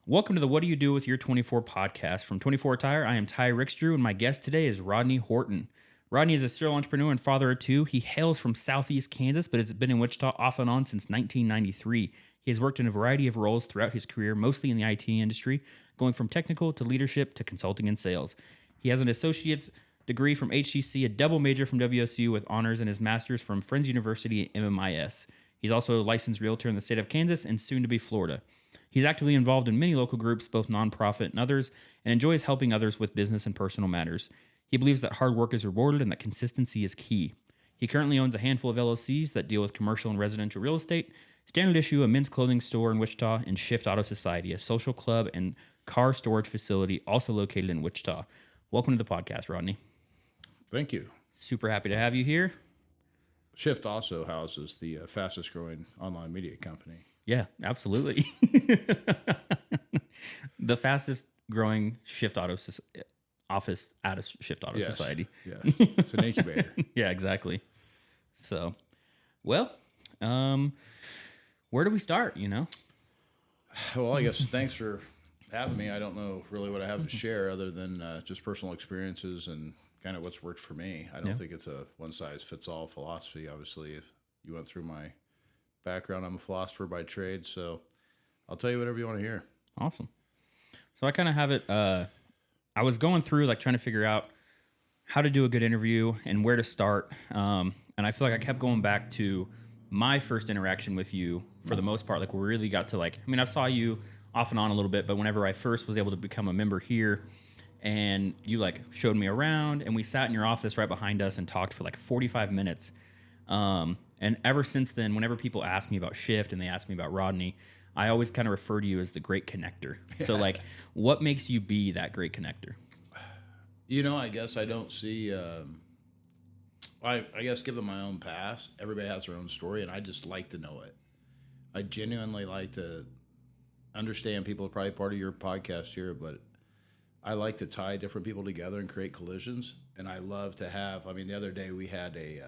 Welcome to the What Do You Do With Your 24 podcast. From 24 Tire, I am Ty Ricksdrew, and my guest today is Rodney Horton. Rodney is a serial entrepreneur and father of two. He hails from southeast Kansas, but has been in Wichita off and on since 1993. He has worked in a variety of roles throughout his career, mostly in the IT industry, going from technical to leadership to consulting and sales. He has an associate's degree from HCC, a double major from WSU with honors, and his master's from Friends University at MMIS. He's also a licensed realtor in the state of Kansas and soon to be Florida. He's actively involved in many local groups, both nonprofit and others, and enjoys helping others with business and personal matters. He believes that hard work is rewarded and that consistency is key. He currently owns a handful of LLCs that deal with commercial and residential real estate, Standard Issue, a men's clothing store in Wichita, and Shift Auto Society, a social club and car storage facility also located in Wichita. Welcome to the podcast, Rodney. Thank you. Super happy to have you here. Shift also houses the fastest growing online media company. Yeah, absolutely. The fastest growing Shift Auto office at a Shift Auto Society. Yeah, it's an incubator. Yeah, exactly. So, well, where do we start, Well, I guess thanks for having me. I don't know really what I have to share other than just personal experiences and kind of what's worked for me. I don't think it's a one-size-fits-all philosophy. Obviously, if you went through my background, I'm a philosopher by trade, so I'll tell you whatever you want to hear. Awesome. So I kind of have it, I was going through trying to figure out how to do a good interview and where to start. And I feel like I kept going back to my first interaction with you for the most part. We really got to I saw you off and on a little bit, but whenever I first was able to become a member here and you showed me around and we sat in your office right behind us and talked for 45 minutes. And ever since then, whenever people ask me about Shift and they ask me about Rodney, I always kind of refer to you as the great connector. Yeah. So what makes you be that great connector? I guess I don't see, I guess given my own past, everybody has their own story and I just like to know it. I genuinely like to understand people. Are probably part of your podcast here, but I like to tie different people together and create collisions. And I love to have, the other day we had a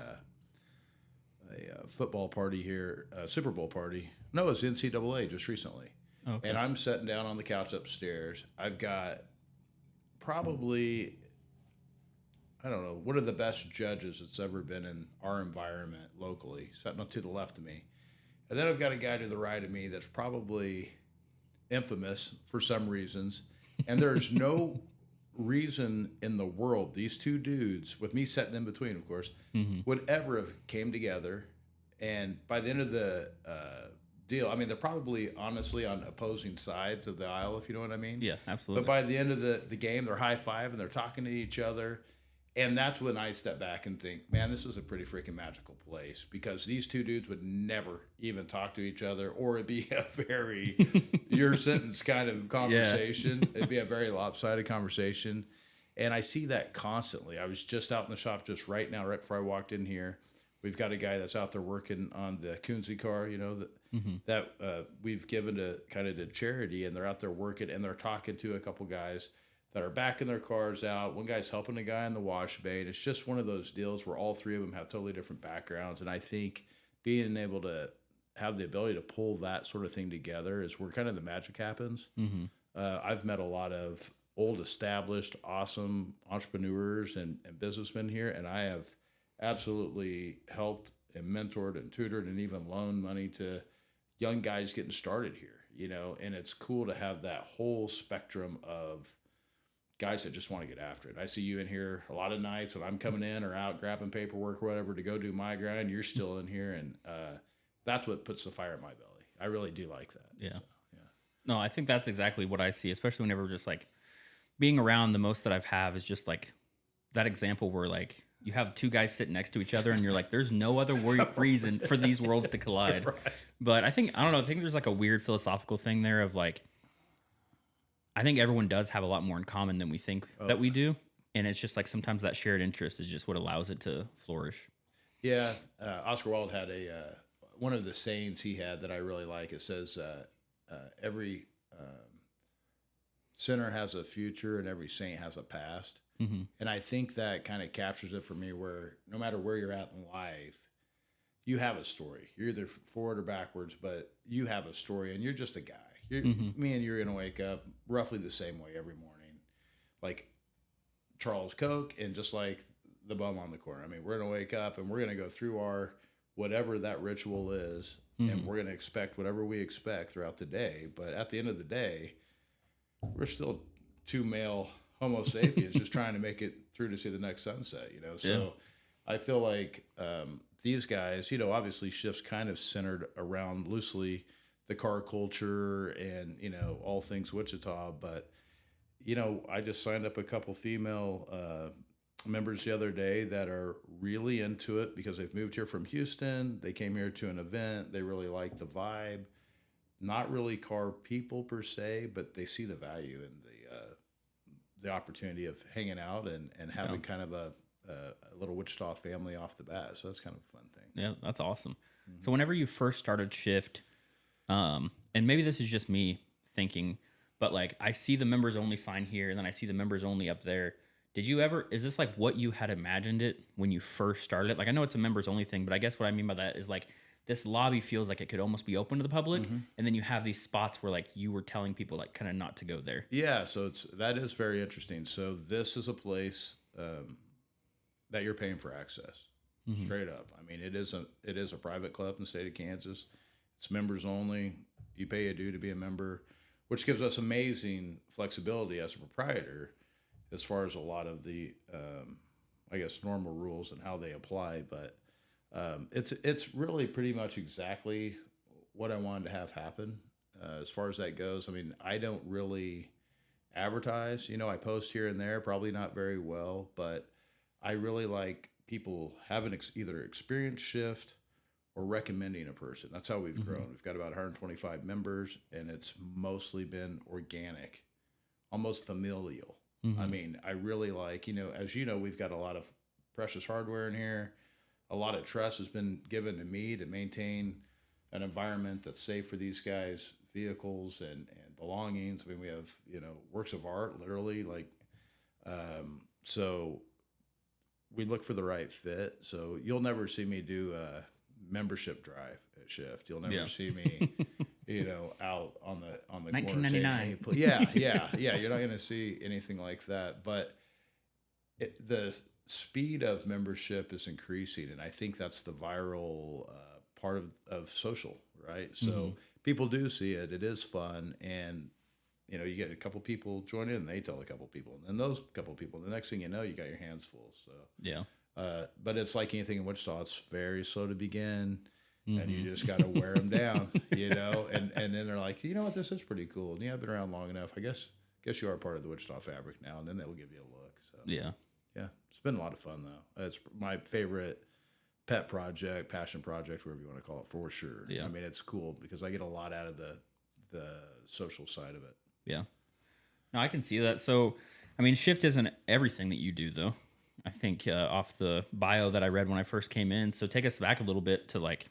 football party here, a Super Bowl party. No, it was NCAA just recently. Okay. And I'm sitting down on the couch upstairs. I've got probably, I don't know, one of the best judges that's ever been in our environment locally, sitting to the left of me. And then I've got a guy to the right of me that's probably infamous for some reasons. And there's no reason in the world these two dudes, with me sitting in between, of course, would ever have came together. And by the end of the deal, they're probably honestly on opposing sides of the aisle, if you know what I mean. Yeah, absolutely. But by the end of the game, they're high-fiving, they're talking to each other. And that's when I step back and think, man, this is a pretty freaking magical place, because these two dudes would never even talk to each other, or it'd be a very your sentence kind of conversation. Yeah. It'd be a very lopsided conversation. And I see that constantly. I was just out in the shop just right now, right before I walked in here. We've got a guy that's out there working on the Kunze car, that we've given to kind of to charity, and they're out there working and they're talking to a couple guys that are backing their cars out. One guy's helping a guy in the wash bay. And it's just one of those deals where all three of them have totally different backgrounds. And I think being able to have the ability to pull that sort of thing together is where kind of the magic happens. Mm-hmm. I've met a lot of old, established, awesome entrepreneurs and businessmen here. And I have absolutely helped and mentored and tutored and even loaned money to young guys getting started here, and it's cool to have that whole spectrum of guys that just want to get after it. I see you in here a lot of nights when I'm coming in or out grabbing paperwork or whatever to go do my grind. You're still in here, and that's what puts the fire in my belly. I really do like that. Yeah. So, yeah. No, I think that's exactly what I see, especially whenever just being around. The most that I've have is just that example where you have two guys sitting next to each other and you're there's no other reason for these worlds to collide. Right. But I think there's a weird philosophical thing there of I think everyone does have a lot more in common than we think that we do. And it's just sometimes that shared interest is just what allows it to flourish. Yeah. Oscar Wilde had one of the sayings he had that I really like. It says, every sinner has a future and every saint has a past. Mm-hmm. And I think that kind of captures it for me, where no matter where you're at in life, you have a story. You're either forward or backwards, but you have a story and you're just a guy. Me and you're gonna wake up roughly the same way every morning, like Charles Koch, and just like the bum on the corner. I mean, we're gonna wake up and we're gonna go through our whatever that ritual is, and we're gonna expect whatever we expect throughout the day. But at the end of the day, we're still two male Homo sapiens just trying to make it through to see the next sunset. So I feel like these guys, obviously shifts kind of centered around loosely the car culture and all things Wichita, but I just signed up a couple female members the other day that are really into it because they've moved here from Houston. They came here to an event. They really like the vibe. Not really car people per se, but they see the value in the opportunity of hanging out and having kind of a little Wichita family off the bat. So that's kind of a fun thing. Yeah, that's awesome. So whenever you first started Shift, and maybe this is just me thinking, but like I see the members only sign here and then I see the members only up there. Is this like what you had imagined it when you first started it? Like I know it's a members only thing, but I guess what I mean by that is like this lobby feels like it could almost be open to the public. And then you have these spots where like you were telling people like kind of not to go there. Yeah. So that is very interesting. So this is a place that you're paying for access straight up. I mean, it is a private club in the state of Kansas. It's members only. You pay a due to be a member, which gives us amazing flexibility as a proprietor as far as a lot of the, I guess, normal rules and how they apply. But it's really pretty much exactly what I wanted to have happen as far as that goes. I mean, I don't really advertise. I post here and there, probably not very well, but I really like people having either experienced Shift or recommending a person. That's how we've grown. We've got about 125 members, and it's mostly been organic, almost familial. I mean, I really like, as you know, we've got a lot of precious hardware in here. A lot of trust has been given to me to maintain an environment that's safe for these guys' vehicles and belongings. I mean, we have, works of art, literally, like, so we look for the right fit. So you'll never see me do a membership drive at Shift. You'll never see me, out on the corner saying, $19.99. Yeah. You're not going to see anything like that. But the speed of membership is increasing, and I think that's the viral part of social, right? So people do see it. It is fun, and you get a couple people join in, and they tell a couple people, and then those couple people. The next thing you know, you got your hands full. So yeah. But it's like anything in Wichita. It's very slow to begin, and you just got to wear them down, And then they're like, you know what, this is pretty cool. And I've been around long enough. I guess you are part of the Wichita fabric now, and then they'll give you a look. So Yeah. It's been a lot of fun though. It's my favorite pet project, passion project, whatever you want to call it, for sure. Yeah. I mean, it's cool because I get a lot out of the social side of it. Yeah. No, I can see that. So, I mean, Shift isn't everything that you do, though. I think off the bio that I read when I first came in. So take us back a little bit to like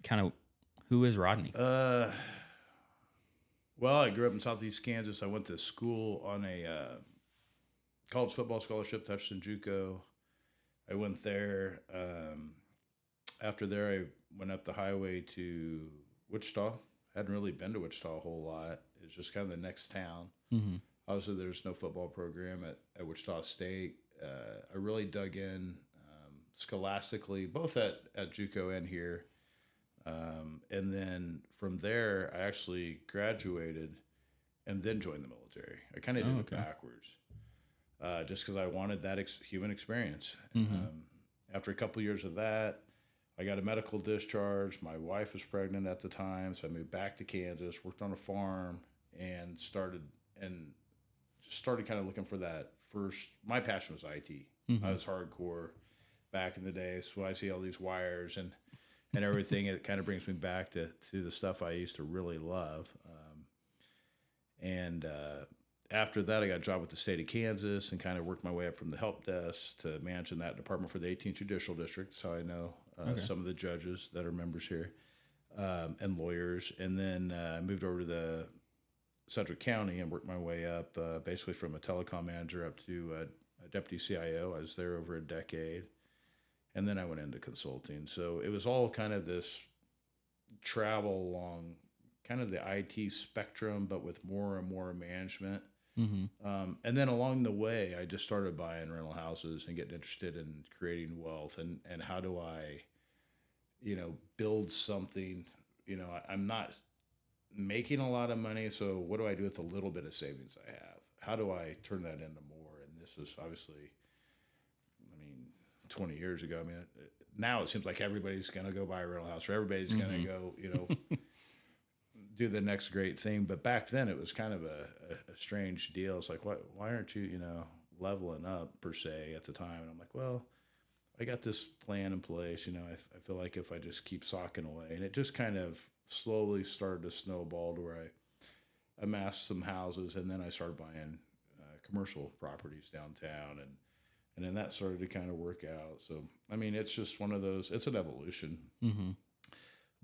kind of who is Rodney? Well, I grew up in Southeast Kansas. I went to school on a college football scholarship, Touchdown JUCO. I went there. After there, I went up the highway to Wichita. Hadn't really been to Wichita a whole lot. It was just kind of the next town. Obviously, there's no football program at Wichita State. I really dug in scholastically, both at JUCO and here. And then from there, I actually graduated and then joined the military. I kind of did it backwards, just because I wanted that human experience. After a couple years of that, I got a medical discharge. My wife was pregnant at the time, so I moved back to Kansas, worked on a farm, and started kind of looking for that first. My passion was IT. I was hardcore back in the day, so I see all these wires and everything. It kind of brings me back to the stuff I used to really love. After that, I got a job with the state of Kansas and kind of worked my way up from the help desk to managing that department for the 18th Judicial District. So I know some of the judges that are members here and lawyers. And then moved over to the Central County and worked my way up basically from a telecom manager up to a deputy CIO. I was there over a decade. And then I went into consulting. So it was all kind of this travel along kind of the IT spectrum, but with more and more management. Mm-hmm. And then along the way, I just started buying rental houses and getting interested in creating wealth and how do I, build something. I'm not making a lot of money, so what do I do with the little bit of savings I have? How do I turn that into more? And this is obviously, 20 years ago. Now it seems like everybody's going to go buy a rental house or everybody's going to go, do the next great thing. But back then it was kind of a strange deal. It's like, why aren't you, leveling up per se at the time? And I'm like, well, I got this plan in place. I feel like if I just keep socking away, and it just kind of slowly started to snowball to where I amassed some houses, and then I started buying commercial properties downtown, and then that started to kind of work out. So, it's just one of those, it's an evolution. Mm-hmm.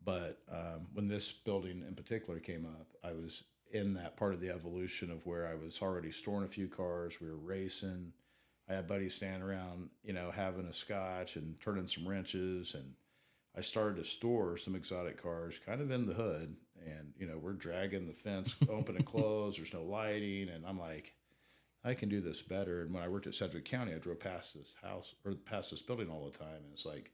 But when this building in particular came up, I was in that part of the evolution of where I was already storing a few cars. We were racing. I had buddies standing around, having a scotch and turning some wrenches. And I started to store some exotic cars kind of in the hood. And, we're dragging the fence open and closed. There's no lighting. And I'm like, I can do this better. And when I worked at Sedgwick County, I drove past this house or past this building all the time. And it's like,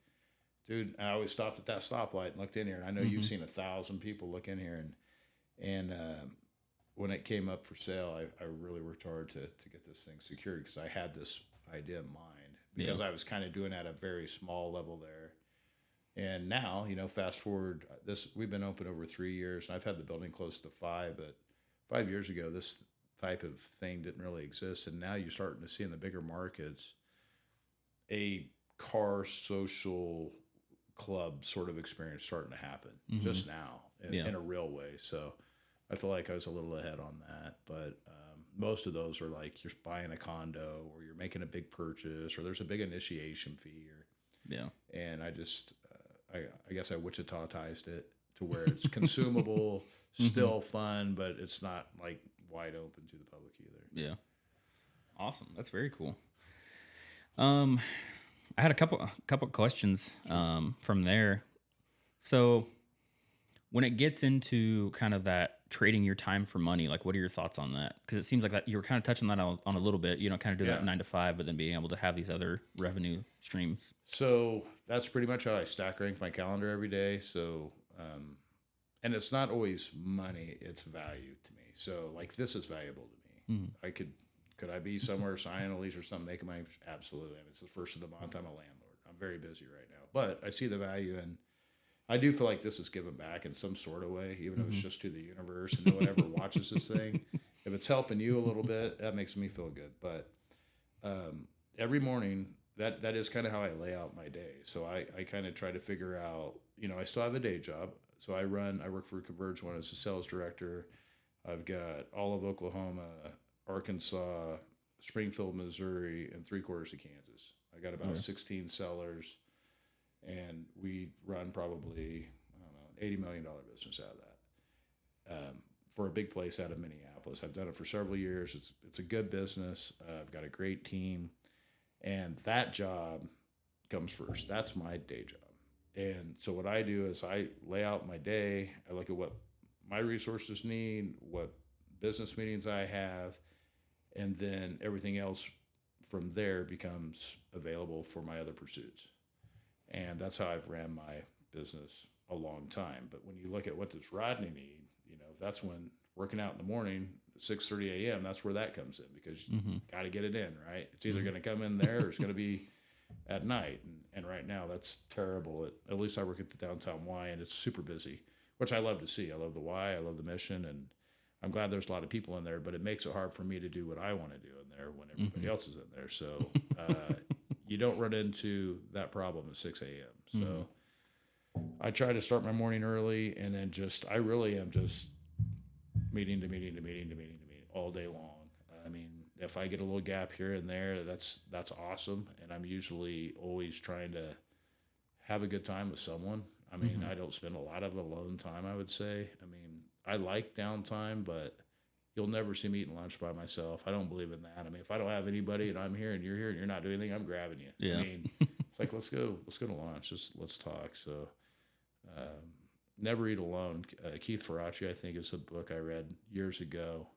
dude, I always stopped at that stoplight and looked in here. And I know you've seen 1,000 people look in here. And when it came up for sale, I really worked hard to get this thing secured because I had this idea in mind because I was kind of doing at a very small level there. And now, fast forward, we've been open over 3 years, and I've had the building close to 5. But 5 years ago, this type of thing didn't really exist. And now you're starting to see in the bigger markets a car social club sort of experience starting to happen just now in a real way. So I feel like I was a little ahead on that, but most of those are like you're buying a condo or you're making a big purchase or there's a big initiation fee and I just I guess I Wichita-tized it to where it's consumable, still fun, but it's not like wide open to the public either. Yeah. Awesome. That's very cool. I had a couple questions from there. So when it gets into kind of that trading your time for money, like what are your thoughts on that? Because it seems like that you were kind of touching that on a little bit, kind of do that 9 to 5, but then being able to have these other revenue streams. So that's pretty much how I stack rank my calendar every day. So, and it's not always money, it's value to me. So like this is valuable to me. I could I be somewhere signing a lease or something, making money? Absolutely. It's the first of the month. I'm a landlord. I'm very busy right now, but I see the value, and I do feel like this is given back in some sort of way, even if it's just to the universe and no one ever watches this thing. If it's helping you a little bit, that makes me feel good. But every morning, that is kind of how I lay out my day. So I kind of try to figure out, I still have a day job. So I work for Converge One as a sales director. I've got all of Oklahoma, Arkansas, Springfield, Missouri, and 3/4 of Kansas. I got about 16 sellers, and we run probably, an $80 million business out of that for a big place out of Minneapolis. I've done it for several years. It's a good business. I've got a great team, and that job comes first. That's my day job. And so what I do is I lay out my day. I look at what my resources need, what business meetings I have, and then everything else from there becomes available for my other pursuits. And that's how I've ran my business a long time. But when you look at what does Rodney need, that's when working out in the morning, 6:30 a.m., that's where that comes in because you got to get it in, right? It's either going to come in there or it's going to be at night. And right now that's terrible. At least I work at the downtown Y, and it's super busy, which I love to see. I love the Y. I love the mission. And I'm glad there's a lot of people in there, but it makes it hard for me to do what I want to do in there when everybody else is in there. So you don't run into that problem at 6 a.m. So I try to start my morning early, and then I really am just meeting to meeting to meeting to meeting to meeting all day long. If I get a little gap here and there, that's awesome. And I'm usually always trying to have a good time with someone. I don't spend a lot of alone time, I would say. I like downtime, but you'll never see me eating lunch by myself. I don't believe in that. If I don't have anybody and I'm here and you're here and you're not doing anything, I'm grabbing you. Yeah. It's like, let's go to lunch. Let's talk. So, Never Eat Alone. Keith Ferracci, I think, is a book I read years ago.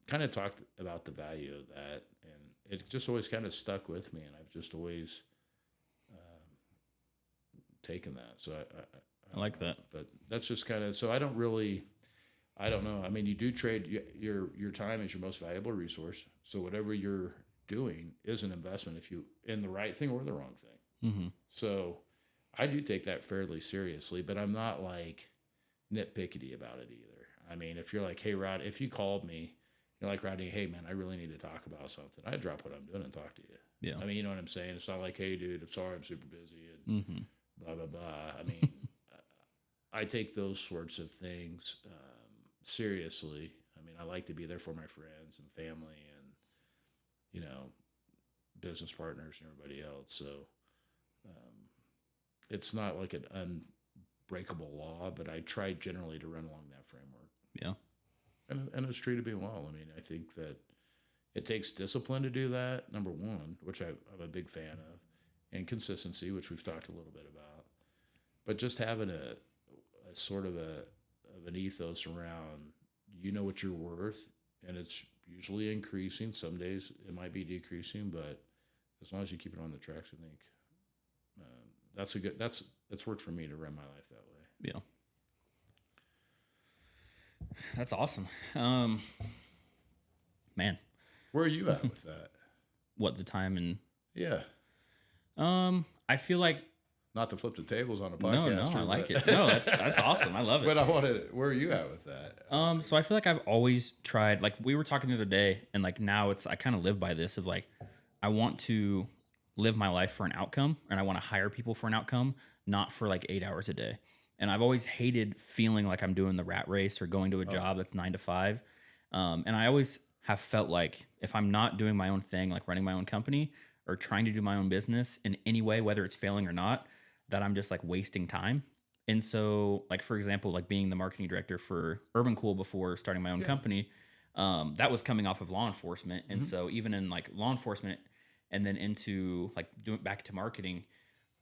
Kind of talked about the value of that, and it just always kind of stuck with me, and I've just always taken that. So I like that. But that's just kind of, so I don't know. I mean, you do trade your time is your most valuable resource. So whatever you're doing is an investment if you in the right thing or the wrong thing. Mm-hmm. So I do take that fairly seriously, but I'm not like nitpicky about it either. I mean, if you're like, hey, Rod, if you called me, you're like, Rodney, hey, man, I really need to talk about something, I'd drop what I'm doing and talk to you. Yeah. I mean, you know what I'm saying? It's not like, hey, dude, I'm sorry, I'm super busy and Mm-hmm. blah, blah, blah. I mean, I take those sorts of things seriously. I mean, I like to be there for my friends and family and, you know, business partners and everybody else. So it's not like an unbreakable law, but I try generally to run along that framework. Yeah. And it's treated me well. I mean, I think that it takes discipline to do that, number one, which I'm a big fan of, and consistency, which we've talked a little bit about. But just having a sort of an ethos around, you know what you're worth, and it's usually increasing. Some days it might be decreasing, but as long as you keep it on the tracks, I think that's worked for me to run my life that way. Yeah. That's awesome. Man, Where are you at with that? what the time and Yeah. I feel like Not to flip the tables on a no, podcast. I like it. No, that's awesome. I love it. But I wanted, where are you at with that? So I feel like I've always tried, like we were talking the other day, and like now I kind of live by this of like, I want to live my life for an outcome, and I want to hire people for an outcome, not for like 8 hours a day. And I've always hated feeling like I'm doing the rat race or going to a job that's 9 to 5. And I always have felt like if I'm not doing my own thing, like running my own company or trying to do my own business in any way, whether it's failing or not, that I'm just like wasting time. And so, like, for example, like being the marketing director for Urban Cool before starting my own company, that was coming off of law enforcement. And so even in like law enforcement and then into like doing back to marketing,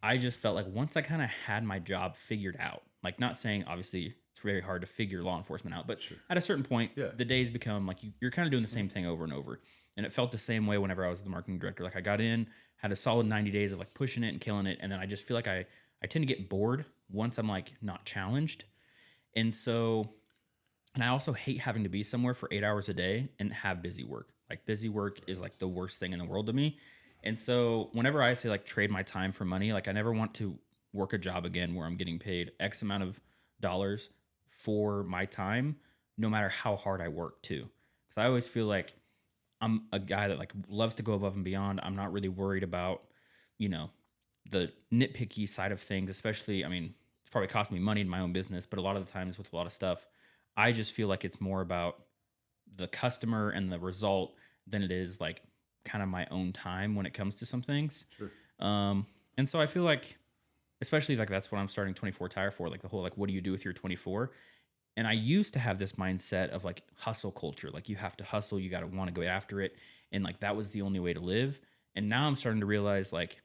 I just felt like once I kind of had my job figured out, like not saying obviously it's very hard to figure law enforcement out, but at a certain point, the days become like you're kind of doing the same thing over and over. And it felt the same way whenever I was the marketing director. Like I got in, had a solid 90 days of like pushing it and killing it. And then I just feel like I tend to get bored once I'm like not challenged. And so, and I also hate having to be somewhere for 8 hours a day and have busy work. Like busy work is like the worst thing in the world to me. And so whenever I say like trade my time for money, like I never want to work a job again where I'm getting paid X amount of dollars for my time, no matter how hard I work too. Because I always feel like I'm a guy that like loves to go above and beyond. I'm not really worried about, you know, the nitpicky side of things, especially, I mean, it's probably cost me money in my own business, but a lot of the times with a lot of stuff, I just feel like it's more about the customer and the result than it is like kind of my own time when it comes to some things. Sure. And so I feel like, especially like that's what I'm starting 24 Tire for, like the whole, like, what do you do with your 24? And I used to have this mindset of like hustle culture. Like you have to hustle, you got to want to go after it. And like, that was the only way to live. And now I'm starting to realize like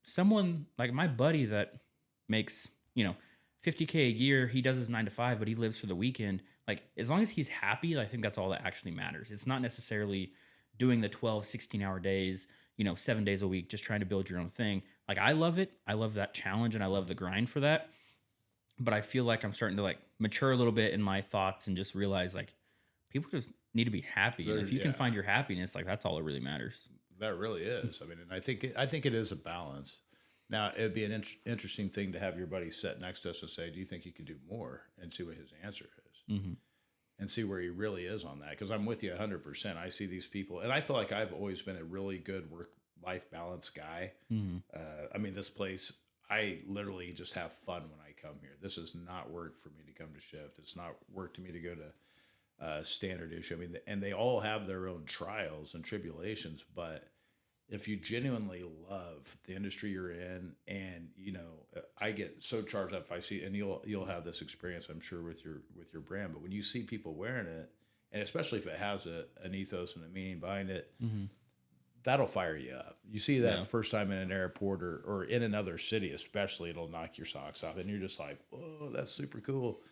someone like my buddy that makes, you know, $50K a year, he does his 9 to 5, but he lives for the weekend. Like as long as he's happy, I think that's all that actually matters. It's not necessarily doing the 12, 16-hour days, you know, 7 days a week, just trying to build your own thing. Like I love it. I love that challenge and I love the grind for that. But I feel like I'm starting to like mature a little bit in my thoughts and just realize like people just need to be happy. And if you can find your happiness, like that's all that really matters. That really is. I mean, and I think it is a balance. Now, it'd be an interesting thing to have your buddy sit next to us and say, do you think you could do more? And see what his answer is. Mm-hmm. And see where he really is on that. Because I'm with you 100%. I see these people, and I feel like I've always been a really good work-life balance guy. Mm-hmm. I mean, this place, I literally just have fun when I come here. This is not work for me to come to shift. It's not work to me to go to standard issue. I mean, and they all have their own trials and tribulations, but if you genuinely love the industry you're in, and you know, I get so charged up if I see, and you'll have this experience, I'm sure, with your brand. But when you see people wearing it, and especially if it has an ethos and a meaning behind it, mm-hmm. that'll fire you up. You see that Yeah. the first time in an airport or in another city, especially, it'll knock your socks off, and you're just like, whoa, that's super cool.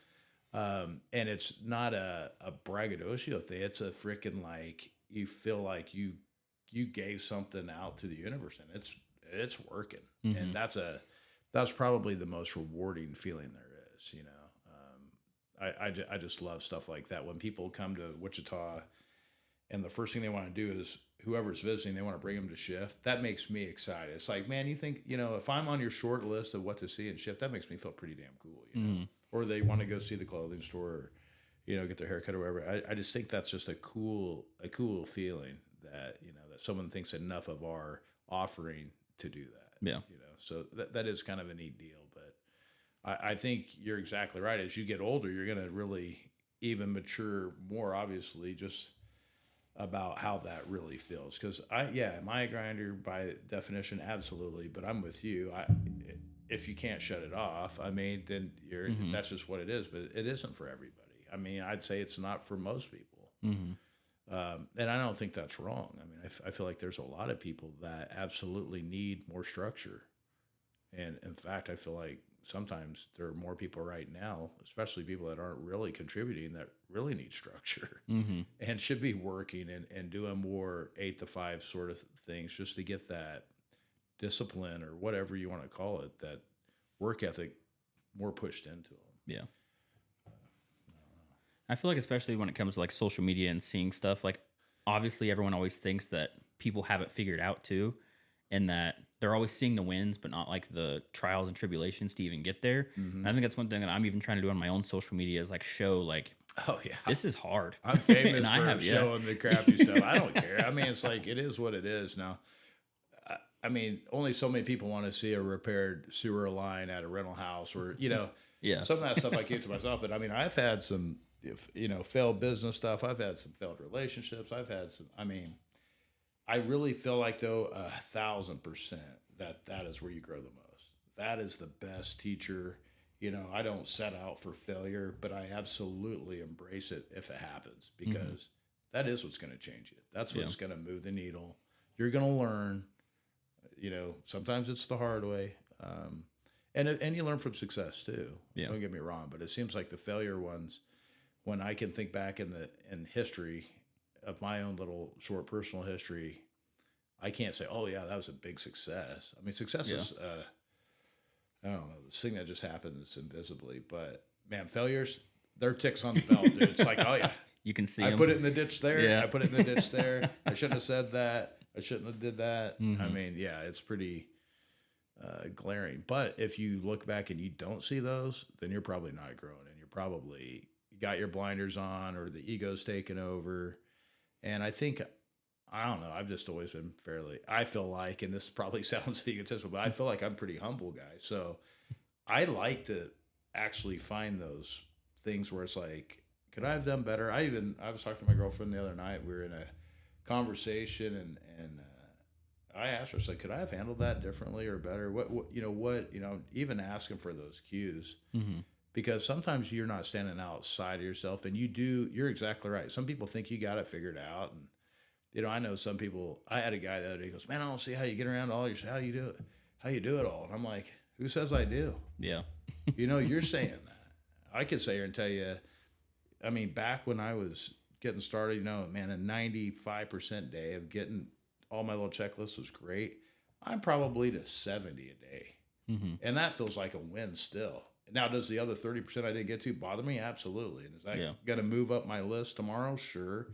And it's not a braggadocio thing. It's a freaking like you feel like you gave something out to the universe, and it's working, and that's probably the most rewarding feeling there is. You know, I just love stuff like that when people come to Wichita, and the first thing they want to do is whoever's visiting, they want to bring them to shift. That makes me excited. It's like, man, you think, you know, if I'm on your short list of what to see in shift, that makes me feel pretty damn cool, you know. Or they want to go see the clothing store, or, you know, get their haircut or whatever. I just think that's just a cool feeling that, you know, that someone thinks enough of our offering to do that. Yeah. You know, so that is kind of a neat deal. But I think you're exactly right. As you get older, you're going to really even mature more, obviously, just about how that really feels. Because am I a grinder by definition? Absolutely. But I'm with you. If you can't shut it off, I mean, then that's just what it is. But it isn't for everybody. I mean, I'd say it's not for most people. And I don't think that's wrong. I mean, I feel like there's a lot of people that absolutely need more structure. And in fact, I feel like sometimes there are more people right now, especially people that aren't really contributing, that really need structure and should be working and doing more 8 to 5 sort of things just to get that discipline, or whatever you want to call it, that work ethic more pushed into them. Yeah. I feel like, especially when it comes to like social media and seeing stuff, like obviously everyone always thinks that people have it figured out too, and that they're always seeing the wins, but not like the trials and tribulations to even get there. And I think that's one thing that I'm even trying to do on my own social media is like show like, oh yeah, this is hard. I'm famous for showing the crappy stuff. I don't care. I mean, it's like, it is what it is now. I mean, only so many people want to see a repaired sewer line at a rental house, or, you know, some of that stuff I keep to myself. But I mean, I've had some, you know, failed business stuff. I've had some failed relationships. I've had some, I mean, I really feel like, though, 1,000% that is where you grow the most. That is the best teacher. You know, I don't set out for failure, but I absolutely embrace it if it happens, because that is what's going to change you. That's what's going to move the needle. You're going to learn. You know, sometimes it's the hard way, and you learn from success too. Yeah. Don't get me wrong, but it seems like the failure ones, when I can think back in history of my own little short personal history, I can't say, oh yeah, that was a big success. I mean, success is, I don't know, this thing that just happens invisibly. But man, failures, they're ticks on the belt, dude. It's like, oh yeah, you can see I them. put it in the ditch there. Yeah. I put it in the ditch there. I shouldn't have said that. I shouldn't have did that. I mean, yeah, it's pretty glaring. But if you look back and you don't see those, then you're probably not growing, and you're probably got your blinders on, or the ego's taken over. And I think, I don't know, I've just always been I feel like, and this probably sounds egotistical, but I feel like I'm a pretty humble guy. So I like to actually find those things where it's like, could I have done better? I was talking to my girlfriend the other night. We were in a conversation, and I asked her, I said, could I have handled that differently or better? What even asking for those cues, because sometimes you're not standing outside of yourself, and you're exactly right. Some people think you got it figured out, and you know, I know some people. I had a guy the other day, he goes, man, I don't see how you get around all your, how you do it all. And I'm like, who says I do? Yeah. You know, you're saying that. I could sit here and tell you, I mean, back when I was getting started, you know, man, a 95% day of getting all my little checklists was great. I'm probably to 70 a day. And that feels like a win still. Now, does the other 30% I didn't get to bother me? Absolutely. And is that going to move up my list tomorrow? Sure.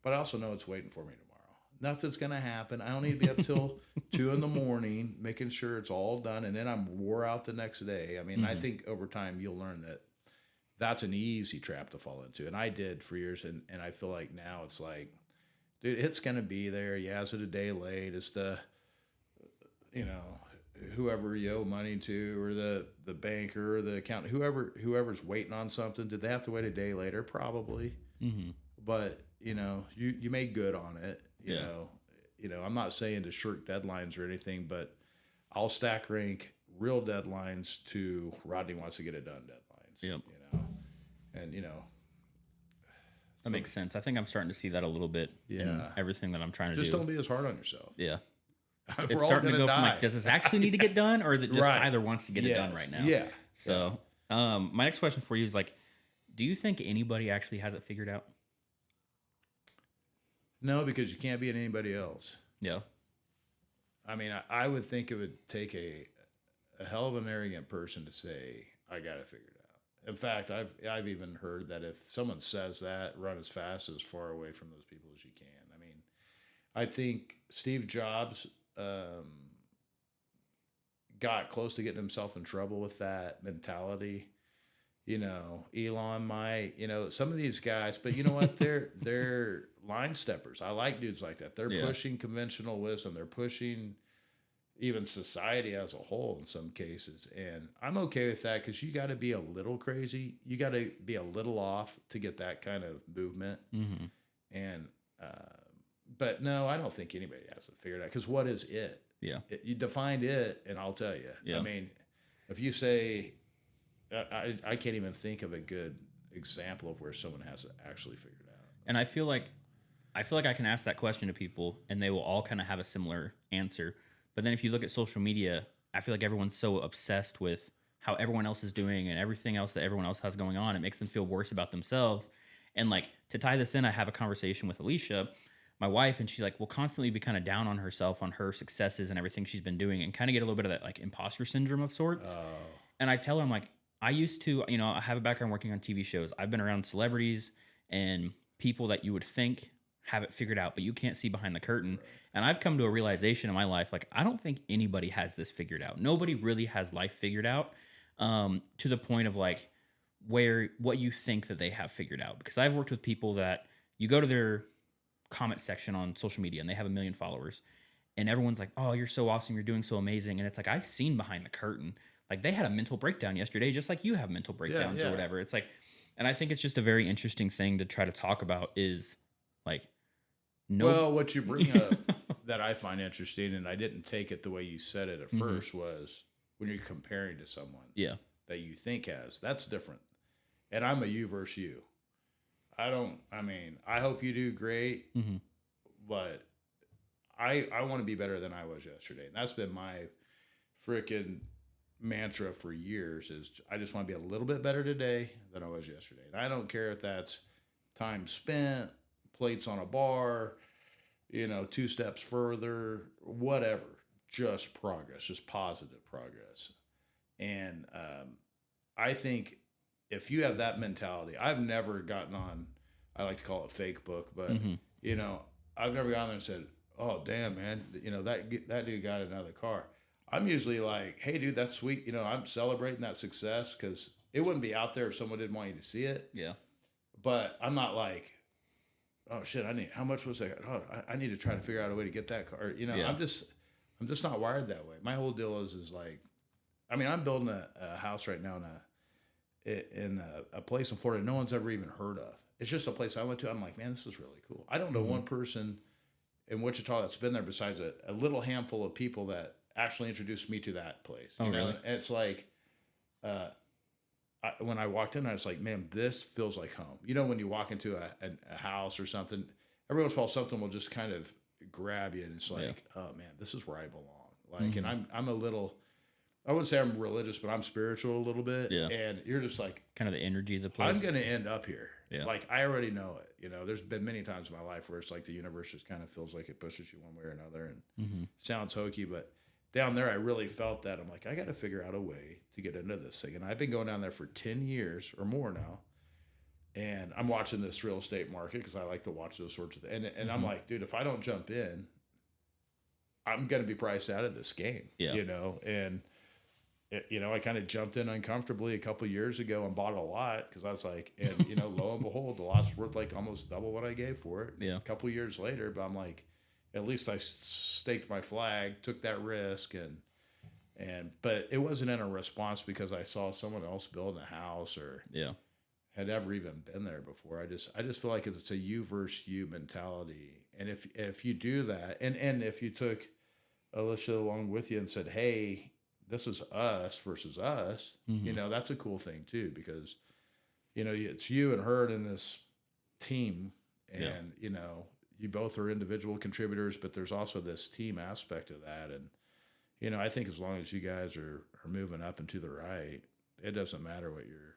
But I also know it's waiting for me tomorrow. Nothing's going to happen. I don't need to be up till 2 a.m, making sure it's all done, and then I'm wore out the next day. I mean, I think over time you'll learn that that's an easy trap to fall into. And I did for years, and I feel like now it's like, dude, it's going to be there. Yeah, is it a day late? It's the, you know, whoever you owe money to, or the banker or the accountant, whoever's waiting on something. Did they have to wait a day later? Probably. But, you know, you made good on it. You know, I'm not saying to shirk deadlines or anything, but I'll stack rank real deadlines to Rodney wants to get it done deadlines. Yep. You know, and, you know, That makes sense. I think I'm starting to see that a little bit in Yeah. everything that I'm trying to Just do. don't be as hard on yourself. Yeah. We're It's all starting to gonna go from die. like, does this actually need to get done, or is it just Right. Tyler wants to get it done Yes. right now? Yeah. So, my next question for you is like, do you think anybody actually has it figured out? No, because you can't be anybody else. Yeah. I mean, I would think it would take a hell of an arrogant person to say, I got it figured out. In fact, I've even heard that if someone says that, run as fast as far away from those people as you can. I mean, I think Steve Jobs got close to getting himself in trouble with that mentality. You know, Elon might, you know, some of these guys, but you know what? They're line steppers. I like dudes like that. They're pushing conventional wisdom. They're pushing even society as a whole in some cases. And I'm okay with that because you got to be a little crazy. You got to be a little off to get that kind of movement. Mm-hmm. And, but no, I don't think anybody has it figured out because what is it? Yeah. You defined it, and I'll tell you. Yeah. I mean, if you say, I can't even think of a good example of where someone has it actually figured out. And I feel like I can ask that question to people and they will all kind of have a similar answer. But then if you look at social media, I feel like everyone's so obsessed with how everyone else is doing and everything else that everyone else has going on. It makes them feel worse about themselves. And like to tie this in, I have a conversation with Alicia, my wife, and she like will constantly be kind of down on herself, on her successes and everything she's been doing, and kind of get a little bit of that like imposter syndrome of sorts. And I tell her, I'm like, I used to, you know, I have a background working on TV shows. I've been around celebrities and people that you would think have it figured out, but you can't see behind the curtain. Right. And I've come to a realization in my life, like, I don't think anybody has this figured out. Nobody really has life figured out to the point of like what you think that they have figured out. Because I've worked with people that you go to their comment section on social media and they have 1 million followers and everyone's like, oh, you're so awesome. You're doing so amazing. And it's like, I've seen behind the curtain. Like they had a mental breakdown yesterday, just like you have mental breakdowns or whatever. It's like, and I think it's just a very interesting thing to try to talk about is like, well, what you bring up that I find interesting, and I didn't take it the way you said it at first, was when you're comparing to someone that you think has, that's different. And I'm a you versus you. I hope you do great, but I want to be better than I was yesterday. And that's been my freaking mantra for years is I just want to be a little bit better today than I was yesterday. And I don't care if that's time spent, plates on a bar, you know, 2 steps further, whatever, just progress, just positive progress. And I think if you have that mentality, I've never gotten on, I like to call it fake book, but you know, I've never gone there and said, oh, damn, man, you know, that dude got another car. I'm usually like, hey, dude, that's sweet. You know, I'm celebrating that success because it wouldn't be out there if someone didn't want you to see it. Yeah. But I'm not like, oh, shit, how much was that? Oh, I need to try to figure out a way to get that car. You know, I'm just not wired that way. My whole deal is like, I mean, I'm building a house right now in a place in Florida no one's ever even heard of. It's just a place I went to. I'm like, man, this is really cool. I don't know one person in Wichita that's been there besides a little handful of people that actually introduced me to that place. Oh, really? And it's like, when I walked in, I was like, man, this feels like home. You know, when you walk into a house or something, every once in a while something will just kind of grab you, and it's like, oh man, this is where I belong. Like, and I'm a little, I wouldn't say I'm religious, but I'm spiritual a little bit. Yeah. And you're just like, kind of the energy of the place. I'm going to end up here. Yeah. Like, I already know it. You know, there's been many times in my life where it's like the universe just kind of feels like it pushes you one way or another, and sounds hokey, but down there, I really felt that. I'm like, I got to figure out a way to get into this thing. And I've been going down there for 10 years or more now. And I'm watching this real estate market because I like to watch those sorts of things. And I'm like, dude, if I don't jump in, I'm going to be priced out of this game, you know? And, you know, I kind of jumped in uncomfortably a couple of years ago and bought a lot because I was like, and, you know, lo and behold, the lot's worth like almost double what I gave for it. Yeah. A couple of years later, but I'm like, at least I staked my flag, took that risk, but it wasn't in a response because I saw someone else building a house or had ever even been there before. I just feel like it's a you versus you mentality, and if you do that, and if you took Alicia along with you and said, hey, this is us versus us, you know, that's a cool thing too, because you know it's you and her in this team, and you know, you both are individual contributors, but there's also this team aspect of that. And you know, I think as long as you guys are moving up and to the right, it doesn't matter what your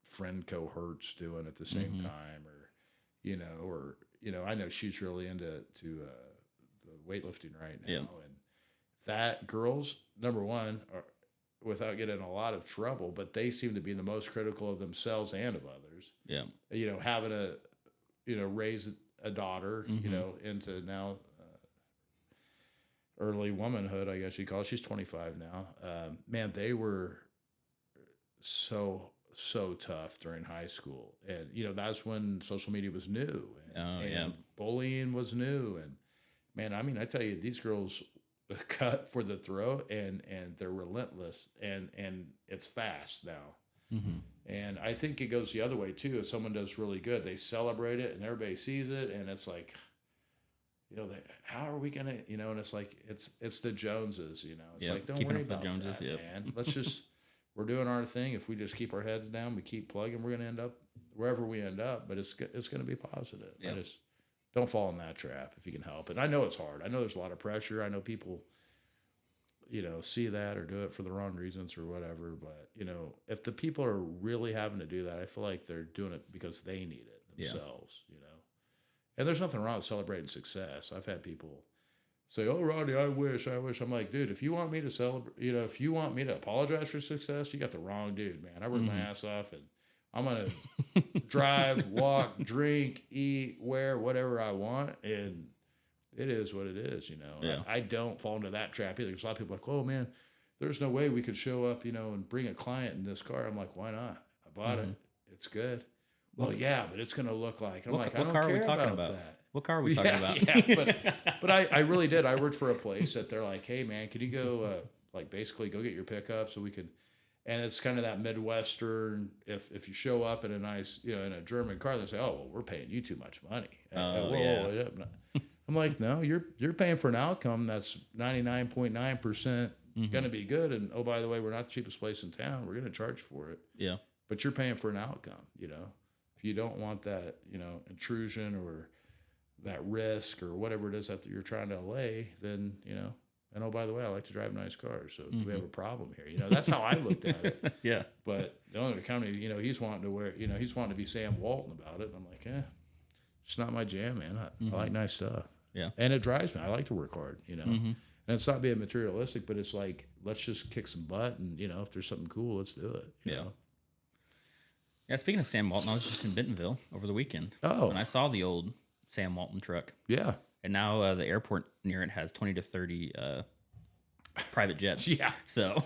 friend cohort's doing at the same time, or I know she's really into the weightlifting right now, and that girls, number one, are, without getting in a lot of trouble, but they seem to be the most critical of themselves and of others. Yeah. You know, having raise a daughter, into now early womanhood, I guess you call it. She's 25 now. Man, they were so tough during high school. And, that's when social media was new. And bullying was new. And, man, I mean, I tell you, these girls cut for the throat, and they're relentless, and it's fast now. And I think it goes the other way too. If someone does really good, they celebrate it and everybody sees it, and it's like, how are we gonna, and it's like it's the Joneses, it's like, don't worry about the Joneses, that, man. Let's just we're doing our thing. If we just keep our heads down, we keep plugging, we're gonna end up wherever we end up, but it's gonna be positive. I just don't fall in that trap if you can help it. I know it's hard. I know there's a lot of pressure. I know people, see that or do it for the wrong reasons or whatever. But, if the people are really having to do that, I feel like they're doing it because they need it themselves, And there's nothing wrong with celebrating success. I've had people say, "Oh, Rodney, I wish." I'm like, dude, if you want me to celebrate, if you want me to apologize for success, you got the wrong dude, man. I work my ass off, and I'm going to drive, walk, drink, eat, wear, whatever I want. And it is what it is, I don't fall into that trap either. There's a lot of people like, "Oh, man, there's no way we could show up, and bring a client in this car." I'm like, "Why not? I bought it. It's good." "Well, yeah, but it's going to look like." I'm like, "I don't care about that." What car are we talking about? But I really did. I worked for a place that they're like, "Hey, man, could you go, basically go get your pickup so we can," and it's kind of that Midwestern, if you show up in a nice, in a German car, they say, "Oh, well, we're paying you too much money." I'm like, "No, you're paying for an outcome that's 99.9% going to be good. And, oh, by the way, we're not the cheapest place in town. We're going to charge for it. Yeah. But you're paying for an outcome, If you don't want that, intrusion or that risk or whatever it is that you're trying to allay, then, and, oh, by the way, I like to drive nice cars. So do we have a problem here? That's how I looked at it. Yeah. But the owner of the company, he's wanting to wear, he's wanting to be Sam Walton about it. And I'm like, it's not my jam, man. I like nice stuff. Yeah. And it drives me. I like to work hard, And it's not being materialistic, but it's like, let's just kick some butt. And, if there's something cool, let's do it. You know? Yeah. Speaking of Sam Walton, I was just in Bentonville over the weekend. Oh. And I saw the old Sam Walton truck. Yeah. And now the airport near it has 20 to 30 private jets. Yeah. So.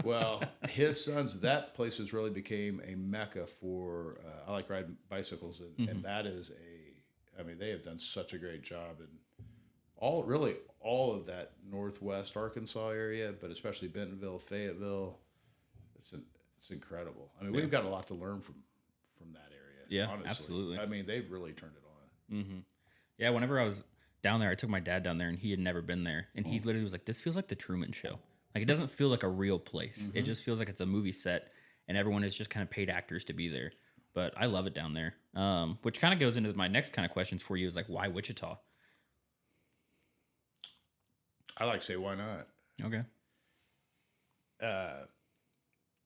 Well, his sons, that place has really became a mecca for, I like riding bicycles. And that is they have done such a great job. And all of that northwest Arkansas area, but especially Bentonville, Fayetteville, it's incredible. We've got a lot to learn from that area. Yeah, honestly. absolutely. They've really turned it on. Yeah, whenever I was down there, I took my dad down there, and he had never been there. And he literally was like, "This feels like the Truman Show. Like, it doesn't feel like a real place. It just feels like it's a movie set, and everyone is just kind of paid actors to be there." But I love it down there. Which kind of goes into my next kind of questions for you is like, why Wichita? I like to say, why not? Okay.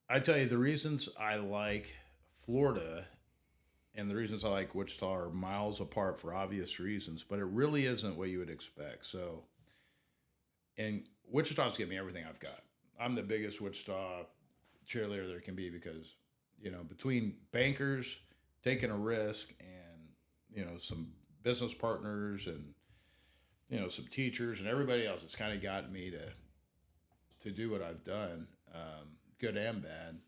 I tell you, the reasons I like Florida and the reasons I like Wichita are miles apart for obvious reasons, but it really isn't what you would expect. So, and Wichita's given me everything I've got. I'm the biggest Wichita cheerleader there can be because, between bankers taking a risk and, some business partners and, some teachers and everybody else, it's kind of gotten me to do what I've done, good and bad.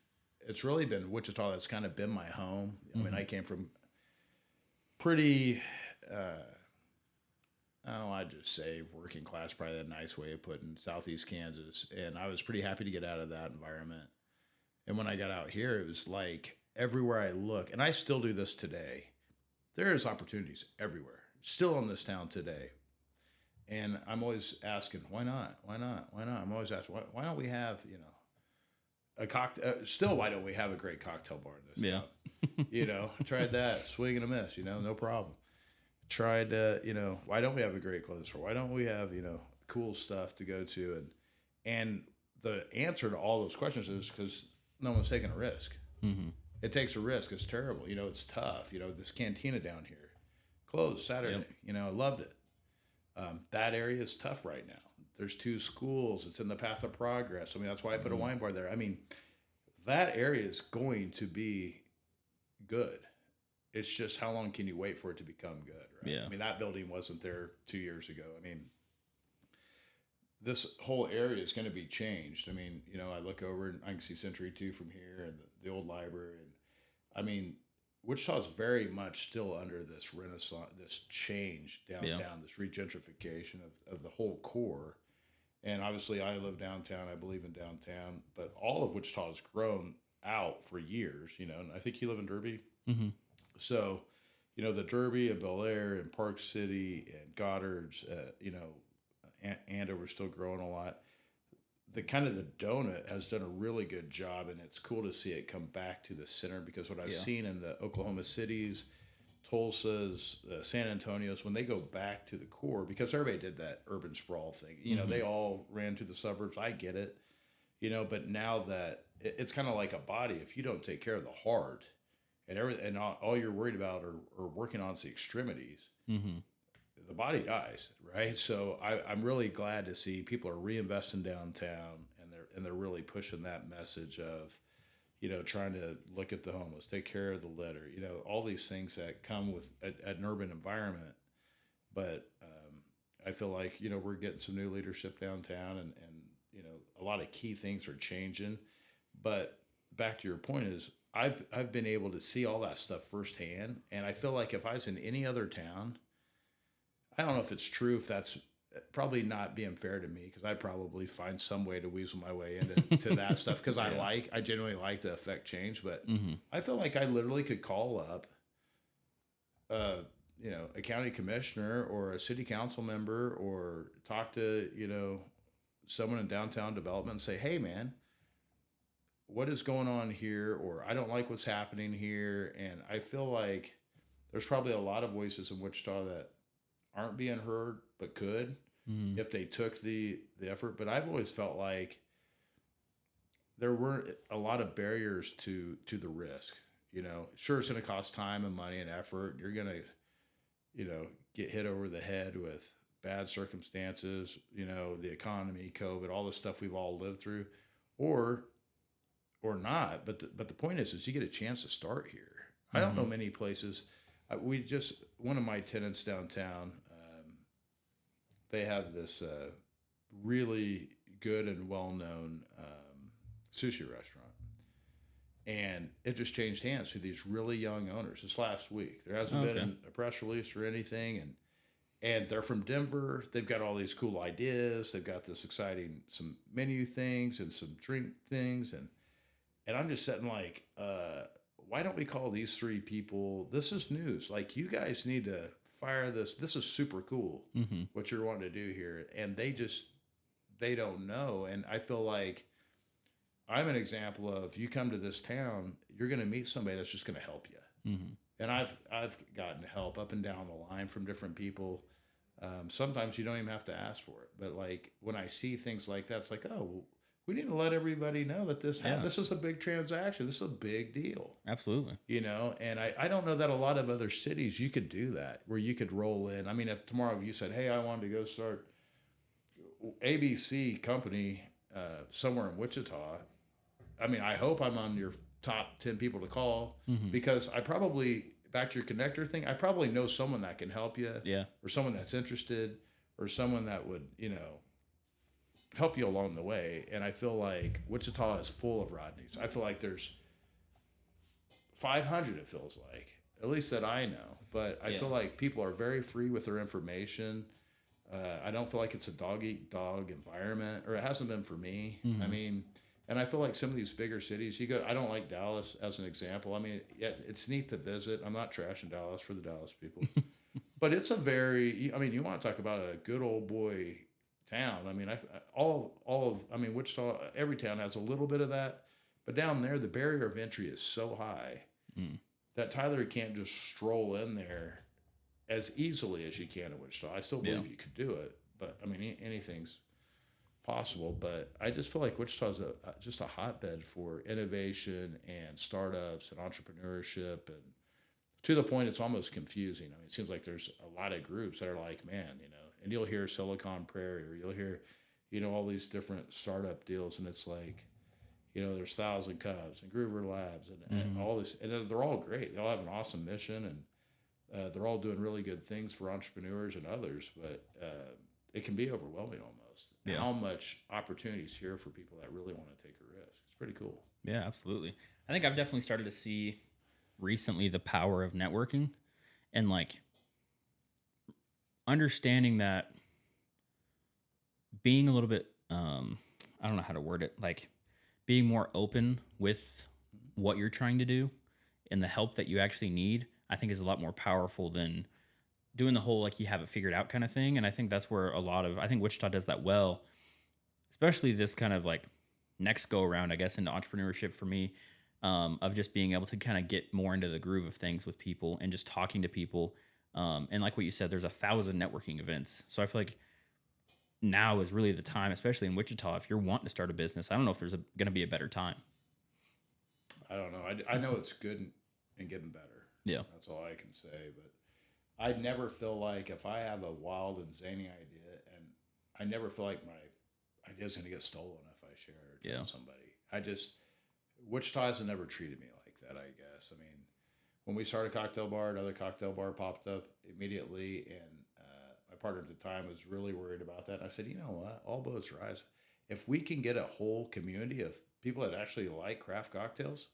It's really been Wichita that's kind of been my home. I came from pretty, I'd just say working class, probably a nice way of putting Southeast Kansas. And I was pretty happy to get out of that environment. And when I got out here, it was like everywhere I look, and I still do this today, there's opportunities everywhere, still in this town today. And I'm always asking, why not? Why not? Why not? I'm always asking, why don't we have, a cocktail. Still, why don't we have a great cocktail bar in this Yeah. town? You know, tried that, swing and a miss. You know, no problem. Tried, why don't we have a great clothes store? Why don't we have cool stuff to go to? And the answer to all those questions is because no one's taking a risk. Mm-hmm. It takes a risk. It's terrible. It's tough. This cantina down here closed Saturday. Yep. I loved it. That area is tough right now. There's 2 schools. It's in the path of progress. I mean, that's why I put a wine bar there. I mean, that area is going to be good. It's just how long can you wait for it to become good, right? Yeah. I mean, that building wasn't there 2 years ago. I mean, this whole area is going to be changed. I mean, I look over and I can see Century 2 from here and the old library. And I mean, Wichita is very much still under this renaissance, this change downtown, this regentrification of the whole core. And obviously I live downtown. I believe in downtown, but all of Wichita has grown out for years, and I think you live in Derby. Mm-hmm. So, the Derby and Bel Air and Park City and Goddard's, Andover's still growing a lot. The donut has done a really good job, and it's cool to see it come back to the center because what I've seen in the Oklahoma cities, Tulsa's, San Antonio's, when they go back to the core, because everybody did that urban sprawl thing. They all ran to the suburbs. I get it, but now that it's kind of like a body. If you don't take care of the heart and all you're worried about or working on is the extremities, Mm-hmm. the body dies, right? So I'm really glad to see people are reinvesting downtown, and they're really pushing that message of, trying to look at the homeless, take care of the litter, all these things that come with an urban environment. But I feel like we're getting some new leadership downtown, and a lot of key things are changing. But back to your point is I've been able to see all that stuff firsthand, and I feel like if I was in any other town, I don't know if it's true, if that's probably not being fair to me, because I probably find some way to weasel my way into that stuff because I genuinely like to affect change. But I feel like I literally could call up, a county commissioner or a city council member or talk to, someone in downtown development and say, hey, man, what is going on here? Or I don't like what's happening here. And I feel like there's probably a lot of voices in Wichita that aren't being heard but could if they took the effort. But I've always felt like there weren't a lot of barriers to the risk. Sure, it's going to cost time and money and effort. You're going to get hit over the head with bad circumstances, the economy, COVID, all the stuff we've all lived through, or not. But the point is you get a chance to start here. I don't know many places. One of my tenants downtown, they have this really good and well-known sushi restaurant. And it just changed hands to these really young owners this last week. There hasn't been a press release or anything. And they're from Denver. They've got all these cool ideas. They've got this exciting, some menu things and some drink things. And I'm just sitting like, why don't we call these 3 people? This is news. Like, you guys need to fire this. This is super cool, what you're wanting to do here. And they don't know. And I feel like I'm an example of, you come to this town, you're going to meet somebody that's just going to help you. And I've gotten help up and down the line from different people. Sometimes you don't even have to ask for it. But like, when I see things like that, it's like, oh, well, we need to let everybody know that this is a big transaction. This is a big deal. Absolutely. And I don't know that a lot of other cities you could do that, where you could roll in. I mean, if tomorrow you said, hey, I wanted to go start ABC company somewhere in Wichita, I mean, I hope I'm on your top 10 people to call, because I probably, back to your connector thing, I probably know someone that can help you, or someone that's interested, or someone that would, help you along the way. And I feel like Wichita is full of Rodneys. I feel like there's 500, it feels like, at least that I know. But I feel like people are very free with their information. I don't feel like it's a dog-eat-dog environment, or it hasn't been for me. I mean, and I feel like some of these bigger cities, I don't like Dallas as an example. I mean, it's neat to visit. I'm not trashing Dallas for the Dallas people. But it's you want to talk about a good old boy town. I mean, Wichita, every town has a little bit of that, But down there, the barrier of entry is so high that Tyler can't just stroll in there as easily as you can in Wichita. I still believe you could do it, but I mean, anything's possible. But I just feel like Wichita's just a hotbed for innovation and startups and entrepreneurship, and to the point it's almost confusing. I mean, it seems like there's a lot of groups that are like, man, and you'll hear Silicon Prairie, or you'll hear, all these different startup deals, and it's like, there's Thousand Cubs and Groover Labs and all this, and they're all great. They all have an awesome mission, and they're all doing really good things for entrepreneurs and others, but it can be overwhelming almost. Yeah. How much opportunities here for people that really want to take a risk. It's pretty cool. Yeah, absolutely. I think I've definitely started to see recently the power of networking and like understanding that being a little bit, I don't know how to word it, like being more open with what you're trying to do and the help that you actually need, I think is a lot more powerful than doing the whole like you have it figured out kind of thing. And I think that's where I think Wichita does that well, especially this kind of like next go around, I guess, into entrepreneurship for me, of just being able to kind of get more into the groove of things with people and just talking to people. And like what you said, there's 1,000 networking events. So I feel like now is really the time, especially in Wichita, if you're wanting to start a business. I don't know if there's going to be a better time. I don't know. I know it's good and getting better. Yeah. That's all I can say. But I never feel like if I have a wild and zany idea, and I never feel like my idea is going to get stolen if I share it with somebody. Wichita has never treated me like that, I guess. I mean, when we started a cocktail bar, another cocktail bar popped up immediately, and my partner at the time was really worried about that. I said, you know what? All boats rise. If we can get a whole community of people that actually like craft cocktails,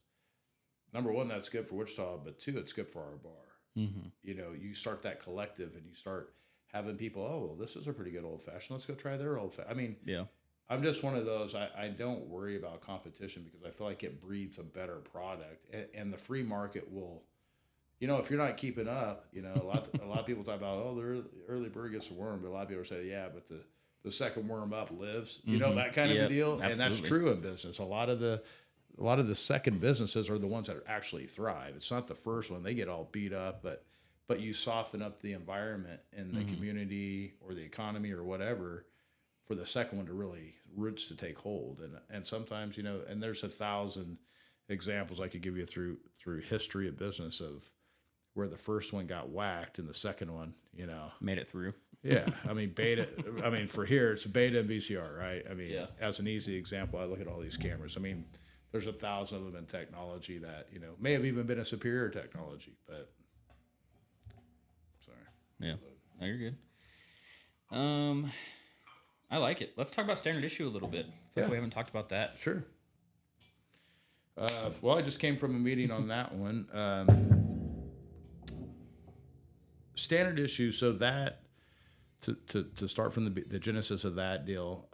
number one, that's good for Wichita, but two, it's good for our bar. Mm-hmm. You start that collective, and you start having people, oh, well, this is a pretty good old fashioned. Let's go try their old fashioned. I mean, yeah. I'm just one of those. I don't worry about competition because I feel like it breeds a better product, and the free market will, if you're not keeping up, a lot of people talk about, oh, the early bird gets a worm, but a lot of people say, yeah, but the second worm up lives, that kind of a deal, absolutely. And that's true in business. A lot of the second businesses are the ones that actually thrive. It's not the first one; they get all beat up, but you soften up the environment and the community or the economy or whatever for the second one to really roots to take hold. And sometimes, and there's 1,000 examples I could give you through history of business of where the first one got whacked and the second one, made it through. Yeah. I mean, for here, it's beta and VCR, right? I mean, as an easy example, I look at all these cameras. I mean, there's 1,000 of them in technology that, may have even been a superior technology, but sorry. Yeah. No, you're good. I like it. Let's talk about standard issue a little bit. I feel like we haven't talked about that. Sure. Well, I just came from a meeting on that one. Standard issue. So that to start from the genesis of that deal,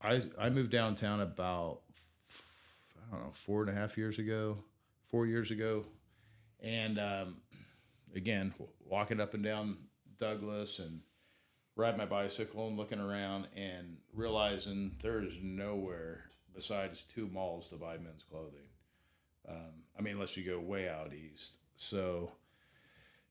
I moved downtown about 4 years ago, and again walking up and down Douglas and riding my bicycle and looking around and realizing there is nowhere besides 2 malls to buy men's clothing. I mean, unless you go way out east. So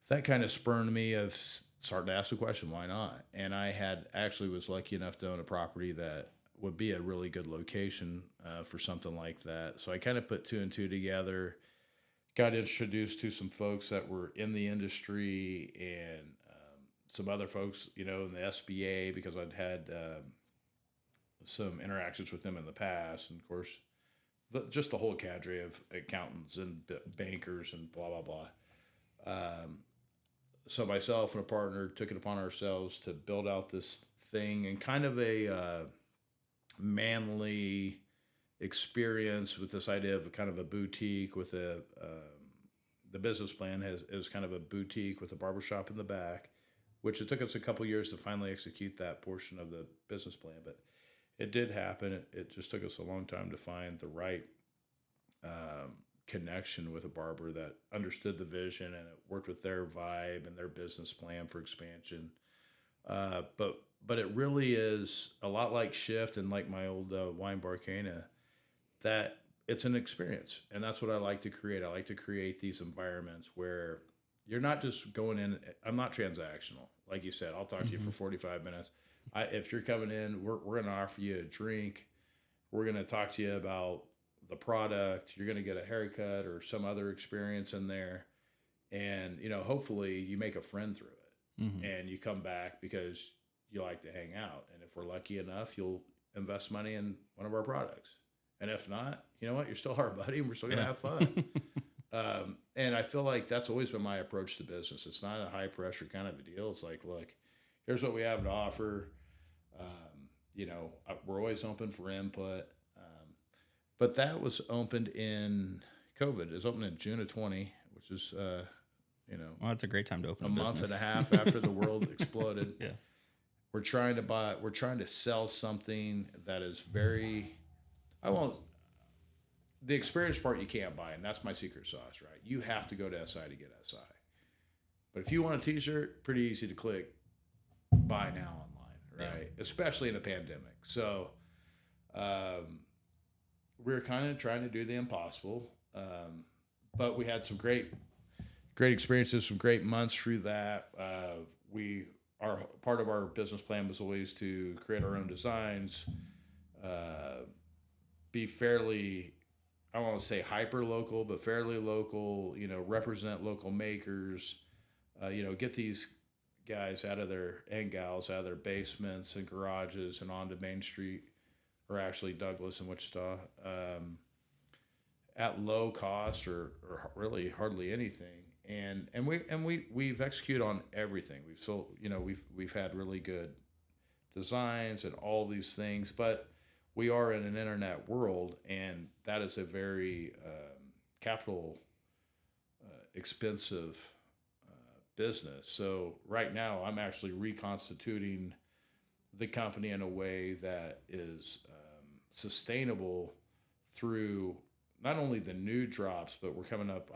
that kind of spurred me of starting to ask the question, why not? And I was lucky enough to own a property that would be a really good location for something like that. So I kind of put 2 and 2 together, got introduced to some folks that were in the industry and some other folks, in the SBA, because I'd had some interactions with them in the past. And of course, just the whole cadre of accountants and bankers and blah, blah, blah. So myself and a partner took it upon ourselves to build out this thing and kind of a manly experience with this idea of kind of a boutique with the business plan is kind of a boutique with a barbershop in the back, which it took us a couple years to finally execute that portion of the business plan, but it did happen. It just took us a long time to find the right connection with a barber that understood the vision and it worked with their vibe and their business plan for expansion. But but it really is a lot like Shift and like my old wine bar Cana, that it's an experience. And that's what I like to create. I like to create these environments where you're not just going in. I'm not transactional. Like you said, I'll talk to you for 45 minutes. If you're coming in, we're going to offer you a drink. We're going to talk to you about the product. You're going to get a haircut or some other experience in there. And, hopefully you make a friend through it and you come back because you like to hang out. And if we're lucky enough, you'll invest money in one of our products. And if not, you know what? You're still our buddy and we're still going to have fun. And I feel like that's always been my approach to business. It's not a high pressure kind of a deal. It's like, look, here's what we have to offer. We're always open for input. But that was opened in COVID. It was opened in June of 20, which is, well, it's a great time to open a month business. and a half after the world exploded. Yeah. We're trying to sell something that is very, the experience part you can't buy, and that's my secret sauce, right? You have to go to SI to get SI. But if you want a t-shirt, pretty easy to click buy now online, right? Yeah. Especially in a pandemic. So we're kind of trying to do the impossible. But we had some great experiences, some great months through that. Part of our business plan was always to create our own designs, be fairly, I don't want to say hyper local, but fairly local, represent local makers, get these guys and gals out of their basements and garages and onto Main Street, or actually Douglas and Wichita, at low cost or really hardly anything. And we've executed on everything. We've sold, we've had really good designs and all these things, but we are in an internet world, and that is a very capital expensive business. So right now I'm actually reconstituting the company in a way that is sustainable through not only the new drops, but we're coming up.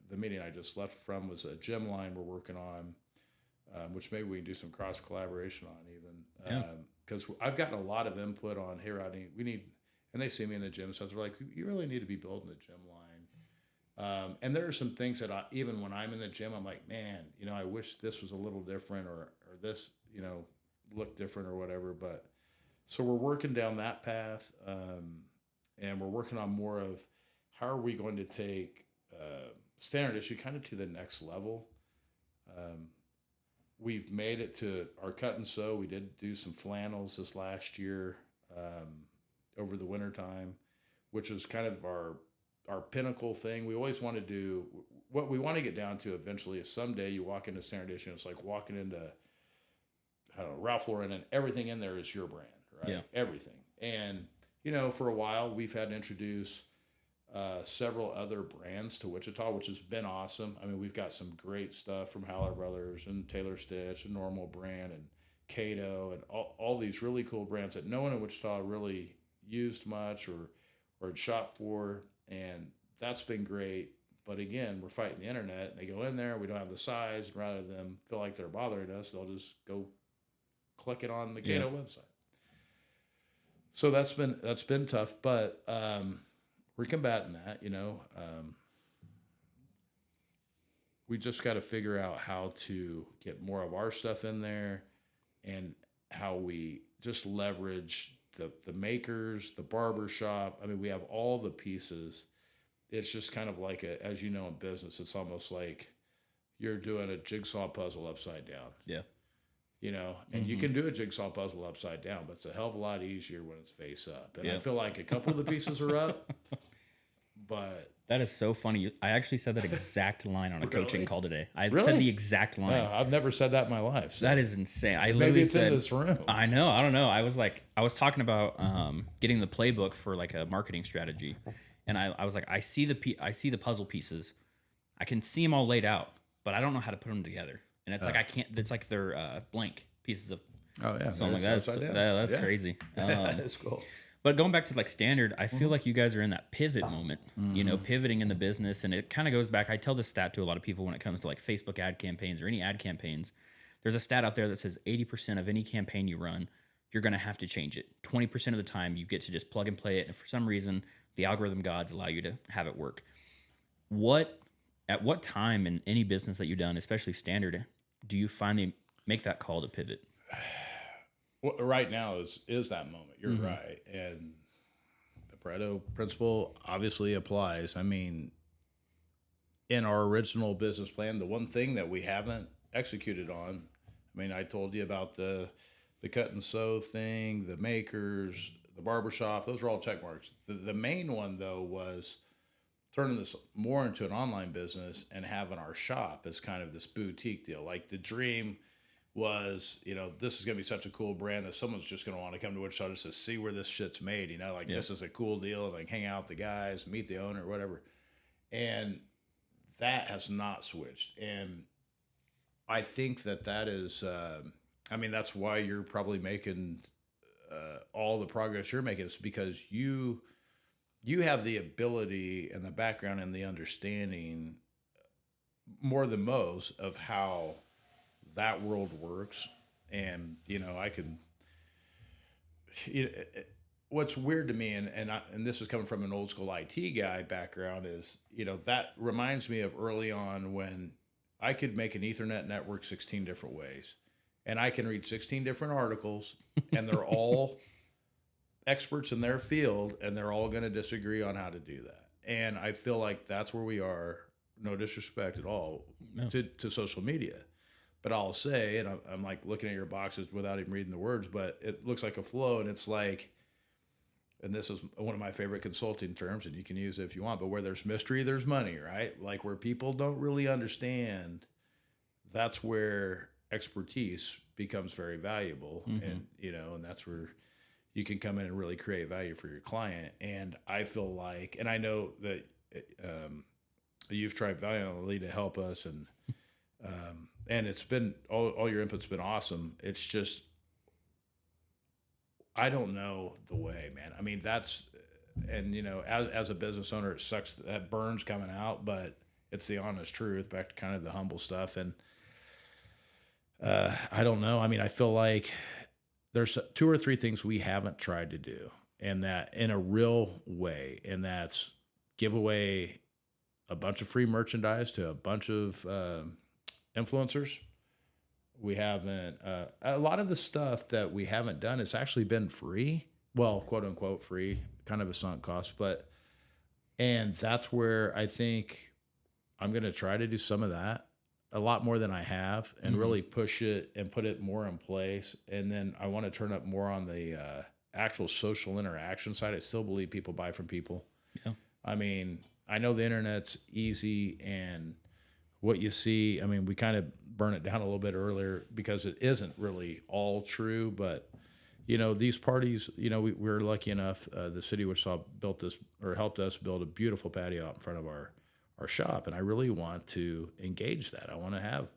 The meeting I just left from was a gym line we're working on, which maybe we can do some cross collaboration on even. Because I've gotten a lot of input on, hey, Rodney, we need, and they see me in the gym, so they're like, you really need to be building a gym line. And there are some things that even when I'm in the gym, I'm like, man, I wish this was a little different or this, looked different or whatever. But so we're working down that path, and we're working on more of how are we going to take standard issue kind of to the next level. We've made it to our cut and sew. We did do some flannels this last year over the wintertime, which was kind of our pinnacle thing. We always want to do what we want to get down to eventually is someday you walk into standard issue, it's like walking into, I don't know, Ralph Lauren, and everything in there is your brand, right? Yeah. Everything. And, for a while we've had to introduce several other brands to Wichita, which has been awesome. I mean, we've got some great stuff from Haller Brothers and Taylor Stitch and Normal Brand and Cato and all these really cool brands that no one in Wichita really used much or had shopped for, and that's been great. But again, we're fighting the internet, and they go in there, we don't have the size, and rather than feel like they're bothering us, they'll just go click it on the Cato website. So that's been tough, but we're combating that, we just got to figure out how to get more of our stuff in there and how we just leverage the makers, the barber shop. I mean, we have all the pieces. It's just kind of like as you know, in business, it's almost like you're doing a jigsaw puzzle upside down. Yeah. And you can do a jigsaw puzzle upside down, but it's a hell of a lot easier when it's face up. And I feel like a couple of the pieces are up, but that is so funny. I actually said that exact line on a coaching call today. I Really? said the exact line. no, I've never said that in my life. So That is insane. I maybe literally it's said, in this room. I know. I don't know. I was talking about getting the playbook for like a marketing strategy, and I was like, I see the puzzle pieces, I can see them all laid out, but I don't know how to put them together. And it's like I can't. It's like they're blank pieces of. Oh yeah, something like that. That's crazy. That's cool. But going back to like standard, I feel like you guys are in that pivot moment, pivoting in the business. And it kind of goes back. I tell this stat to a lot of people when it comes to like Facebook ad campaigns or any ad campaigns. there's a stat out there that says 80% of any campaign you run, you're going to have to change it. 20% of the time, you get to just plug and play it. And for some reason, the algorithm gods allow you to have it work. At what time in any business that you've done, especially standard, do you finally make that call to pivot? Well, right now is that moment. You're right. And the Pareto principle obviously applies. I mean, in our original business plan, the one thing that we haven't executed on, I mean, I told you about the cut and sew thing, the makers, the barbershop, those are all check marks. The main one, though, was turning this more into an online business and having our shop as kind of this boutique deal. Like the dream was, this is going to be such a cool brand that someone's just going to want to come to Wichita just to see where this shit's made. Like this is a cool deal. Like hang out with the guys, meet the owner, whatever. And that has not switched. And I think that is, that's why you're probably making all the progress you're making, is because you have the ability and the background and the understanding more than most of how that world works. And, I can, what's weird to me, and this is coming from an old school IT guy background, is, that reminds me of early on when I could make an Ethernet network 16 different ways, and I can read 16 different articles, and they're all experts in their field, and they're all going to disagree on how to do that. And I feel like that's where we are, no disrespect at all, to social media. But I'll say, and I'm like looking at your boxes without even reading the words, but it looks like a flow, and it's like, and this is one of my favorite consulting terms, and you can use it if you want, but where there's mystery, there's money, right? Like where people don't really understand, that's where expertise becomes very valuable. And, and that's where you can come in and really create value for your client. And I feel like, and I know that you've tried valiantly to help us, and it's been, all your input's been awesome. It's just, I don't know the way, man. I mean, that's, and as a business owner, it sucks that burns coming out, but it's the honest truth, back to kind of the humble stuff. And I don't know. I mean, I feel like there's 2 or 3 things we haven't tried to do, and that in a real way, and that's give away a bunch of free merchandise to a bunch of influencers. We haven't, a lot of the stuff that we haven't done, it's actually been free. Well, quote unquote free, kind of a sunk cost, and that's where I think I'm going to try to do some of that, a lot more than I have, and really push it and put it more in place. And then I want to turn up more on the actual social interaction side. I still believe people buy from people. Yeah. I mean, I know the internet's easy, and what you see, I mean, we kind of burn it down a little bit earlier because it isn't really all true. But, these parties, we're lucky enough, the city of Wichita built this, or helped us build a beautiful patio out in front of our shop. And I really want to engage that. I want to have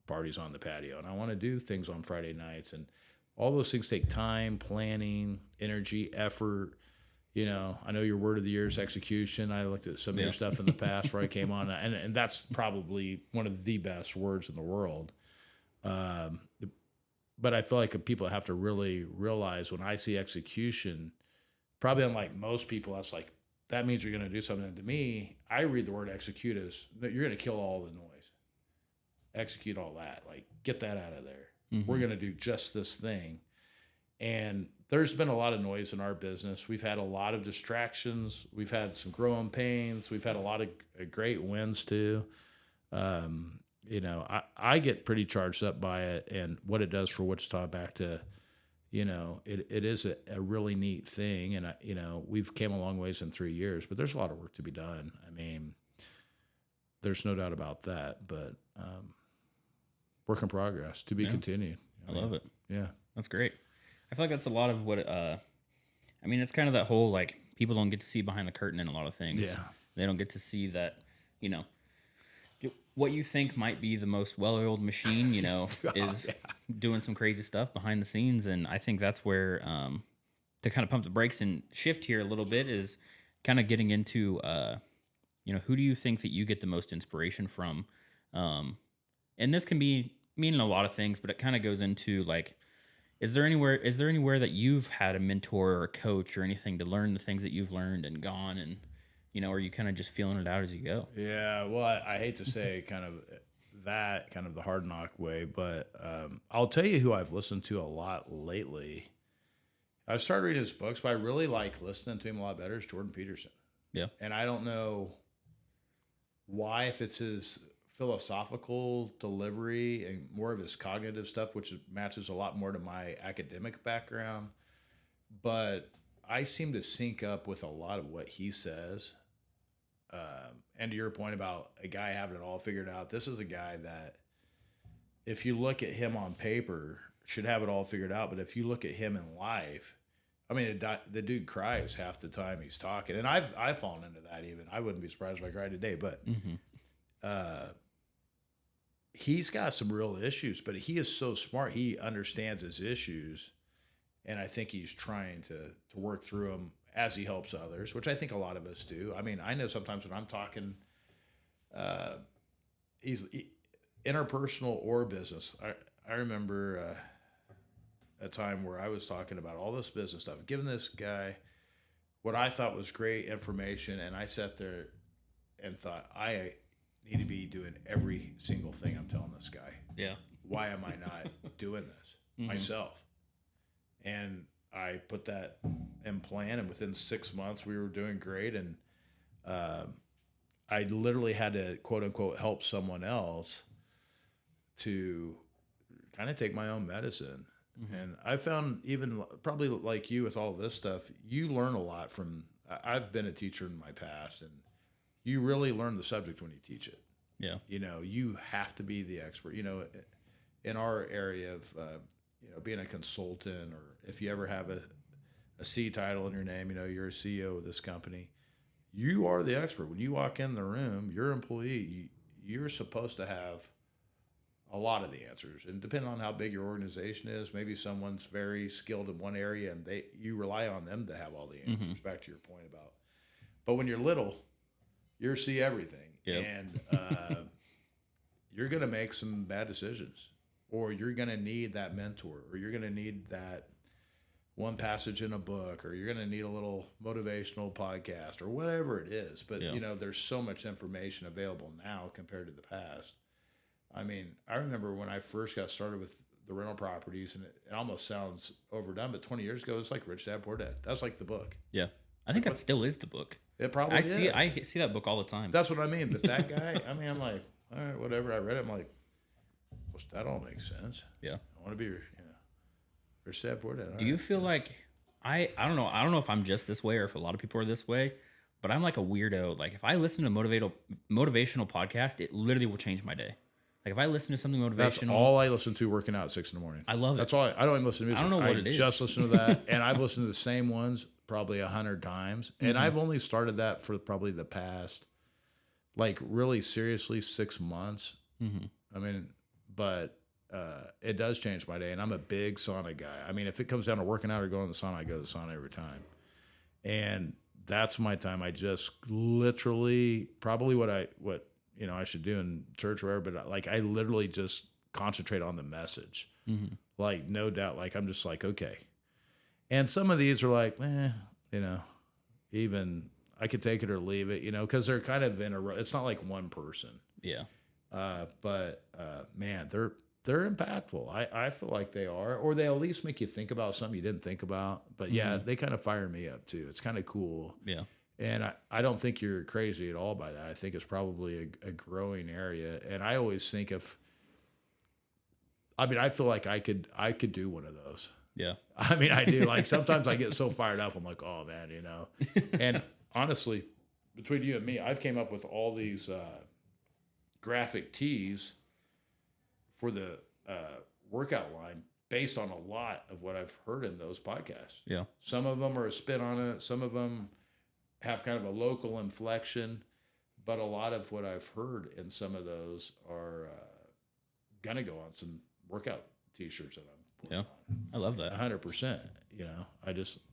parties on the patio, and I want to do things on Friday nights, and all those things take time, planning, energy, effort. I know your word of the year is execution. I looked at some of your stuff in the past before I came on, and that's probably one of the best words in the world. But I feel like people have to really realize, when I see execution, probably unlike most people, that's like, that means you're going to do something. To me, I read the word execute as you're going to kill all the noise. Execute all that. Like, get that out of there. We're going to do just this thing. And there's been a lot of noise in our business. We've had a lot of distractions. We've had some growing pains. We've had a lot of great wins too. I get pretty charged up by it and what it does for Wichita, back to, it is a really neat thing. And, we've came a long ways in 3 years, but there's a lot of work to be done. I mean, there's no doubt about that, but work in progress to be continued. I love it. Yeah. That's great. I feel like that's a lot of what, it's kind of that whole, like, people don't get to see behind the curtain in a lot of things. Yeah. They don't get to see that, what you think might be the most well-oiled machine, is doing some crazy stuff behind the scenes. And I think that's where, to kind of pump the brakes and shift here a little bit, is kind of getting into, who do you think that you get the most inspiration from? And this can be meaning a lot of things, but it kind of goes into like, is there anywhere that you've had a mentor or a coach or anything to learn the things that you've learned and gone, and are you kind of just feeling it out as you go? Yeah, well, I hate to say kind of the hard knock way, but I'll tell you who I've listened to a lot lately. I've started reading his books, but I really like listening to him a lot better. Is Jordan Peterson. Yeah. And I don't know why, if it's his philosophical delivery and more of his cognitive stuff, which matches a lot more to my academic background, but I seem to sync up with a lot of what he says. And to your point about a guy having it all figured out, this is a guy that, if you look at him on paper, should have it all figured out. But if you look at him in life, I mean, the dude cries half the time he's talking, and I've fallen into that. Even I wouldn't be surprised if I cried today. But he's got some real issues, but he is so smart. He understands his issues, and I think he's trying to work through them as he helps others, which I think a lot of us do. I mean, I know sometimes when I'm talking, he's interpersonal or business. I remember a time where I was talking about all this business stuff, giving this guy what I thought was great information, and I sat there and thought, I need to be doing every single thing I'm telling this guy. Yeah. Why am I not doing this myself? And I put that in plan, and within 6 months we were doing great. And I literally had to, quote unquote, help someone else to kind of take my own medicine. And I found, even probably like you with all this stuff, you learn a lot from, I've been a teacher in my past, and you really learn the subject when you teach it. Yeah. You have to be the expert. In our area of, being a consultant, or if you ever have a C title in your name, you're a CEO of this company, you are the expert. When you walk in the room, your employee, you're supposed to have a lot of the answers. And depending on how big your organization is, maybe someone's very skilled in one area, and you rely on them to have all the answers, back to your point about. But when you're little, you see everything. Yep. And you're going to make some bad decisions, or you're going to need that mentor, or you're going to need that one passage in a book, or you're going to need a little motivational podcast, or whatever it is. But, there's so much information available now compared to the past. I mean, I remember when I first got started with the rental properties, and it almost sounds overdone, but 20 years ago, it was like Rich Dad Poor Dad. That was like the book. Yeah. I think that still is the book. It probably is. I see that book all the time. That's what I mean. But that guy, I mean, I'm like, all right, whatever. I read it. I'm like, well, that all makes sense. Yeah. I want to be, Rich Dad Poor Dad. Do you feel like, I don't know. I don't know if I'm just this way or if a lot of people are this way, but I'm like a weirdo. Like, if I listen to a motivational podcast, it literally will change my day. Like, if I listen to something motivational, that's all I listen to working out at 6 a.m. I love it. That's all. I don't even listen to music. I don't know what it is. Just listen to that, and I've listened to the same ones probably 100 times, and I've only started that for probably the past, like, really seriously, 6 months. I mean, but it does change my day, and I'm a big sauna guy. I mean, if it comes down to working out or going to the sauna, I go to the sauna every time, and that's my time. I just literally probably what I should do in church or whatever, but like I literally just concentrate on the message. Like, no doubt, like I'm just like, okay. And some of these are like, even I could take it or leave it, because they're kind of it's not like one person. Yeah. But man, they're impactful. I feel like they are, or they at least make you think about something you didn't think about. But yeah, they kind of fire me up too. It's kind of cool. Yeah. And I don't think you're crazy at all by that. I think it's probably a growing area. And I always think I feel like I could do one of those. Yeah. I mean, I do. Like, sometimes I get so fired up. I'm like, oh man, And honestly, between you and me, I've came up with all these graphic tees for the workout line based on a lot of what I've heard in those podcasts. Yeah. Some of them are a spin on it. Some of them have kind of a local inflection, but a lot of what I've heard in some of those are gonna go on some workout T-shirts that I'm putting on. I love that. 100%.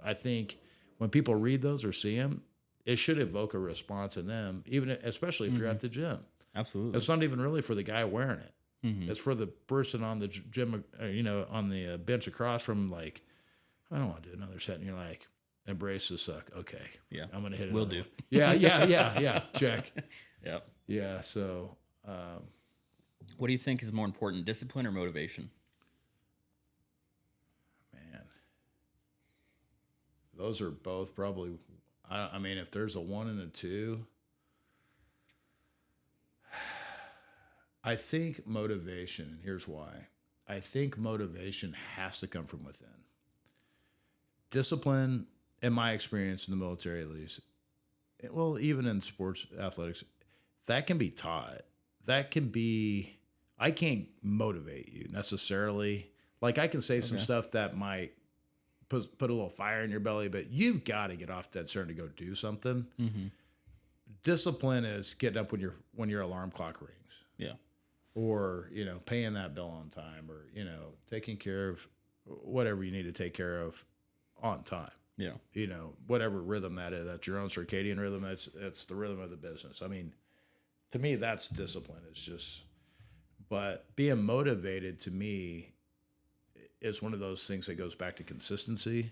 I think when people read those or see them, it should evoke a response in them, especially if you're at the gym. Absolutely. It's not even really for the guy wearing it. It's for the person on the gym, on the bench across from, like, I don't want to do another set. And you're like, embrace the suck. Okay. Yeah. I'm going to hit it. Will do. Yeah. Check. Yep. Yeah. So, What do you think is more important, discipline or motivation? man, those are both probably, I mean, if there's a 1 and a 2, I think motivation, and here's why. I think motivation has to come from within. Discipline, in my experience in the military at least, well, even in sports athletics, that can be taught. That can be, I can't motivate you necessarily. Like, I can say some stuff that might put a little fire in your belly, but you've got to get off that cern to go do something. Mm-hmm. Discipline is getting up when your alarm clock rings. Yeah. Or, paying that bill on time, or, taking care of whatever you need to take care of on time. Yeah. Whatever rhythm that is, that's your own circadian rhythm. It's the rhythm of the business. I mean, to me, that's discipline. It's just, but being motivated to me is one of those things that goes back to consistency,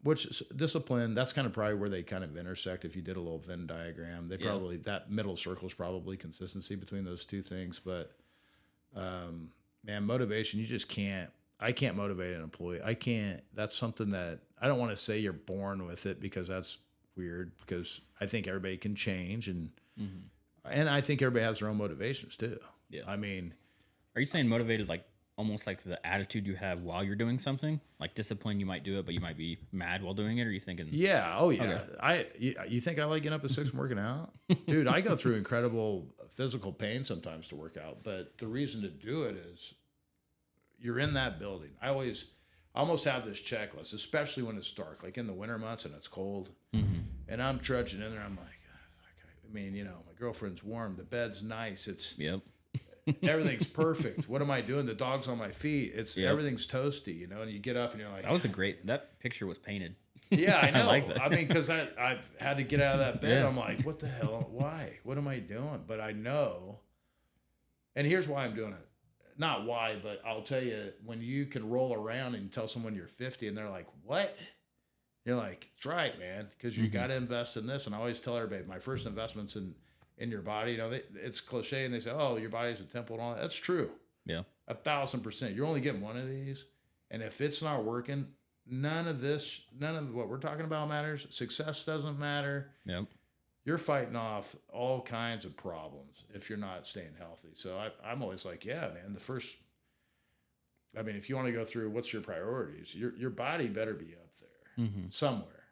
which discipline, that's kind of probably where they kind of intersect. If you did a little Venn diagram, that middle circle is probably consistency between those two things. But, man, motivation, I can't motivate an employee. That's something that I don't want to say you're born with it, because that's weird, because I think everybody can change, and I think everybody has their own motivations too. Yeah. I mean, are you saying motivated like almost like the attitude you have while you're doing something? Like discipline, you might do it, but you might be mad while doing it? Or are you thinking? Yeah. Oh yeah. Okay. You think I like getting up at 6 and working out? Dude, I go through incredible physical pain sometimes to work out, but the reason to do it is you're in that building. I almost have this checklist, especially when it's dark, like in the winter months and it's cold, and I'm trudging in there. I'm like, I mean, my girlfriend's warm. The bed's nice. Yep. Everything's perfect. What am I doing? The dog's on my feet. Everything's toasty, and you get up and you're like, that picture was painted. Yeah, I know. I like that. I mean, because I've had to get out of that bed. Yeah. I'm like, what the hell? Why? What am I doing? But I know, and here's why I'm doing it. Not why, but I'll tell you, when you can roll around and tell someone you're 50 and they're like, what? You're like, it's right, man, because you got to invest in this. And I always tell everybody, my first investment's in your body. It's cliche, and they say, oh, your body's a temple and all that. That's true. Yeah. 1,000%. You're only getting one of these. And if it's not working, none of what we're talking about matters. Success doesn't matter. Yep. You're fighting off all kinds of problems if you're not staying healthy. So I'm always like, yeah, man, if you want to go through what's your priorities, your body better be up there somewhere,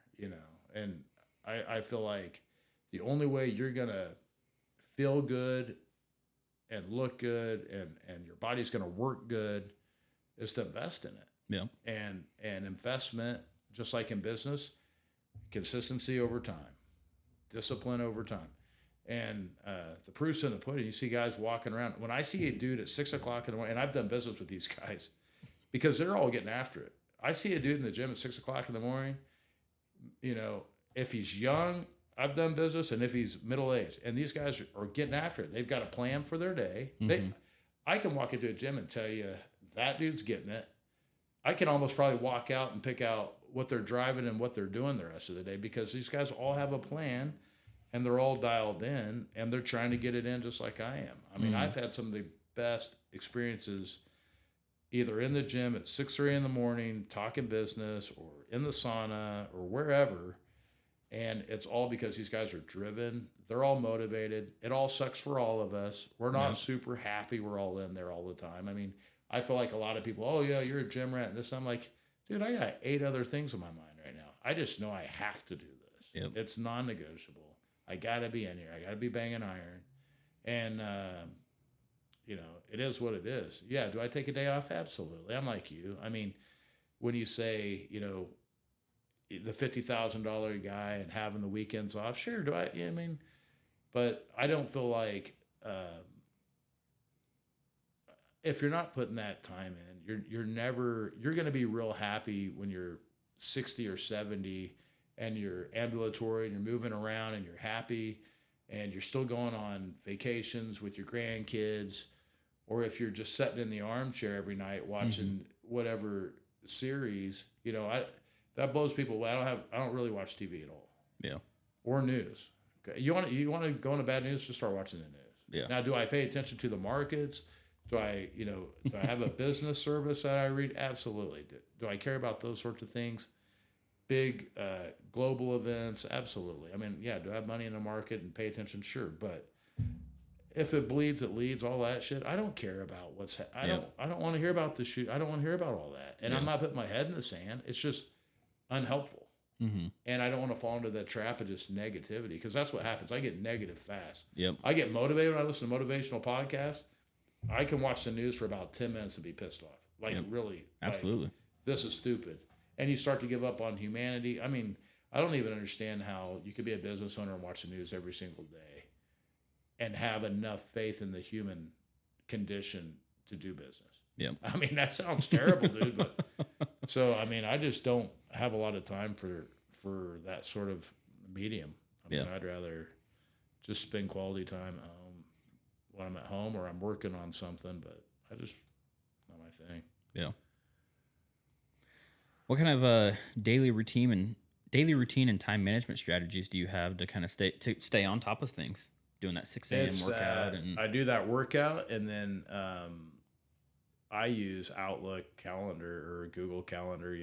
and I feel like the only way you're going to feel good and look good and your body's going to work good is to invest in it. Yeah. And investment, just like in business, consistency over time. Discipline over time. And the proof's in the pudding. You see guys walking around. When I see a dude at 6 o'clock in the morning, and I've done business with these guys because they're all getting after it. I see a dude in the gym at 6 o'clock in the morning, if he's young, I've done business, and if he's middle-aged, and these guys are getting after it. They've got a plan for their day. I can walk into a gym and tell you that dude's getting it. I can almost probably walk out and pick out what they're driving and what they're doing the rest of the day, because these guys all have a plan and they're all dialed in and they're trying to get it in just like I am. I mean, I've had some of the best experiences either in the gym at 6:30 in the morning, talking business, or in the sauna or wherever. And it's all because these guys are driven. They're all motivated. It all sucks for all of us. We're not super happy. We're all in there all the time. I mean, I feel like a lot of people, oh yeah, you're a gym rat and this. I'm like, dude, I got 8 other things in my mind right now. I just know I have to do this. Yep. It's non-negotiable. I got to be in here. I got to be banging iron. And, it is what it is. Yeah, do I take a day off? Absolutely. I'm like you. I mean, when you say, the $50,000 guy and having the weekends off, sure, do I? Yeah, I mean, but I don't feel like if you're not putting that time in, you're going to be real happy when you're 60 or 70 and you're ambulatory and you're moving around and you're happy and you're still going on vacations with your grandkids, or if you're just sitting in the armchair every night watching whatever series, that blows people away. I don't really watch TV at all. Yeah. Or news. Okay. You want to go into bad news, just start watching the news. Yeah. Now, do I pay attention to the markets? Do I have a business service that I read? Absolutely. Do I care about those sorts of things? Big global events? Absolutely. I mean, yeah, do I have money in the market and pay attention? Sure. But if it bleeds, it leads, all that shit. I don't care about I don't want to hear about the shoot. I don't want to hear about all that. And I'm not putting my head in the sand. It's just unhelpful. Mm-hmm. And I don't want to fall into that trap of just negativity, because that's what happens. I get negative fast. Yep. I get motivated when I listen to motivational podcasts. I can watch the news for about 10 minutes and be pissed off. Really. Absolutely. This is stupid. And you start to give up on humanity. I mean, I don't even understand how you could be a business owner and watch the news every single day and have enough faith in the human condition to do business. Yeah. I mean, that sounds terrible, dude. But so, I mean, I just don't have a lot of time for that sort of medium. I mean, I'd rather just spend quality time at home when I'm at home or I'm working on something, but not my thing. Yeah. What kind of daily routine and time management strategies do you have to kind of stay on top of things? Doing that 6 a.m. workout I do that workout, and then I use Outlook calendar or Google Calendar.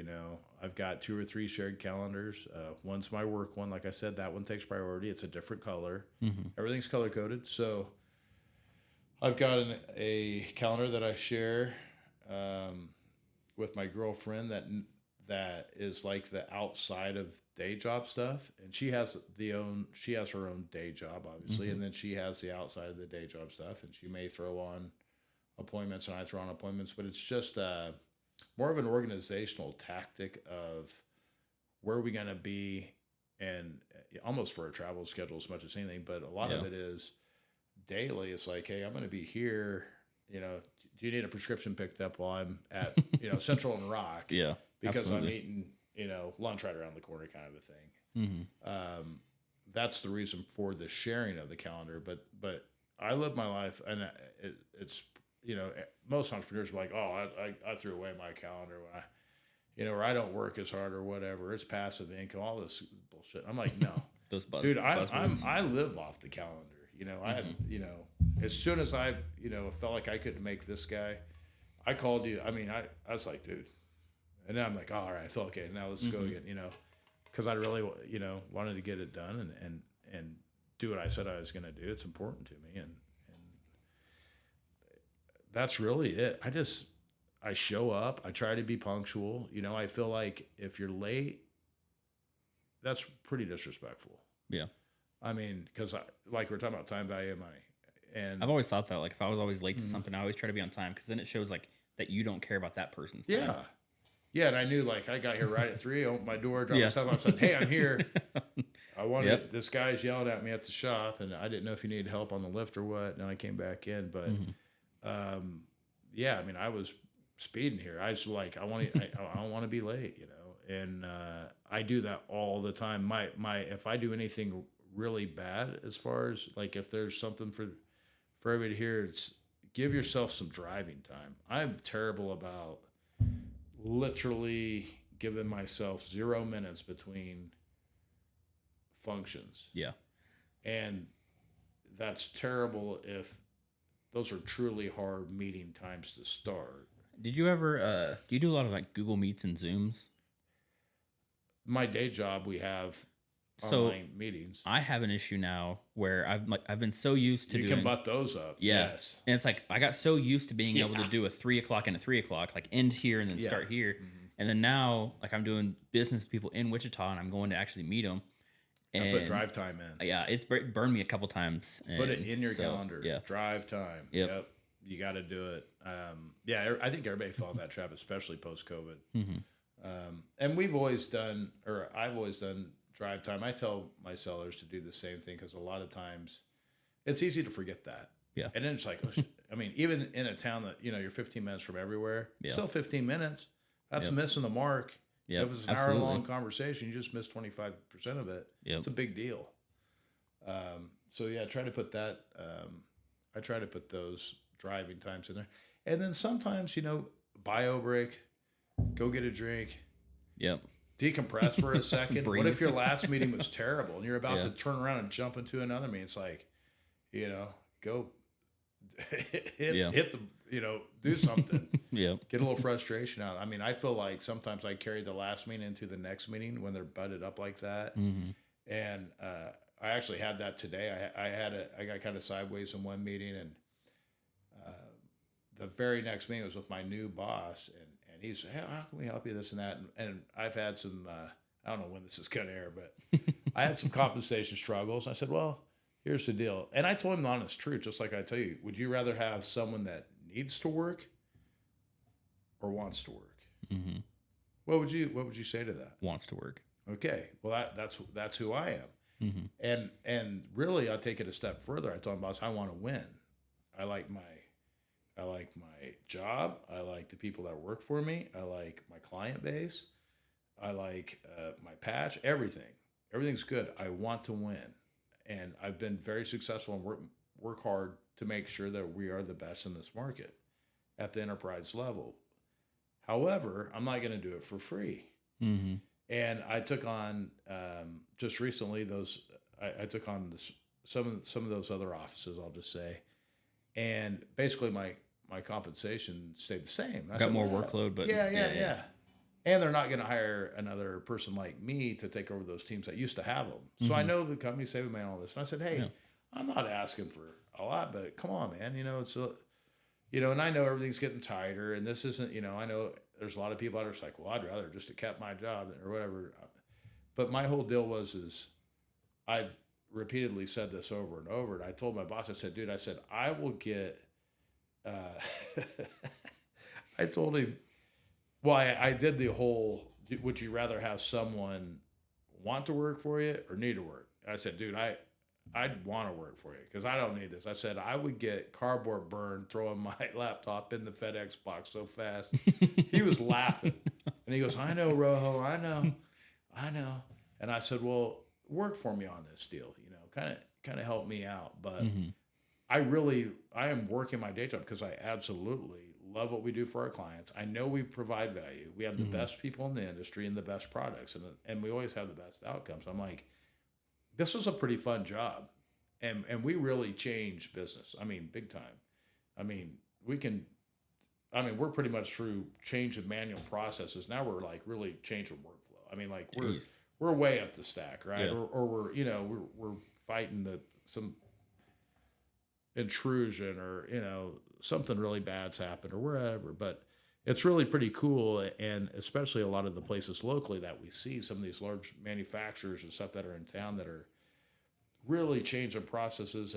I've got 2 or 3 shared calendars. One's my work one. Like I said, that one takes priority. It's a different color. Mm-hmm. Everything's color coded. So I've got a calendar that I share with my girlfriend that is like the outside of day job stuff, and she has her own day job, obviously, and then she has the outside of the day job stuff, and she may throw on appointments and I throw on appointments, but it's just more of an organizational tactic of where are we going to be, and almost for a travel schedule as much as anything, but a lot of it is daily. It's like, hey, I'm going to be here, do you need a prescription picked up while I'm at Central and Rock? Yeah. Because absolutely. I'm eating, lunch right around the corner kind of a thing. Mm-hmm. That's the reason for the sharing of the calendar. But I live my life, and it's, most entrepreneurs are like, oh, I threw away my calendar when or I don't work as hard or whatever. It's passive income, all this bullshit. I'm like, no. Dude, I live off the calendar. I had, as soon as I, felt like I couldn't make this guy, I called you. I mean, I was like, dude. And then I'm like, oh, all right, I feel okay. Now let's go again, because I really, wanted to get it done and do what I said I was going to do. It's important to me. And that's really it. I show up. I try to be punctual. I feel like if you're late, that's pretty disrespectful. Yeah. I mean, because like we're talking about time, value, and money. And I've always thought that, like, if I was always late to something, I always try to be on time, because then it shows, like, that you don't care about that person's time. Yeah. Yeah, and I knew, like, I got here right at 3, opened my door, dropped myself off, said, hey, I'm here. I wanted this guy's yelling at me at the shop, and I didn't know if he needed help on the lift or what, and I came back in. But, I mean, I was speeding here. I was like, I don't want to be late, and I do that all the time. If I do anything really bad, as far as, like, if there's something for everybody to hear, it's give yourself some driving time. I'm terrible about literally giving myself 0 minutes between functions. Yeah. And that's terrible if those are truly hard meeting times to start. Did you ever, do you do a lot of, like, Google Meets and Zooms? My day job, we have online meetings. I have an issue now where I've been so used to you can butt those up. Yeah. Yes. And it's like, I got so used to being able to do a 3 o'clock and a 3 o'clock, like end here and then start here. Mm-hmm. And then now, like, I'm doing business with people in Wichita, and I'm going to actually meet them. And I put drive time in. Yeah, it's burned me a couple times. Put it in your calendar. Yeah. Drive time. Yep. You got to do it. I think everybody fell in that trap, especially post-COVID. Mm-hmm. And I've always done drive time. I tell my sellers to do the same thing, because a lot of times it's easy to forget that. Yeah. And then it's like, I mean, even in a town that, you're 15 minutes from everywhere, still 15 minutes. That's missing the mark. Yep. If it's an hour-long conversation, you just miss 25% of it. Yep. It's a big deal. Try to put that. I try to put those driving times in there. And then sometimes, bio break, go get a drink. Yep. Decompress for a second. What if your last meeting was terrible and you're about to turn around and jump into another meeting? It's like, go hit the, do something. Yep. Get a little frustration out. I mean, I feel like sometimes I carry the last meeting into the next meeting when they're butted up like that. Mm-hmm. And I actually had that today. I got kind of sideways in one meeting, and the very next meeting was with my new boss, and he said, "Hey, how can we help you?" This and that, and I've had some. I don't know when this is gonna air, but I had some compensation struggles. I said, "Well, here's the deal," and I told him the honest truth, just like I tell you. Would you rather have someone that needs to work or wants to work? Mm-hmm. What would you say to that? Wants to work. Okay, well that's who I am. Mm-hmm. And really, I'll take it a step further. I told him, boss, I want to win. I like my job. I like the people that work for me. I like my client base. I like my patch. Everything's good. I want to win, and I've been very successful and work hard to make sure that we are the best in this market at the enterprise level. However, I'm not going to do it for free. Mm-hmm. And I took on just recently I took on some of those other offices, I'll just say, and basically my compensation stayed the same. I Got said, more workload, but yeah. And they're not going to hire another person like me to take over those teams that used to have them. So I know the company saving money and all this. And I said, hey, I'm not asking for a lot, but come on, man. It's and I know everything's getting tighter, and this isn't. I know there's a lot of people out there that's like, well, I'd rather just have kept my job or whatever. But my whole deal is I've repeatedly said this over and over. And I told my boss, I said, dude, I will get, I told him, well, I did the whole, would you rather have someone want to work for you or need to work? I said, dude, I'd want to work for you because I don't need this. I said, I would get cardboard burned throwing my laptop in the FedEx box so fast. He was laughing. And he goes, I know, Rojo, I know. And I said, well, work for me on this deal, kind of help me out. But I am working my day job because I absolutely love what we do for our clients. I know we provide value. We have the best people in the industry and the best products, and we always have the best outcomes. I'm like, this was a pretty fun job, and we really changed business. I mean, big time. I mean, we're pretty much through change of manual processes. Now we're like really changing workflow. I mean, like we're way up the stack, right? Yeah. Or we're fighting some intrusion or something really bad's happened or wherever. But it's really pretty cool, and especially a lot of the places locally that we see some of these large manufacturers and stuff that are in town that are really changing processes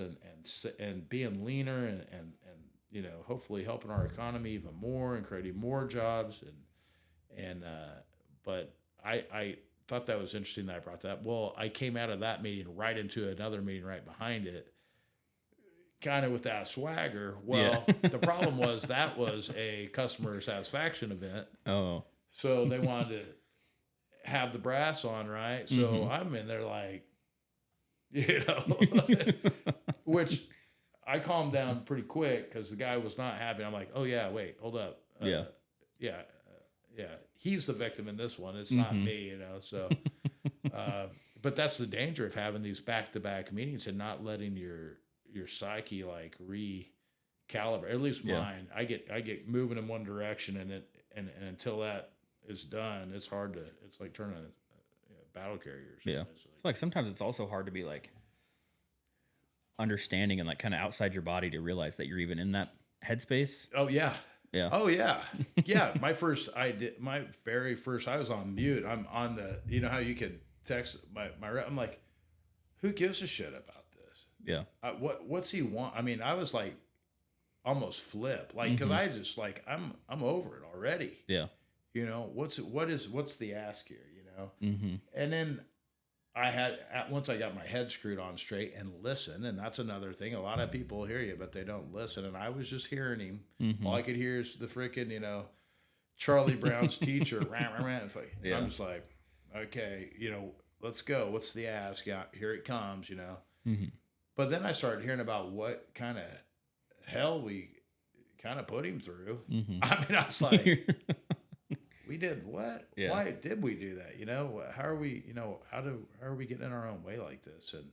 and being leaner and hopefully helping our economy even more and creating more jobs but I thought that was interesting that I brought that. Well, I came out of that meeting right into another meeting right behind it, kind of with that swagger. Well, the problem was that was a customer satisfaction event. Oh. So they wanted to have the brass on, right? So I'm in there like, which I calmed down pretty quick because the guy was not happy. I'm like, oh yeah, wait, hold up. Yeah. He's the victim in this one. It's not me, so, but that's the danger of having these back-to-back meetings and not letting your psyche like recalibrate. At least mine. I get moving in one direction, and until that is done, it's hard to. It's like turning a battle carrier. Yeah, it's like sometimes it's also hard to be like understanding and like kind of outside your body to realize that you're even in that headspace. Oh yeah. Yeah. Oh yeah. Yeah. My very first. I was on mute. I'm on the. How you can text my. I'm like, who gives a shit about this? Yeah. What's he want? I mean, I was like, almost flip, like, because I just like I'm over it already. Yeah. What's the ask here? And then once I got my head screwed on straight and listen, and that's another thing. A lot of people hear you, but they don't listen. And I was just hearing him. All I could hear is the freaking, Charlie Brown's teacher. Yeah. I'm just like, okay, let's go. What's the ask? Yeah, here it comes, But then I started hearing about what kind of hell we kind of put him through. I mean, I was like, we did what? Yeah. Why did we do that? You know, how are we, you know, how are we getting in our own way like this? And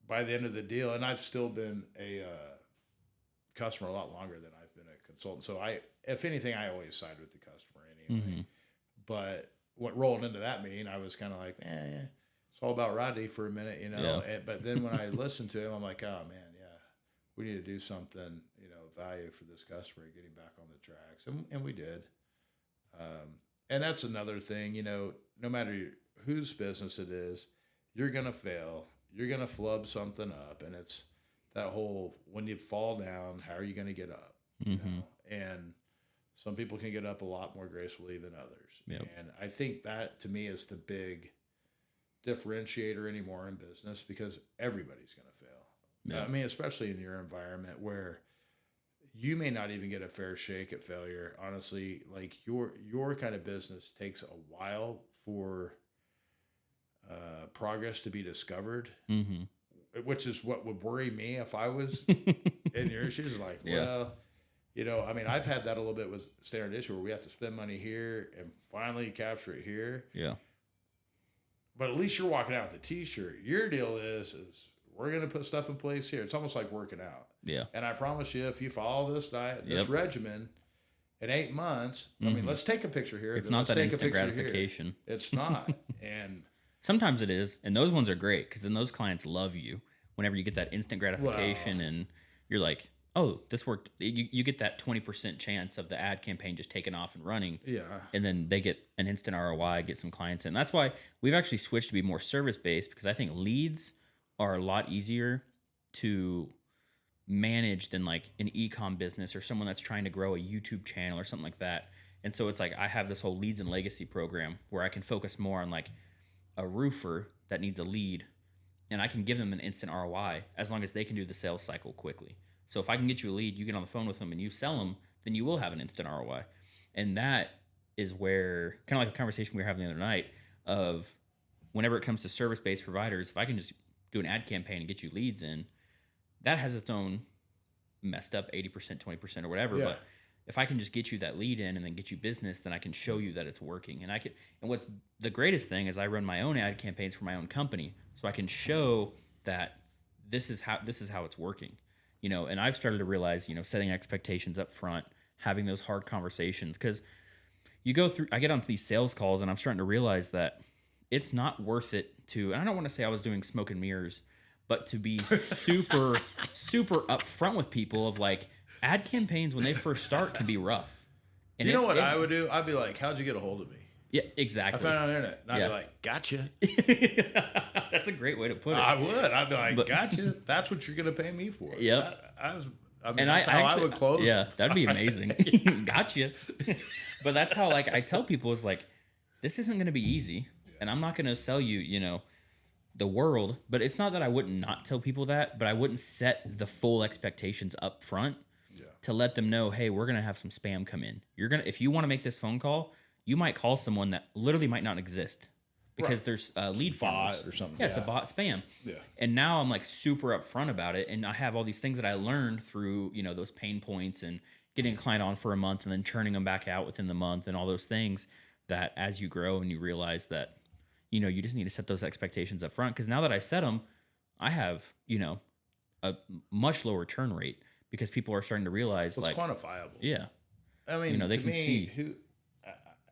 by the end of the deal, and I've still been a customer a lot longer than I've been a consultant. So if anything, I always side with the customer anyway. But what rolled into that meeting, I was kind of like, it's all about Rodney for a minute, you know. Yeah. But then when I listened to him, I'm like, oh man, yeah, we need to do something, you know, value for this customer, getting back on the tracks, and we did. And that's another thing, you know, no matter whose business it is, you're gonna fail, you're gonna flub something up, and it's that whole when you fall down, how are you gonna get up? You know? And some people can get up a lot more gracefully than others. Yep. And I think that to me is the big differentiator anymore in business, because everybody's going to fail. Yep. I mean, especially in your environment where you may not even get a fair shake at failure. Honestly, like your kind of business takes a while for progress to be discovered, which is what would worry me if I was in your shoes. Like, well, you know, I mean, I've had that a little bit with Standard Issue where we have to spend money here and finally capture it here. Yeah. But at least you're walking out with a T-shirt. Your deal is we're going to put stuff in place here. It's almost like working out. Yeah. And I promise you, if you follow this diet, this regimen, in 8 months, I mean, let's take a picture here. It's not that instant gratification. Here. It's not. And sometimes it is. And those ones are great because then those clients love you whenever you get that instant gratification and you're like, oh, this worked. You get that 20% chance of the ad campaign just taking off and running. Yeah. And then they get an instant ROI, get some clients in. That's why we've actually switched to be more service-based, because I think leads are a lot easier to manage than like an e-com business or someone that's trying to grow a YouTube channel or something like that. And so it's like I have this whole leads and legacy program where I can focus more on like a roofer that needs a lead, and I can give them an instant ROI as long as they can do the sales cycle quickly. So if I can get you a lead, you get on the phone with them and you sell them, then you will have an instant ROI. And that is where, kind of like a conversation we were having the other night of whenever it comes to service-based providers, if I can just do an ad campaign and get you leads in, that has its own messed up 80%, 20% or whatever. Yeah. But if I can just get you that lead in and then get you business, then I can show you that it's working. And what's the greatest thing is I run my own ad campaigns for my own company. So I can show that this is how it's working. You know, and I've started to realize, you know, setting expectations up front, having those hard conversations, because I get onto these sales calls and I'm starting to realize that it's not worth it to, and I don't want to say I was doing smoke and mirrors, but to be super, super upfront with people of like ad campaigns when they first start can be rough. And you know what I would do? I'd be like, how'd you get a hold of me? Yeah, exactly. I found it on the internet. And I'd be like, gotcha. That's a great way to put it. I would. I'd be like, gotcha. That's what you're going to pay me for. Yep. I mean, that's how I would close. Yeah, that'd be amazing. Gotcha. But that's how, like, I tell people is like, this isn't going to be easy, and I'm not going to sell you, you know, the world. But it's not that I wouldn't not tell people that, but I wouldn't set the full expectations up front to let them know, hey, we're going to have some spam come in. If you want to make this phone call, you might call someone that literally might not exist because there's lead bot farmers or something. Yeah, it's a bot spam. Yeah. And now I'm like super upfront about it, and I have all these things that I learned through, you know, those pain points and getting a client on for a month and then churning them back out within the month and all those things that as you grow and you realize that, you know, you just need to set those expectations up front. Because now that I set them, I have, you know, a much lower churn rate because people are starting to realize It's quantifiable. Yeah. I mean, you know, they to can me, see.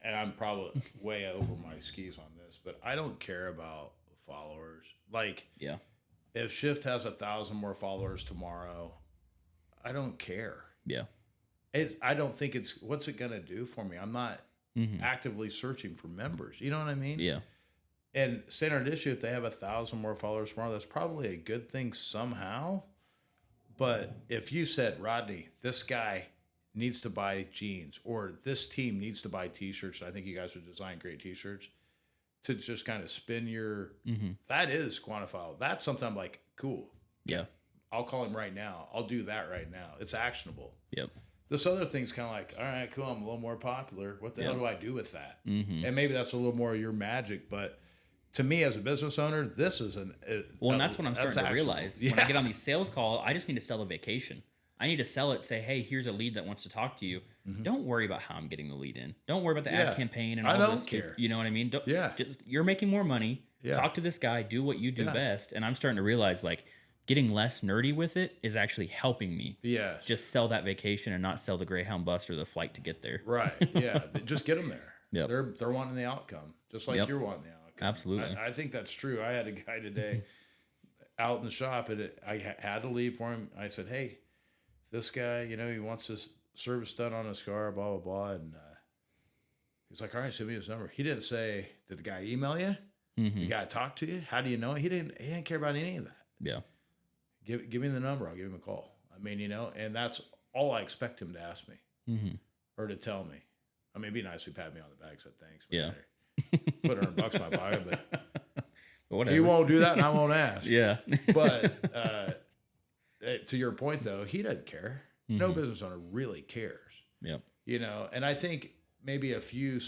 And I'm probably way over my skis on this, but I don't care about followers. Like, Yeah. if Shift has 1,000 more followers tomorrow, I don't care. Yeah. I don't think what's it gonna do for me? I'm not actively searching for members. You know what I mean? Yeah. And Standard Issue, if they have 1,000 more followers tomorrow, that's probably a good thing somehow. But if you said, Rodney, this guy needs to buy jeans, or this team needs to buy T-shirts, I think you guys would design great T-shirts to just kind of spin your. That is quantifiable. That's something I'm like, cool. Yeah. I'll call him right now. I'll do that right now. It's actionable. Yep. This other thing's kind of like, all right, cool. I'm a little more popular. What the hell do I do with that? Mm-hmm. And maybe that's a little more of your magic, but to me as a business owner, this is and that's what I'm starting to realize. Yeah. When I get on these sales calls, I just need to sell a vacation. I need to sell it. Say, hey, here's a lead that wants to talk to you. Don't worry about how I'm getting the lead in. Don't worry about the Yeah. ad campaign and all I don't this. care. You know what I mean? Don't, Yeah. just, you're making more money. Yeah. Talk to this guy. Do what you do Yeah. best. And I'm starting to realize like getting less nerdy with it is actually helping me. Yes. Just sell that vacation and not sell the Greyhound bus or the flight to get there. Right. Yeah. Just get them there. Yep. They're wanting the outcome, just like Yep. you're wanting the outcome. Absolutely. I think that's true. I had a guy today out in the shop, and I had to leave for him. I said, "Hey, this guy, he wants this service done on his car, blah blah blah." And he's like, "All right, send me his number." He didn't say, "Did the guy email you? The guy talk to you? How do you know?" He didn't care about any of that. Yeah. Give me the number. I'll give him a call. I mean, and that's all I expect him to ask me or to tell me. I mean, it'd be nice if he pat me on the back, said thanks. Yeah. Put $100 in my pocket, but Whatever. he won't do that, and I won't ask. Yeah. But to your point, though, he doesn't care. No business owner really cares. Yep. And I think maybe a few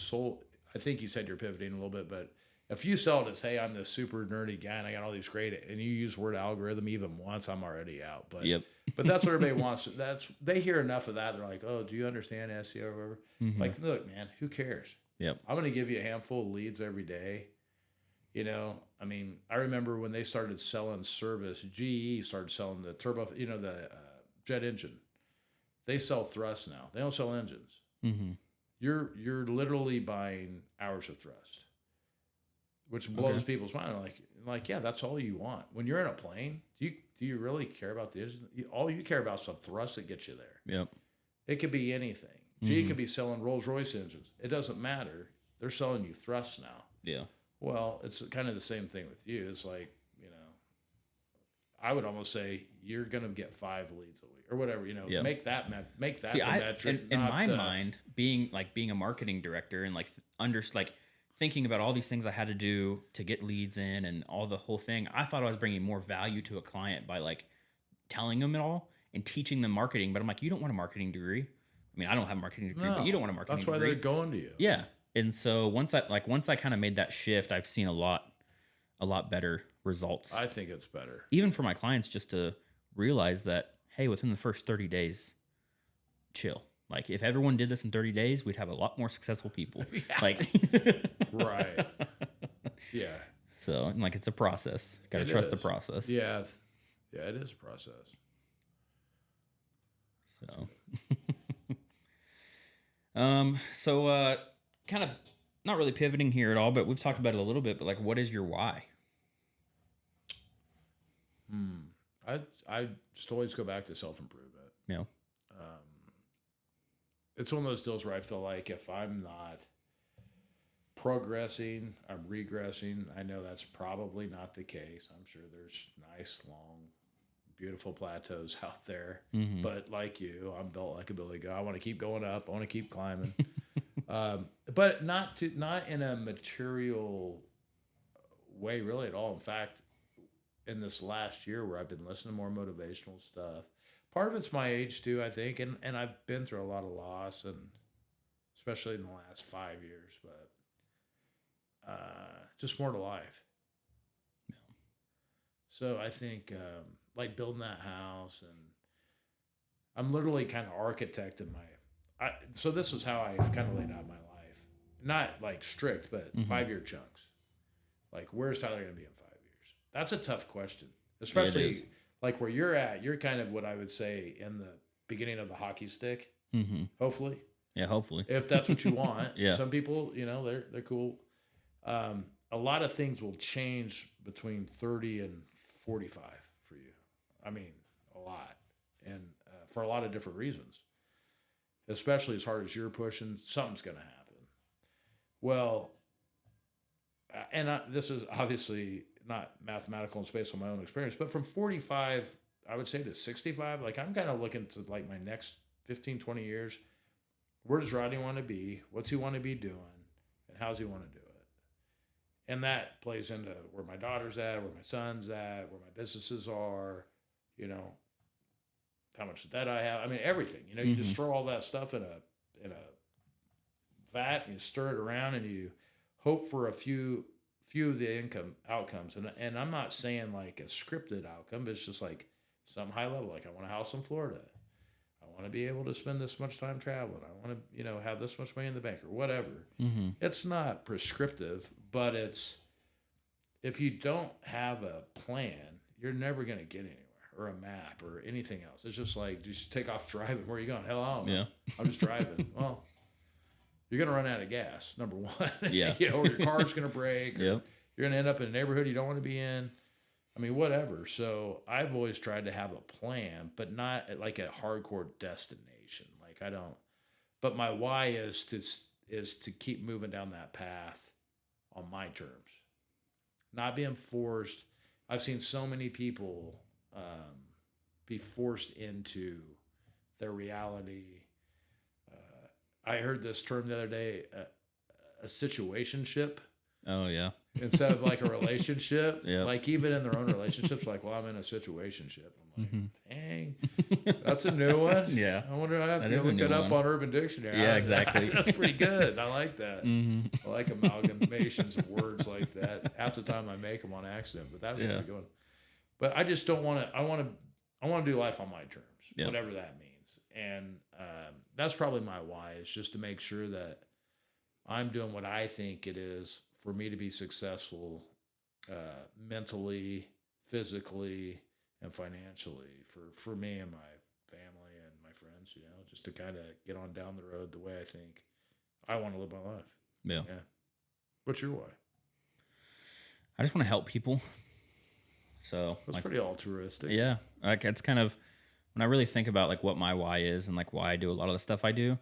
I think you said you're pivoting a little bit, but if you sell it as, hey, I'm this super nerdy guy and I got all these great, and you use the word algorithm even once, I'm already out. But Yep. but that's what everybody wants. They hear enough of that. They're like, oh, do you understand SEO or whatever? Like, look, man, who cares? Yep. I'm going to give you a handful of leads every day. I mean, I remember when they started selling service, GE started selling the turbo, the jet engine. They sell thrust now. They don't sell engines. You're literally buying hours of thrust, which blows people's mind. Like, yeah, that's all you want. When you're in a plane, do you really care about the engine? All you care about is the thrust that gets you there. Yep. It could be anything. GE could be selling Rolls-Royce engines. It doesn't matter. They're selling you thrust now. Yeah. Well, it's kind of the same thing with you. It's like, I would almost say you're going to get 5 leads a week or whatever, Yep. make that See, the metric. in my mind, being a marketing director and thinking about all these things I had to do to get leads in and all the whole thing, I thought I was bringing more value to a client by like telling them it all and teaching them marketing. But I'm like, you don't want a marketing degree. I mean, I don't have a marketing degree, but you don't want a marketing degree. That's why they're going to you. Yeah. And so once I kind of made that shift, I've seen a lot better results. I think it's better. Even for my clients, just to realize that, hey, within the first 30 days, chill. Like if everyone did this in 30 days, we'd have a lot more successful people. Like, right. Yeah. So it's a process. Got to trust the process. Yeah. Yeah, it is a process. So, kind of not really pivoting here at all, but we've talked about it a little bit, but like, what is your why? I just always go back to self-improvement. Yeah. It's one of those deals where I feel like if I'm not progressing, I'm regressing. I know that's probably not the case. I'm sure there's nice, long, beautiful plateaus out there. But like you, I'm built like a billy goat. I want to keep going up. I want to keep climbing. But not in a material way really at all. In fact, in this last year where I've been listening to more motivational stuff, part of it's my age too, I think, and I've been through a lot of loss, and especially in the last 5 years, but just more to life. Yeah. So I think like building that house, and I'm literally kind of architecting so this is how I've kind of laid out my life. Not like strict, but 5-year chunks. Like, where's Tyler going to be in 5 years? That's a tough question, especially like where you're at. You're kind of what I would say in the beginning of the hockey stick, hopefully. Yeah, hopefully. If that's what you want. Yeah. Some people, they're cool. A lot of things will change between 30 and 45 for you. I mean, a lot. And for a lot of different reasons. Especially as hard as you're pushing, something's going to happen. Well, and this is obviously not mathematical and based on my own experience, but from 45, I would say to 65, like I'm kind of looking to like my next 15, 20 years. Where does Rodney want to be? What's he want to be doing? And how's he want to do it? And that plays into where my daughter's at, where my son's at, where my businesses are, how much debt I have. I mean, everything. You just throw all that stuff in a vat, and you stir it around, and you hope for a few of the outcomes. And I'm not saying like a scripted outcome, but it's just like some high level. Like I want a house in Florida. want to be able to spend this much time traveling. I want to, have this much money in the bank or whatever. Mm-hmm. It's not prescriptive, but it's, if you don't have a plan, you're never going to get anywhere, or a map or anything else. It's just like, just take off driving. Where are you going? Hell, I don't know. Yeah. I'm just driving. Well, you're going to run out of gas, number one. Yeah. Or your car's going to break. Or Yep. you're going to end up in a neighborhood you don't want to be in. I mean, whatever. So I've always tried to have a plan, but not at like a hardcore destination. Like I don't. But my why is to keep moving down that path on my terms, not being forced. I've seen so many people be forced into their reality. I heard this term the other day, a situationship. Oh yeah. Instead of like a relationship. Yeah. Like even in their own relationships, like, well, I'm in a situationship. I'm like, dang, that's a new one. Yeah. I wonder, I have That to is a look new it up one. on Urban Dictionary. Yeah, exactly. That's pretty good. I like that. Mm-hmm. I like amalgamations of words like that. Half the time I make them on accident, but that's really good. But I just don't want to, I want to do life on my terms, whatever that means. And that's probably my why, is just to make sure that I'm doing what I think it is for me to be successful mentally, physically, and financially for me and my family and my friends, just to kind of get on down the road the way I think I want to live my life. Yeah. What's your why? I just want to help people. So That's pretty altruistic. Yeah. Like it's kind of, when I really think about like what my why is and like why I do a lot of the stuff I do,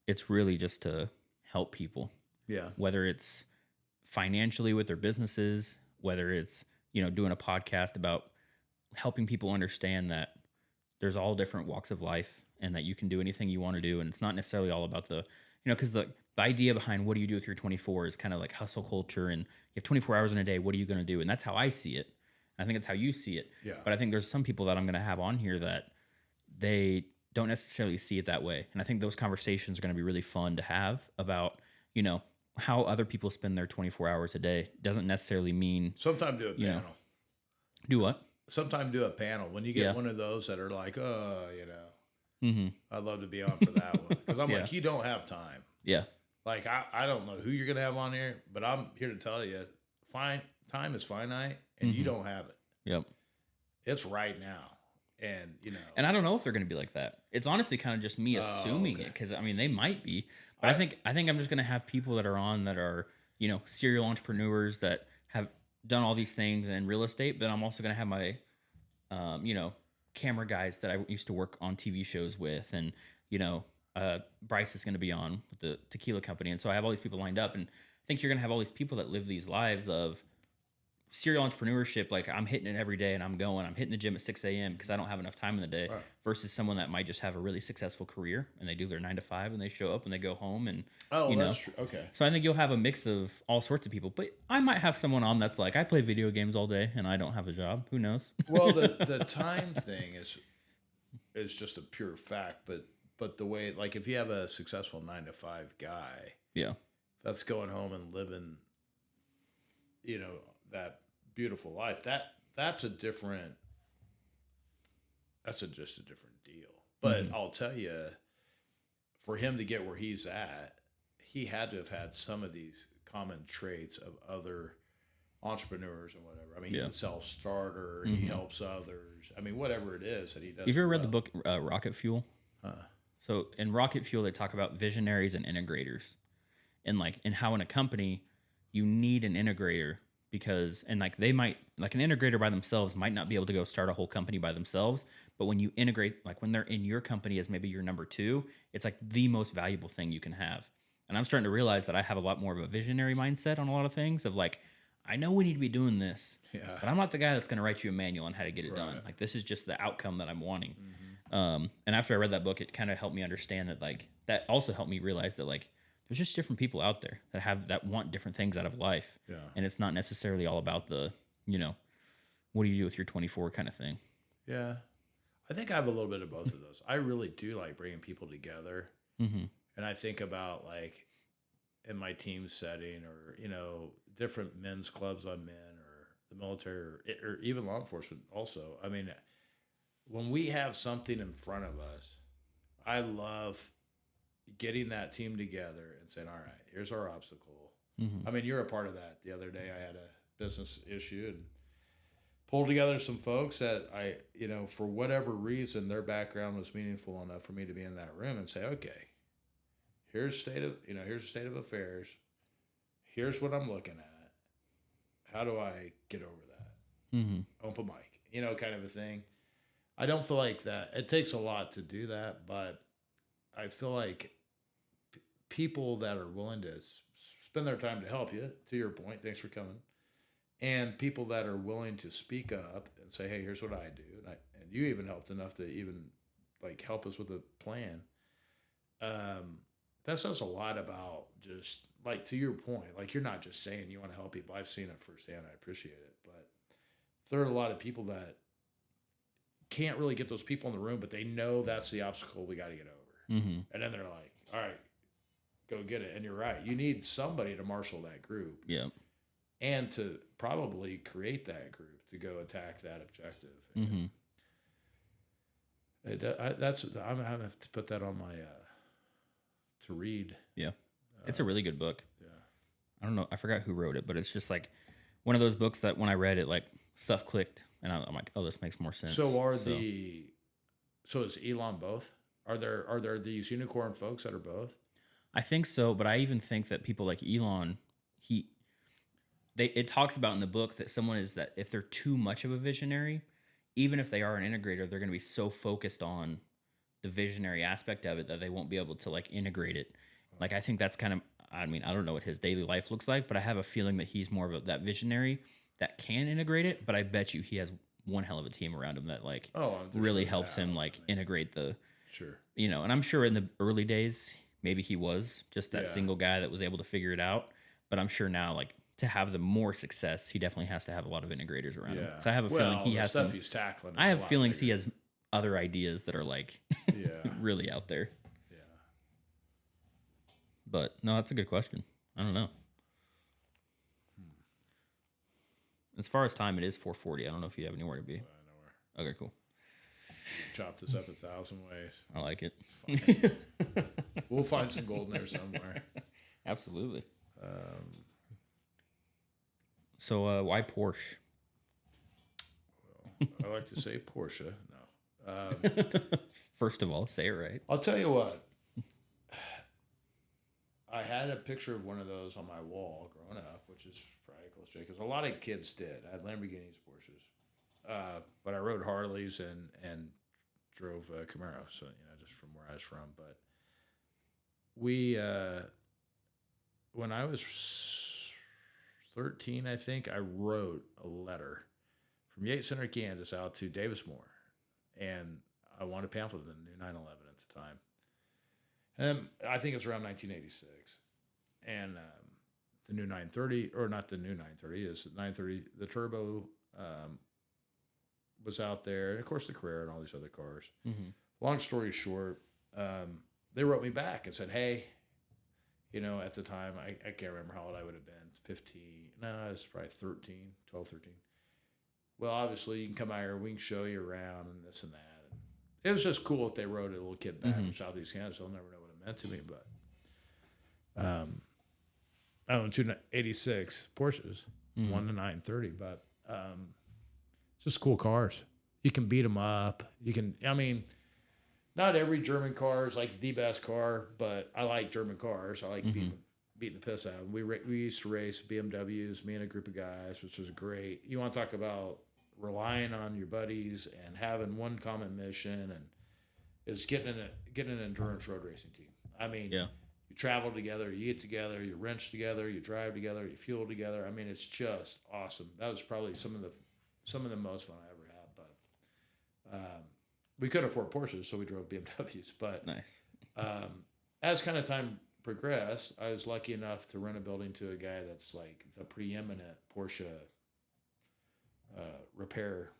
it's really just to help people. Yeah. Whether it's financially with their businesses, whether it's, doing a podcast about helping people understand that there's all different walks of life and that you can do anything you want to do. And it's not necessarily all about the, because the idea behind what do you do with your 24 is kind of like hustle culture, and you have 24 hours in a day. What are you going to do? And that's how I see it. I think it's how you see it. Yeah. But I think there's some people that I'm going to have on here that they don't necessarily see it that way. And I think those conversations are going to be really fun to have about, how other people spend their 24 hours a day. Doesn't necessarily mean Sometime do a panel. Do what? Sometime do a panel. When you get one of those that are like, Mm-hmm. I'd love to be on for that one. Because I'm like, you don't have time. Yeah. Like, I don't know who you're going to have on here, but I'm here to tell you, time is finite, and you don't have it. Yep. It's right now. And, And I don't know if they're going to be like that. It's honestly kind of just me assuming it, because, they might be. But I think I'm just going to have people that are on that are, serial entrepreneurs that have done all these things in real estate. But I'm also going to have my, camera guys that I used to work on TV shows with. And, Bryce is going to be on with the tequila company. And so I have all these people lined up. And I think you're going to have all these people that live these lives of serial entrepreneurship. Like, I'm hitting it every day and I'm hitting the gym at 6 a.m. because I don't have enough time in the day, versus someone that might just have a really successful career and they do their 9 to 5 and they show up and they go home and, that's true. Okay. So I think you'll have a mix of all sorts of people, but I might have someone on that's like, I play video games all day and I don't have a job. Who knows? Well, the time thing is just a pure fact, but the way, like, if you have a successful 9 to 5 guy, that's going home and living, that beautiful life, that's just a different deal. But I'll tell you, for him to get where he's at, he had to have had some of these common traits of other entrepreneurs and whatever. I mean, he's a self-starter, he helps others. I mean, whatever it is that he does. Have you ever read the book Rocket Fuel? So in Rocket Fuel, they talk about visionaries and integrators, and how in a company you need an integrator, because they might, like, an integrator by themselves might not be able to go start a whole company by themselves, but when you integrate, like when they're in your company as maybe your number 2, it's like the most valuable thing you can have. And I'm starting to realize that I have a lot more of a visionary mindset on a lot of things, of like, I know we need to be doing this, but I'm not the guy that's going to write you a manual on how to get it done. Like, this is just the outcome that I'm wanting. And after I read that book, it kind of helped me understand that, like, that also helped me realize that, like, there's just different people out there that want different things out of life. Yeah. And it's not necessarily all about the, what do you do with your 24 kind of thing. Yeah. I think I have a little bit of both of those. I really do like bringing people together. Mm-hmm. And I think about, like, in my team setting, or, different men's clubs I'm in, or the military, or even law enforcement also. I mean, when we have something in front of us, I love getting that team together and saying, all right, here's our obstacle. Mm-hmm. I mean, you're a part of that. The other day I had a business issue and pulled together some folks that for whatever reason, their background was meaningful enough for me to be in that room and say, okay, here's the state of affairs. Here's what I'm looking at. How do I get over that? Mm-hmm. Open mic, kind of a thing. I don't feel like that. It takes a lot to do that, but I feel like people that are willing to spend their time to help you, to your point, thanks for coming, and people that are willing to speak up and say, hey, here's what I do. And you even helped enough to even like help us with a plan. That says a lot about just like, to your point, like you're not just saying you want to help people. I've seen it firsthand. I appreciate it. But there are a lot of people that can't really get those people in the room, but they know that's the obstacle we got to get over. Mm-hmm. And then they're like, all right, go get it. And you're right. You need somebody to marshal that group. Yeah. And to probably create that group to go attack that objective. Mm-hmm. I'm gonna have to put that on my to read. Yeah, it's a really good book. Yeah, I don't know, I forgot who wrote it, but it's just like one of those books that when I read it, like stuff clicked, and I'm like, oh, this makes more sense. So is Elon both? Are there these unicorn folks that are both? I think so, but I even think that people like Elon, it talks about in the book that someone is that if they're too much of a visionary, even if they are an integrator, they're going to be so focused on the visionary aspect of it that they won't be able to like integrate it. Like, I think that's kind of, I mean, I don't know what his daily life looks like, but I have a feeling that he's more of that visionary that can integrate it. But I bet you he has one hell of a team around him that like really helps him like integrate the, and I'm sure in the early days, maybe he was just that single guy that was able to figure it out. But I'm sure now, like, to have the more success, he definitely has to have a lot of integrators around him. So I have a feeling he has stuff he's tackling. I have feelings he has other ideas that are like really out there. Yeah. But no, that's a good question. I don't know. As far as time, it is 4:40. I don't know if you have anywhere to be. Nowhere. Okay, cool. Chop this up 1,000 ways. I like it. We'll find some gold in there somewhere. Absolutely. So why Porsche? Well, I like to say Porsche. No. First of all, say it right. I'll tell you what. I had a picture of one of those on my wall growing up, which is probably close to it, because a lot of kids did. I had Lamborghinis, Porsches. But I rode Harleys and drove Camaros, so, just from where I was from. But we, when I was 13, I think, I wrote a letter from Yates Center, Kansas, out to Davis Moore, and I wanted a pamphlet of the new 911 at the time. And I think it's around 1986, and the new 930, or not the new 930, is the 930. The turbo was out there, and of course the Carrera and all these other cars. Mm-hmm. Long story short, they wrote me back and said, hey, at the time, I can't remember how old I would have been, 15. No, I was probably 12, 13. Well, obviously, you can come out here, we can show you around and this and that. And it was just cool if they wrote a little kid back from Southeast Kansas. I'll never know what it meant to me, but I own 286 Porsches, 1 to 930, but just cool cars. You can beat them up. Not every German car is like the best car, but I like German cars. I like beating the piss out of them. We used to race BMWs, me and a group of guys, which was great. You want to talk about relying on your buddies and having one common mission, and is getting an endurance road racing team. I mean, you travel together, you eat together, you wrench together, you drive together, you fuel together. I mean, it's just awesome. That was probably some of the most fun I ever had. But we could afford Porsches, so we drove BMWs. But nice. As kind of time progressed, I was lucky enough to rent a building to a guy that's like the preeminent Porsche repair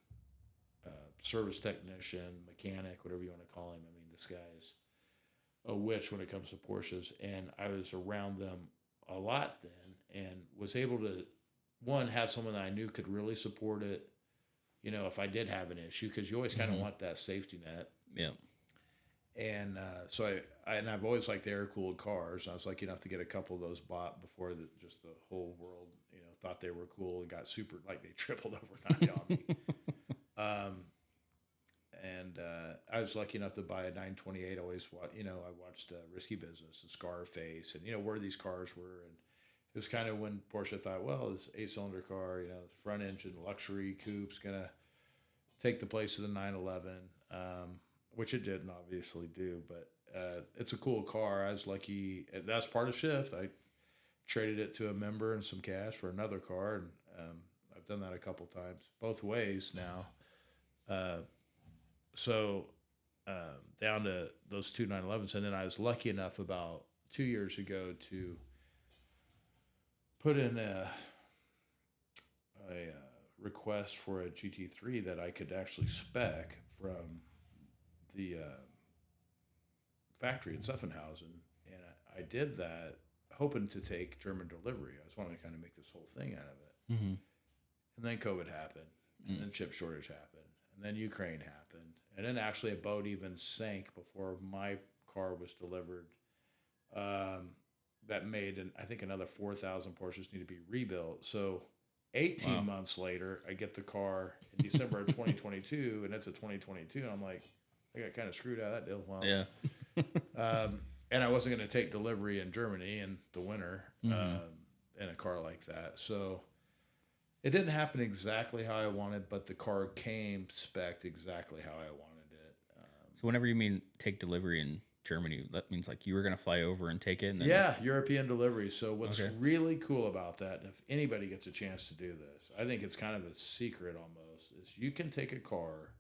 service technician, mechanic, whatever you want to call him. I mean, this guy's a witch when it comes to Porsches, and I was around them a lot then, and was able to, one, have someone that I knew could really support it, if I did have an issue, because you always kind of want that safety net. Yeah. And so I've always liked the air-cooled cars. I was lucky enough to get a couple of those bought before just the whole world, thought they were cool and got super, like they tripled overnight on me. And I was lucky enough to buy a 928. I watched Risky Business and Scarface and, where these cars were. And it was kind of when Porsche thought, well, this 8-cylinder car, front engine luxury coupe's going to take the place of the 911, which it didn't obviously do. But it's a cool car. I was lucky. That's part of Shift. I traded it to a member and some cash for another car. And I've done that a couple times, both ways now. So down to those two 911s. And then I was lucky enough about 2 years ago to put in a request for a GT3 that I could actually spec from the factory in Zuffenhausen. And I did that hoping to take German delivery. I was wanting to kind of make this whole thing out of it. Mm-hmm. And then COVID happened, and then chip shortage happened, and then Ukraine happened, and then actually a boat even sank before my car was delivered. That made, I think, another 4,000 Porsches need to be rebuilt. So 18 months later, I get the car in December of 2022, and it's a 2022, and I'm like, I got kind of screwed out of that deal. Well, yeah. And I wasn't going to take delivery in Germany in the winter in a car like that. So it didn't happen exactly how I wanted, but the car came spec'd exactly how I wanted it. So whenever you mean take delivery in Germany, that means like you were going to fly over and take it? And then yeah, European delivery. So what's really cool about that, and if anybody gets a chance to do this, I think it's kind of a secret almost, is you can take a car.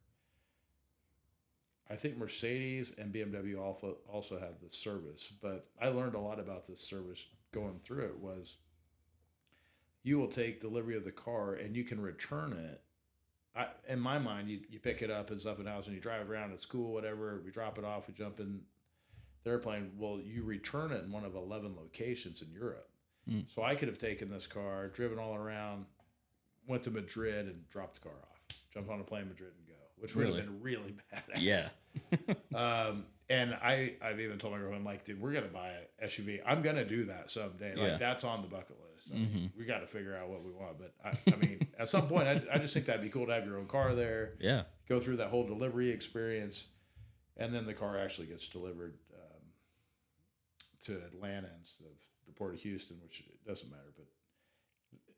I think Mercedes and BMW also have this service, but I learned a lot about this service going through it. Was you will take delivery of the car and you can return it. In my mind, you pick it up in Zuffenhausen, you drive around at school, whatever, we drop it off, we jump in the airplane. Well, you return it in one of 11 locations in Europe. So I could have taken this car, driven all around, went to Madrid and dropped the car off, jumped on a plane in Madrid and go, which would have been really bad. Yeah. And I've even told my girlfriend, I'm like, dude, we're going to buy an SUV. I'm going to do that someday. Like, that's on the bucket list. I mean, we got to figure out what we want. But, I mean, at some point, I just think that'd be cool to have your own car there. Yeah. Go through that whole delivery experience. And then the car actually gets delivered to Atlanta instead of the Port of Houston, which it doesn't matter. But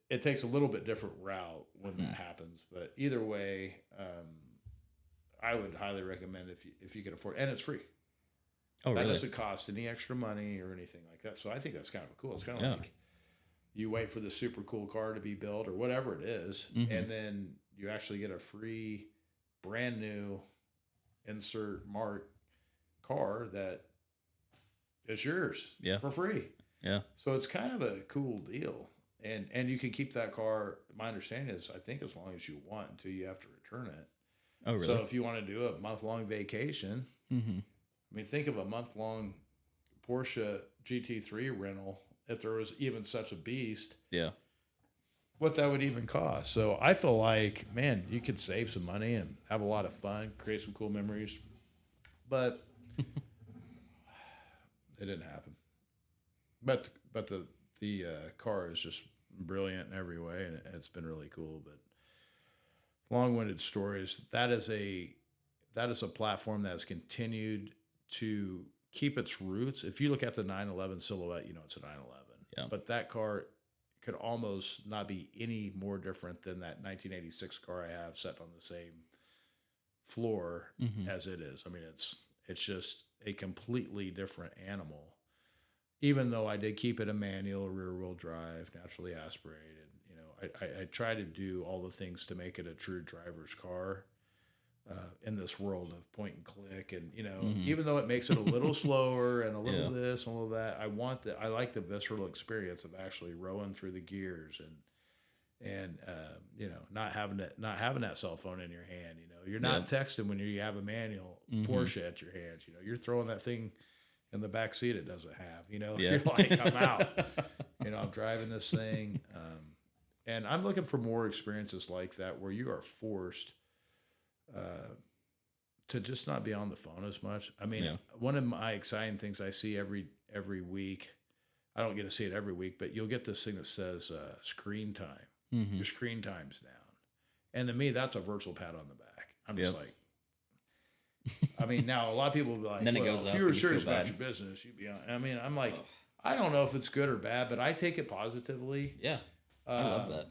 it takes a little bit different route when that happens. But either way, I would highly recommend if you can afford it. And it's free. Oh, that really? Doesn't cost any extra money or anything like that. So I think that's kind of cool. It's kind of like you wait for the super cool car to be built or whatever it is, and then you actually get a free, brand new, insert mark car that is yours for free. Yeah. So it's kind of a cool deal. And you can keep that car, my understanding is, I think as long as you want until you have to return it. Oh, really? So if you want to do a month-long vacation, I mean, think of a month-long Porsche GT3 rental, if there was even such a beast. Yeah. What that would even cost. So I feel like, man, you could save some money and have a lot of fun, create some cool memories. But it didn't happen. But the car is just brilliant in every way, and it's been really cool. But long-winded stories. That is a platform that has continued to keep its roots. If you look at the 911 silhouette, it's a 911. Yeah. But that car could almost not be any more different than that 1986 car I have set on the same floor as it is. I mean, it's just a completely different animal. Even though I did keep it a manual, rear-wheel drive, naturally aspirated. I try to do all the things to make it a true driver's car in this world of point and click. And, even though it makes it a little slower and a little this and a little that, I like the visceral experience of actually rowing through the gears and not having that cell phone in your hand. You're not texting when you have a manual Porsche at your hands. You're throwing that thing in the back seat it doesn't have. You're like, I'm out. I'm driving this thing. And I'm looking for more experiences like that where you are forced to just not be on the phone as much. I mean, one of my exciting things I see every week, I don't get to see it every week, but you'll get this thing that says screen time. Mm-hmm. Your screen time's down. And to me, that's a virtual pat on the back. I'm just like, I mean, now a lot of people will be like, then it goes if up you were and you serious feel about bad. your business, you'd be on. I mean, I'm like, I don't know if it's good or bad, but I take it positively. Yeah. I love that.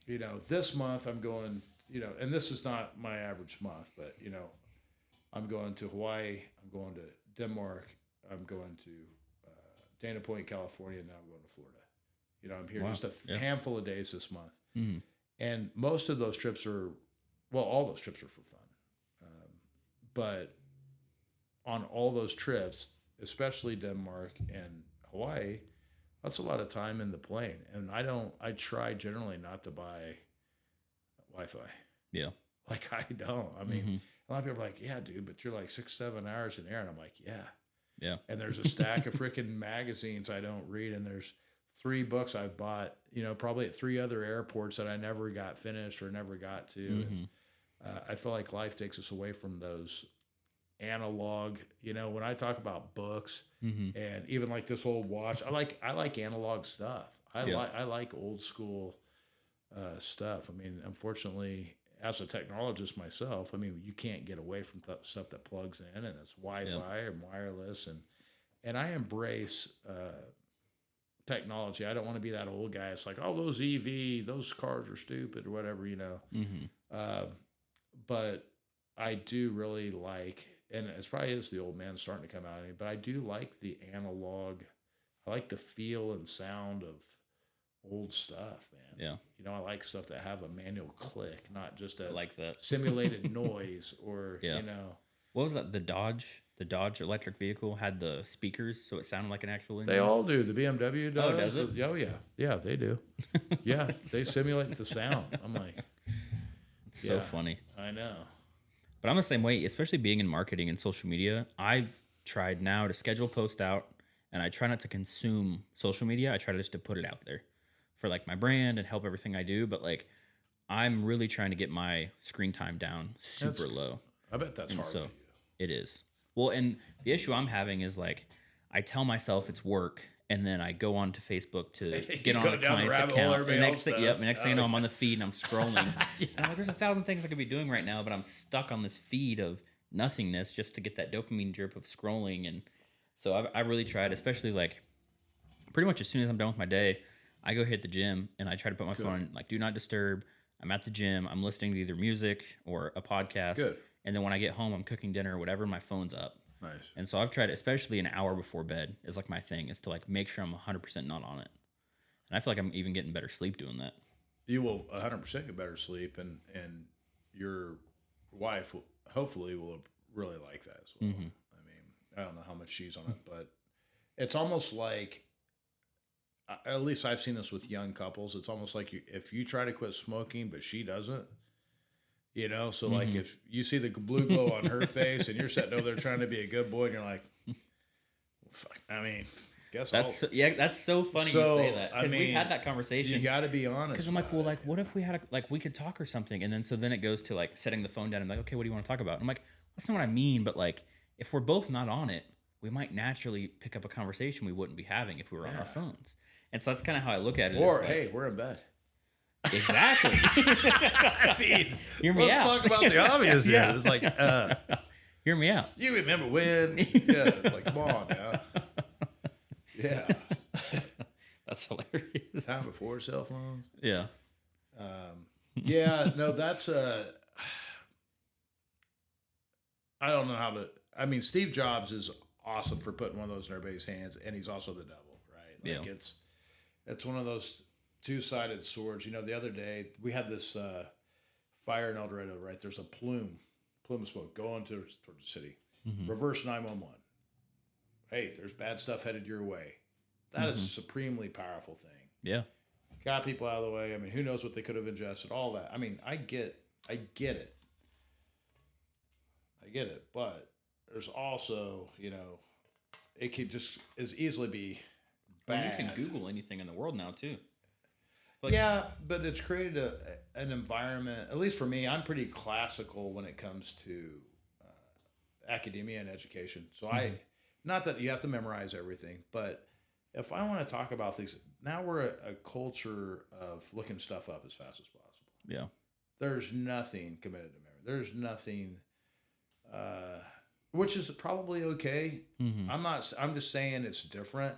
You know, this month I'm going, you know, and this is not my average month, but, you know, I'm going to Hawaii, I'm going to Denmark, I'm going to Dana Point, California, and now I'm going to Florida. You know, I'm here just a handful of days this month. Mm-hmm. And most of those trips are, well, all those trips are for fun. But on all those trips, especially Denmark and Hawaii, that's a lot of time in the plane. And I try generally not to buy Wi-Fi. Yeah. Like I don't. I mean, a lot of people are like, yeah, dude, but you're like 6-7 hours in air. And I'm like, yeah. Yeah. And there's a stack of freaking magazines I don't read. And there's 3 books I've bought, you know, probably at 3 other airports that I never got finished or never got to. And, I feel like life takes us away from those analog, you know, when I talk about books and even like this old watch, I like analog stuff. I like old school stuff. I mean, unfortunately, as a technologist myself, I mean, you can't get away from stuff that plugs in, and it's Wi-Fi and wireless, and I embrace technology. I don't want to be that old guy. It's like, oh, those EV, those cars are stupid or whatever, you know. But I do really like, and it's probably is the old man starting to come out of me, but I do like the analog. I like the feel and sound of old stuff, man. Yeah. You know, I like stuff that have a manual click, not just a like that simulated noise or, you know. What was that? The Dodge electric vehicle had the speakers, so it sounded like an actual engine. They all do. The BMW does. Oh, does it? Oh, yeah. Yeah, they do. Yeah, they simulate the sound. I'm like, it's so funny. I know. But I'm the same way, especially being in marketing and social media. I've tried now to schedule post out, and I try not to consume social media. I try just to put it out there for like my brand and help everything I do. But like, I'm really trying to get my screen time down super low. I bet that's hard for you. It is. Well, and the issue I'm having is like, I tell myself it's work, and then I go on to Facebook to get on a client's account. The next thing you know, I'm on the feed and I'm scrolling. And I'm like, there's 1,000 things I could be doing right now, but I'm stuck on this feed of nothingness just to get that dopamine drip of scrolling. And so I've really tried, especially like pretty much as soon as I'm done with my day, I go hit the gym and I try to put my phone on like do not disturb. I'm at the gym. I'm listening to either music or a podcast. Good. And then when I get home, I'm cooking dinner or whatever, my phone's up. Nice. And so I've tried, especially an hour before bed is like my thing, is to like make sure I'm 100% not on it. And I feel like I'm even getting better sleep doing that. You will 100% get better sleep, and your wife hopefully will really like that as well. I mean, I don't know how much she's on it, but it's almost like, at least I've seen this with young couples, it's almost like if you try to quit smoking, but she doesn't, you know, so like if you see the blue glow on her face and you're sitting over there trying to be a good boy and you're like, fuck, I mean, guess that's so funny you say that, because we've had that conversation. You got to be honest. Because I'm like, well, like, what if we had we could talk or something, and then it goes to like setting the phone down and like, okay, what do you want to talk about? And I'm like, that's not what I mean, but like, if we're both not on it, we might naturally pick up a conversation we wouldn't be having if we were on our phones. And so that's kind of how I look at it. Or hey, we're in bed. Exactly. I mean, hear me out. Let's talk about the obvious here. It's like, hear me out. You remember when? Yeah, it's like, come on now. Yeah. That's hilarious. Time before cell phones. Yeah. Yeah, no, that's I don't know how to. I mean, Steve Jobs is awesome for putting one of those in everybody's hands, and he's also the devil, right? Like it's one of those two-sided swords. You know, the other day we had this fire in El Dorado, right? There's a plume of smoke going toward the city. Reverse 911. Hey, there's bad stuff headed your way. That is a supremely powerful thing. Yeah. Got people out of the way. I mean, who knows what they could have ingested, all that. I mean, I get it. But there's also, you know, it could just as easily be bad. Well, you can Google anything in the world now, too. Like, Yeah, but it's created an environment. At least for me, I'm pretty classical when it comes to academia and education. So not that you have to memorize everything, but if I want to talk about things, now we're a culture of looking stuff up as fast as possible. yeah. There's nothing committed to memory. There's nothing, which is probably okay. I'm not. I'm just saying it's different.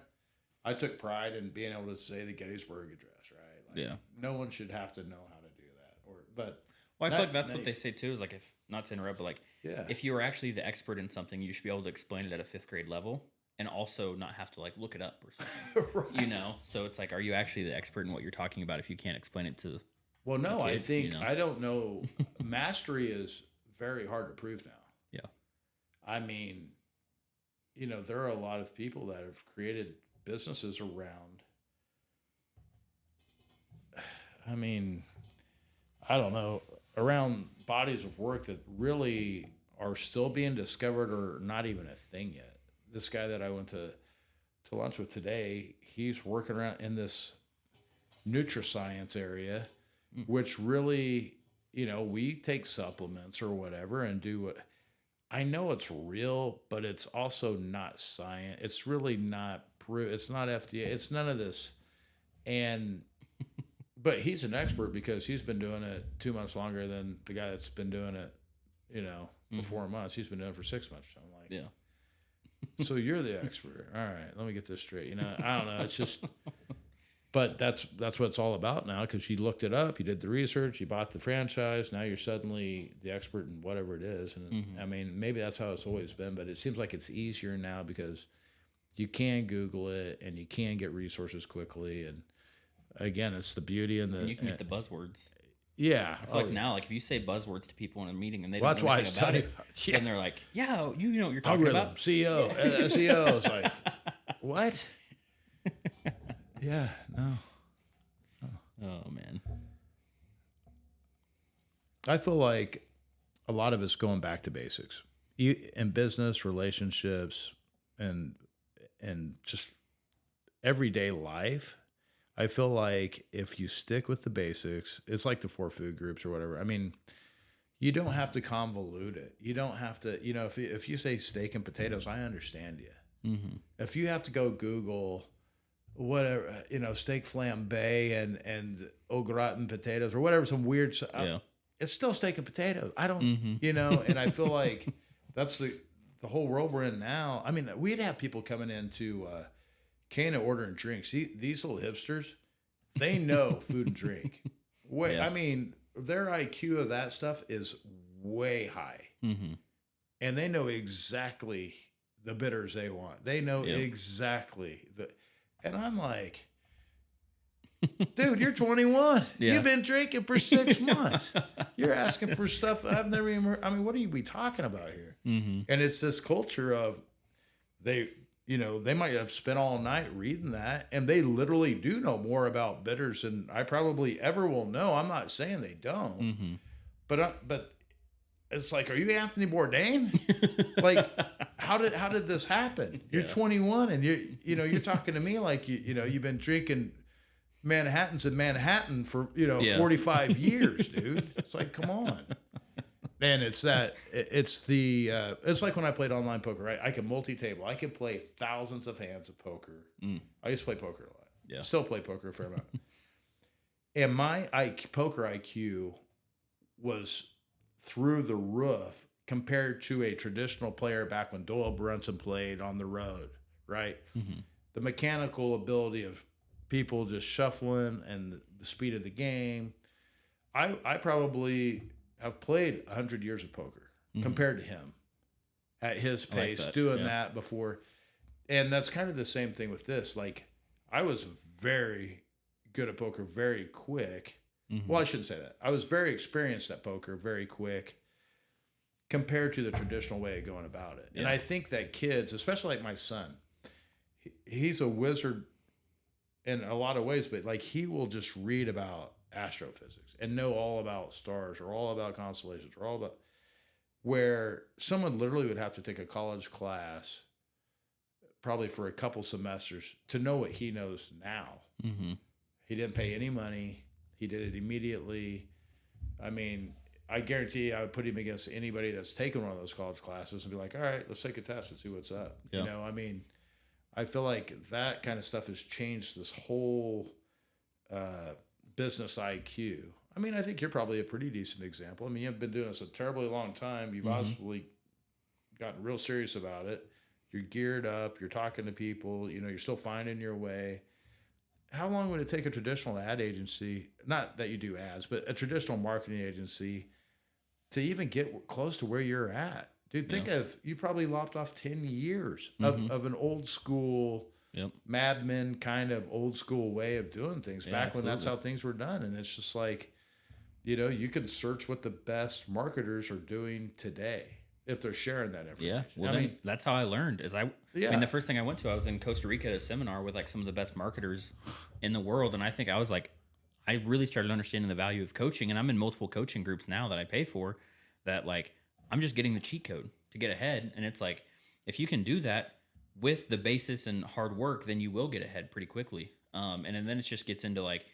I took pride in being able to say the Gettysburg Address, right? Like, Yeah. no one should have to know how to do that. Well, I feel like that's what they say too. Is like, if not to interrupt, but like, Yeah. if you are actually the expert in something, you should be able to explain it at a 5th grade level, and also not have to like look it up or something. Right. You know, so it's like, are you actually the expert in what you're talking about if you can't explain it to? Well, no, I kid, think you know? I don't know. Mastery is very hard to prove now. Yeah. I mean, there are a lot of people that have created businesses around. I mean, I don't know, around bodies of work that really are still being discovered or not even a thing yet. This guy that I went to lunch with today, he's working around in this nutriscience area, which really, we take supplements or whatever and do what I know it's real, but it's also not science. It's really not it's not FDA. It's none of this. But he's an expert because he's been doing it 2 months longer than the guy that's been doing it, for 4 months. He's been doing it for 6 months. So I'm like, Yeah. So you're the expert. All right, let me get this straight. I don't know. It's just, but that's what it's all about now, because you looked it up, you did the research, you bought the franchise. Now you're suddenly the expert in whatever it is. And I mean, maybe that's how it's always been, but it seems like it's easier now because you can Google it and you can get resources quickly. And again, it's the beauty and You can get the buzzwords. Yeah. I feel like now, like if you say buzzwords to people in a meeting and they Well, don't know anything about it, Yeah. then they're like, yeah, you know what you're talking Algorithm, about. CEO, SEO. It's like, what? Yeah, no. Oh, man. I feel like a lot of it's going back to basics. In business, relationships, and just everyday life. I feel like if you stick with the basics, it's like the 4 food groups or whatever. I mean, you don't have to convolute it. You don't have to, if you say steak and potatoes, I understand you. Mm-hmm. If you have to go Google whatever, steak flambe and au gratin potatoes or whatever, some weird, it's still steak and potatoes. I don't, and I feel like that's the whole world we're in now. I mean, we'd have people coming into Cana ordering drinks. These little hipsters, they know food and drink. I mean, their IQ of that stuff is way high. Mm-hmm. And they know exactly the bitters they want. They know exactly and I'm like, dude, you're 21. Yeah. You've been drinking for 6 months. You're asking for stuff I've never even heard. I mean, what are we talking about here? Mm-hmm. And it's this culture of they might have spent all night reading that, and they literally do know more about bitters than I probably ever will know. I'm not saying they don't, Mm-hmm. but it's like, are you Anthony Bourdain? Like, how did this happen? You're 21, and you're talking to me like you've been drinking Manhattans in Manhattan for 45 years, dude. It's like, come on. And it's like when I played online poker, right? I can multi-table. I can play thousands of hands of poker. I used to play poker a lot. Yeah. Still play poker a fair amount. And my poker IQ was through the roof compared to a traditional player back when Doyle Brunson played on the road, right? Mm-hmm. The mechanical ability of people just shuffling and the speed of the game. I probably have played 100 years of poker compared to him at his pace, doing that before. And that's kind of the same thing with this. Like, I was very good at poker very quick. Mm-hmm. Well, I shouldn't say that. I was very experienced at poker very quick compared to the traditional way of going about it. Yeah. And I think that kids, especially like my son, he's a wizard in a lot of ways, but like he will just read about astrophysics and know all about stars or all about constellations or all about, where someone literally would have to take a college class probably for a couple semesters to know what he knows now. Mm-hmm. He didn't pay any money. He did it immediately. I mean, I guarantee I would put him against anybody that's taken one of those college classes and be like, all right, let's take a test and see what's up. Yeah. You know, I mean, I feel like that kind of stuff has changed this whole business IQ. I mean, I think you're probably a pretty decent example. I mean, you've been doing this a terribly long time. You've obviously gotten real serious about it. You're geared up. You're talking to people. You know, you're still finding your way. How long would it take a traditional ad agency, not that you do ads, but a traditional marketing agency to even get close to where you're at? Dude, think of, you probably lopped off 10 years of an old school, Mad Men kind of old school way of doing things back when that's how things were done. And it's just like, you know, you can search what the best marketers are doing today if they're sharing that information. Yeah, well, I mean, that's how I learned. I mean, the first thing I went to, I was in Costa Rica at a seminar with like some of the best marketers in the world, and I think I was like, I really started understanding the value of coaching, and I'm in multiple coaching groups now that I pay for. That like, I'm just getting the cheat code to get ahead, and it's like, if you can do that with the basis and hard work, then you will get ahead pretty quickly. And then it just gets into like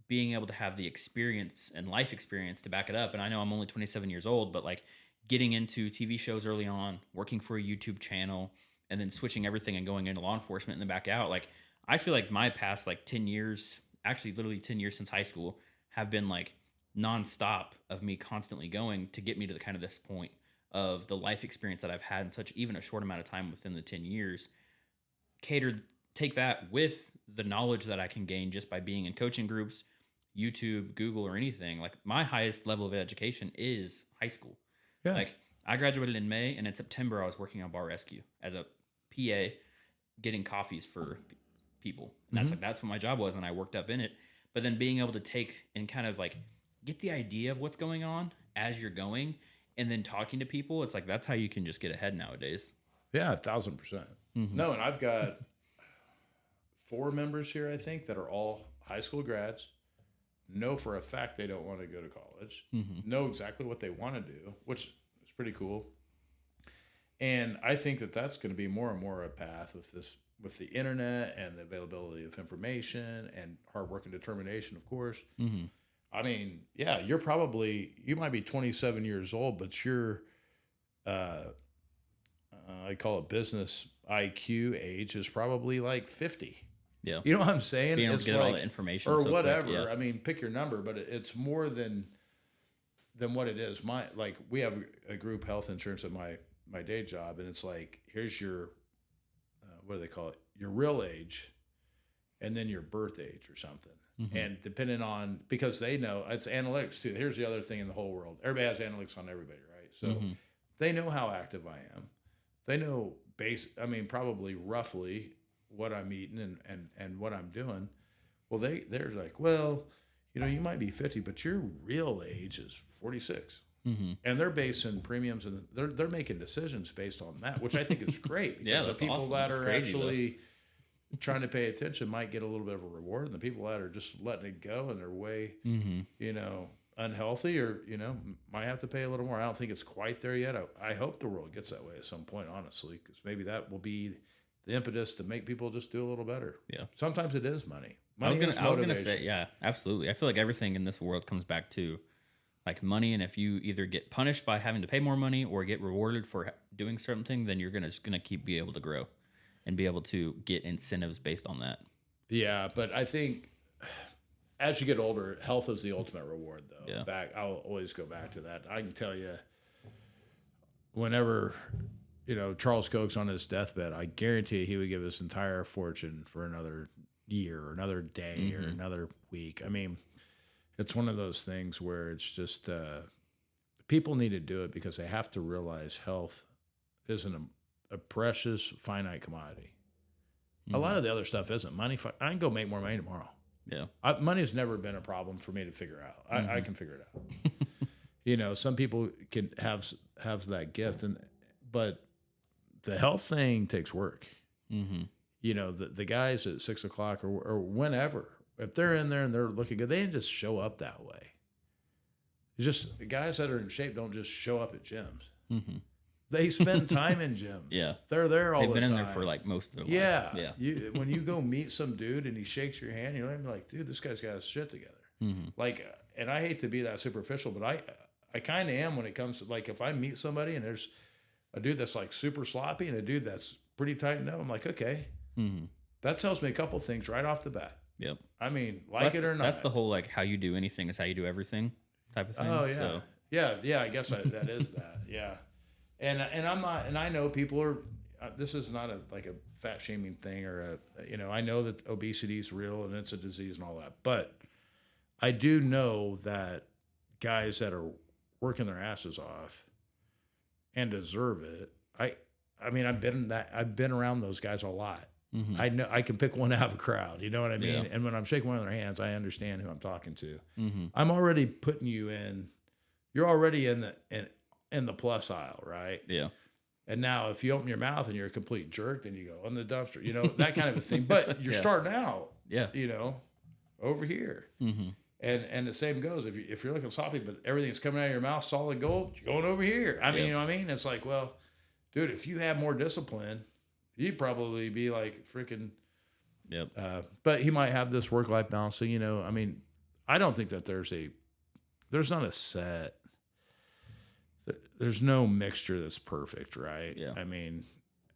being able to have the experience and life experience to back it up. And I know I'm only 27 years old, but like getting into TV shows early on, working for a YouTube channel, and then switching everything and going into law enforcement and then back out. Like, I feel like my past like 10 years, actually literally 10 years since high school, have been like nonstop of me constantly going to get me to the kind of this point of the life experience that I've had in such even a short amount of time within the 10 years. Take that with the knowledge that I can gain just by being in coaching groups, YouTube, Google, or anything. Like, my highest level of education is high school. Yeah. Like, I graduated in May, and in September I was working on Bar Rescue as a PA, getting coffees for people. And that's what my job was, and I worked up in it. But then being able to take and kind of like get the idea of what's going on as you're going, and then talking to people, it's like that's how you can just get ahead nowadays. Yeah, 1,000%. No, and I've got 4 members here, I think, that are all high school grads. Know for a fact they don't want to go to college. Know exactly what they want to do, which is pretty cool. And I think that that's going to be more and more a path with the internet and the availability of information and hard work and determination, of course. I mean, yeah, you might be 27 years old, but your, I call it business IQ age is probably like 50. Yeah. You know what I'm saying? Being able to get all the information. Or so whatever. Quick, I mean, pick your number, but it's more than what it is. We have a group health insurance at my day job, and it's like, here's your, what do they call it? Your real age, and then your birth age or something. And depending on, because they know, it's analytics too. Here's the other thing in the whole world. Everybody has analytics on everybody, right? So they know how active I am. They know probably roughly what I'm eating and what I'm doing. Well, they're like, well, you know, you might be 50, but your real age is 46. And they're basing premiums, and they're making decisions based on that, which I think is great, because the people awesome. That that's are crazy, actually trying to pay attention might get a little bit of a reward, and the people that are just letting it go and they're way, you know, unhealthy, or, you know, might have to pay a little more. I don't think it's quite there yet. I hope the world gets that way at some point, honestly, because maybe that will be the impetus to make people just do a little better. Yeah. Sometimes it is money. I was gonna say, yeah, absolutely. I feel like everything in this world comes back to like money, and if you either get punished by having to pay more money or get rewarded for doing something, then you're just gonna keep be able to grow and be able to get incentives based on that. Yeah, but I think as you get older, health is the ultimate reward, though. Yeah. I'll always go back to that. I can tell you, whenever, you know, Charles Koch's on his deathbed, I guarantee he would give his entire fortune for another year or another day or another week. I mean, it's one of those things where it's just people need to do it because they have to realize health isn't a precious, finite commodity. A lot of the other stuff isn't. Money, I can go make more money tomorrow. Yeah, money's never been a problem for me to figure out. I can figure it out. You know, some people can have that gift, but the health thing takes work. You know, the guys at 6 o'clock or whenever, if they're in there and they're looking good, they didn't just show up that way. It's just guys that are in shape don't just show up at gyms. They spend time in gyms. Yeah. They're there all the time. They've been in there for like most of their life. Yeah. When you go meet some dude and he shakes your hand, you're like, dude, this guy's got his shit together. Mm-hmm. Like, and I hate to be that superficial, but I kind of am when it comes to, like, if I meet somebody and there's a dude that's like super sloppy and a dude that's pretty tightened up, I'm like, okay, that tells me a couple things right off the bat. Yep. I mean, like it or not. That's the whole, like, how you do anything is how you do everything type of thing. Oh, yeah. So. Yeah. I guess that is that. Yeah. And I'm not, and I know people are, this is not a fat shaming thing or I know that obesity is real and it's a disease and all that, but I do know that guys that are working their asses off and deserve it. I mean, I've been around those guys a lot. Mm-hmm. I know I can pick one out of a crowd. You know what I mean? Yeah. And when I'm shaking one of their hands, I understand who I'm talking to. Mm-hmm. I'm already putting you in. You're already in the plus aisle, right? Yeah. And now, if you open your mouth and you're a complete jerk, then you go in the dumpster. That kind of a thing. But you're starting out. Yeah. Over here. Mm-hmm. And the same goes if you're looking sloppy, but everything's coming out of your mouth solid gold, you're going over here. I mean, you know what I mean? It's like, well, dude, if you have more discipline, you'd probably be like freaking. Yep. But he might have this work-life balance. So, I mean, I don't think that there's not a set. There's no mixture that's perfect, right? Yeah. I mean,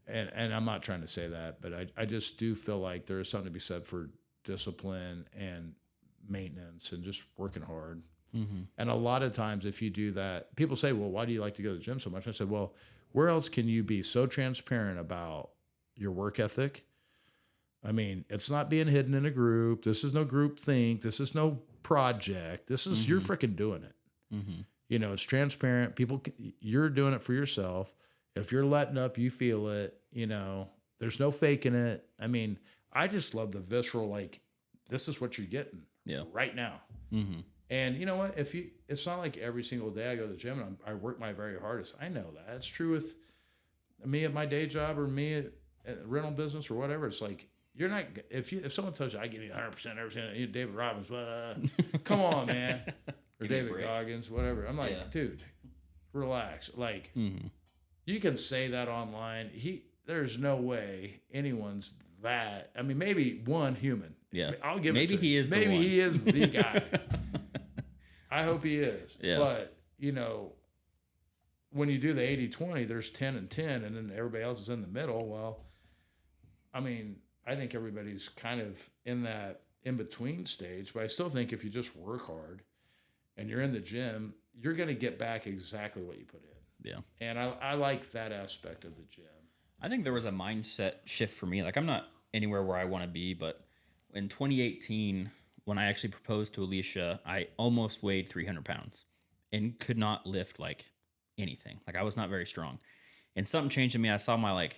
and I'm not trying to say that, but I just do feel like there is something to be said for discipline and maintenance and just working hard. Mm-hmm. And a lot of times if you do that, people say, well, why do you like to go to the gym so much? I said, well, where else can you be so transparent about your work ethic? I mean, it's not being hidden in a group. This is no group think. This is no project. This is, you're freaking doing it. Mm-hmm. It's transparent. You're doing it for yourself. If you're letting up, you feel it, there's no faking it. I mean, I just love the visceral, like, this is what you're getting right now. Mm-hmm. And you know what? It's not like every single day I go to the gym and I work my very hardest. I know that. It's true with me at my day job or me at rental business or whatever. It's like, you're not, if someone tells you I give you 100% everything, David Robbins, come on, man. Or David Goggins, whatever. I'm like, dude, relax. Like, you can say that online. There's no way anyone's that. I mean, maybe one human. Yeah. I'll give maybe it to he is maybe the one. He is the guy. I hope he is. Yeah. But, when you do the 80-20, there's 10 and 10, and then everybody else is in the middle. Well, I mean, I think everybody's kind of in that in-between stage, but I still think if you just work hard and you're in the gym, you're going to get back exactly what you put in. Yeah. And I like that aspect of the gym. I think there was a mindset shift for me. Like, I'm not anywhere where I want to be, but in 2018, when I actually proposed to Alicia, I almost weighed 300 pounds and could not lift like anything. Like, I was not very strong. And something changed in me. I saw my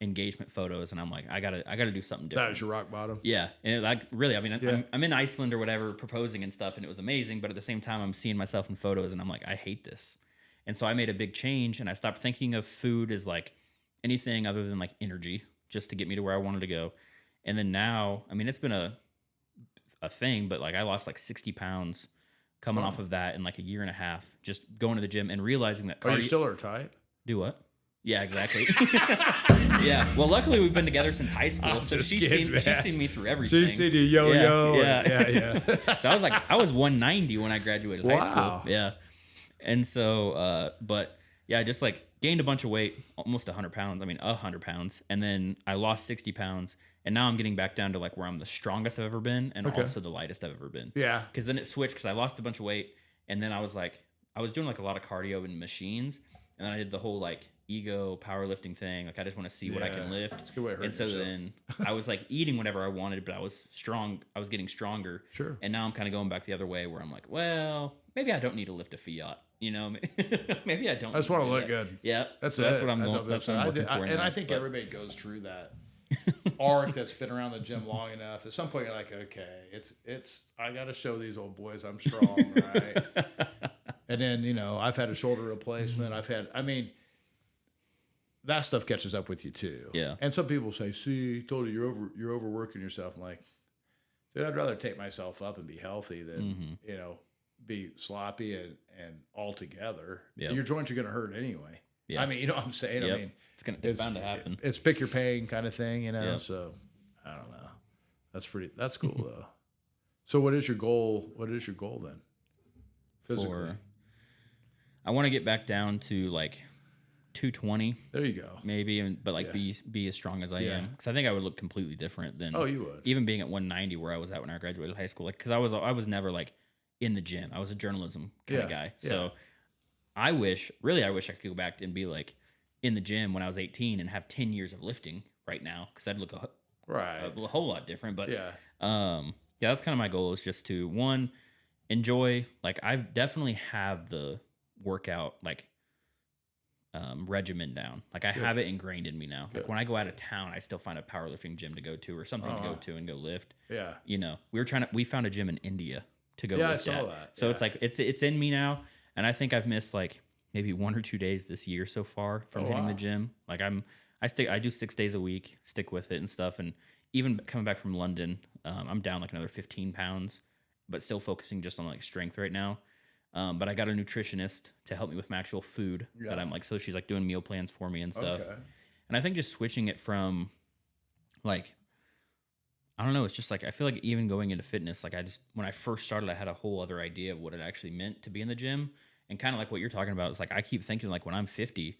engagement photos and I'm like, I gotta do something different. That was your rock bottom. Yeah. And I'm in Iceland or whatever proposing and stuff, and it was amazing. But at the same time, I'm seeing myself in photos and I'm like, I hate this. And so I made a big change and I stopped thinking of food as like anything other than like energy just to get me to where I wanted to go. And then now, I mean, it's been a thing, but like I lost like 60 pounds coming off of that in like a year and a half, just going to the gym and realizing that. Are you still her type? Do what? Yeah, exactly. Yeah. Well, luckily we've been together since high school, so she's seen me through everything. She's seen you yo-yo. Yeah. So I was 190 when I graduated high school. Yeah. And so, but yeah, I just like gained a bunch of weight, almost 100 pounds. I mean, 100 pounds. And then I lost 60 pounds. And now I'm getting back down to like where I'm the strongest I've ever been and also the lightest I've ever been. Yeah. Because then it switched because I lost a bunch of weight. And then I was doing like a lot of cardio and machines. And then I did the whole like ego powerlifting thing. Like, I just want to see what I can lift. That's a good way to hurt yourself. Then I was like eating whatever I wanted, but I was strong. I was getting stronger. Sure. And now I'm kind of going back the other way where I'm like, well, maybe I don't need to lift a Fiat. Maybe I don't. I just want to look good. Yeah. That's what I'm going. That's what I'm looking for. And I think everybody goes through that arc that's been around the gym long enough. At some point, you're like, okay, it's. I got to show these old boys I'm strong, right? And then I've had a shoulder replacement. That stuff catches up with you too. Yeah. And some people say, "See, told you you're overworking yourself." I'm like, dude, I'd rather take myself up and be healthy than be sloppy and all together. Yeah. Your joints are going to hurt anyway. Yeah. I mean, you know what I'm saying? Yep. I mean, It's bound to happen. It's pick your pain kind of thing, you know? Yep. So I don't know. That's cool though. So what is your goal? What is your goal then? Physically. I want to get back down to like 220. There you go. Maybe, but like be as strong as I am, because I think I would look completely different than. Oh, you would. Even being at 190 where I was at when I graduated high school, like because I was never like in the gym. I was a journalism kind of guy. So I wish I could go back and be like in the gym when I was 18 and have 10 years of lifting right now, because I'd look a whole lot different. But that's kind of my goal, is just to enjoy. Like I've definitely have the workout like regimen down. Like I have it ingrained in me now. Like when I go out of town, I still find a powerlifting gym to go to or something to go to and go lift. Yeah. You know, we found a gym in India to go lift I saw at. that. So it's like it's in me now, and I think I've missed like maybe 1 or 2 days this year so far from hitting the gym. Like I do 6 days a week, stick with it and stuff. And even coming back from London, I'm down like another 15 pounds, but still focusing just on like strength right now. But I got a nutritionist to help me with my actual food that I'm like, so she's like doing meal plans for me and stuff. Okay. And I think just switching it from like, I don't know, it's just like, I feel like even going into fitness, like when I first started, I had a whole other idea of what it actually meant to be in the gym. And kind of like what you're talking about, it's like, I keep thinking like when I'm 50,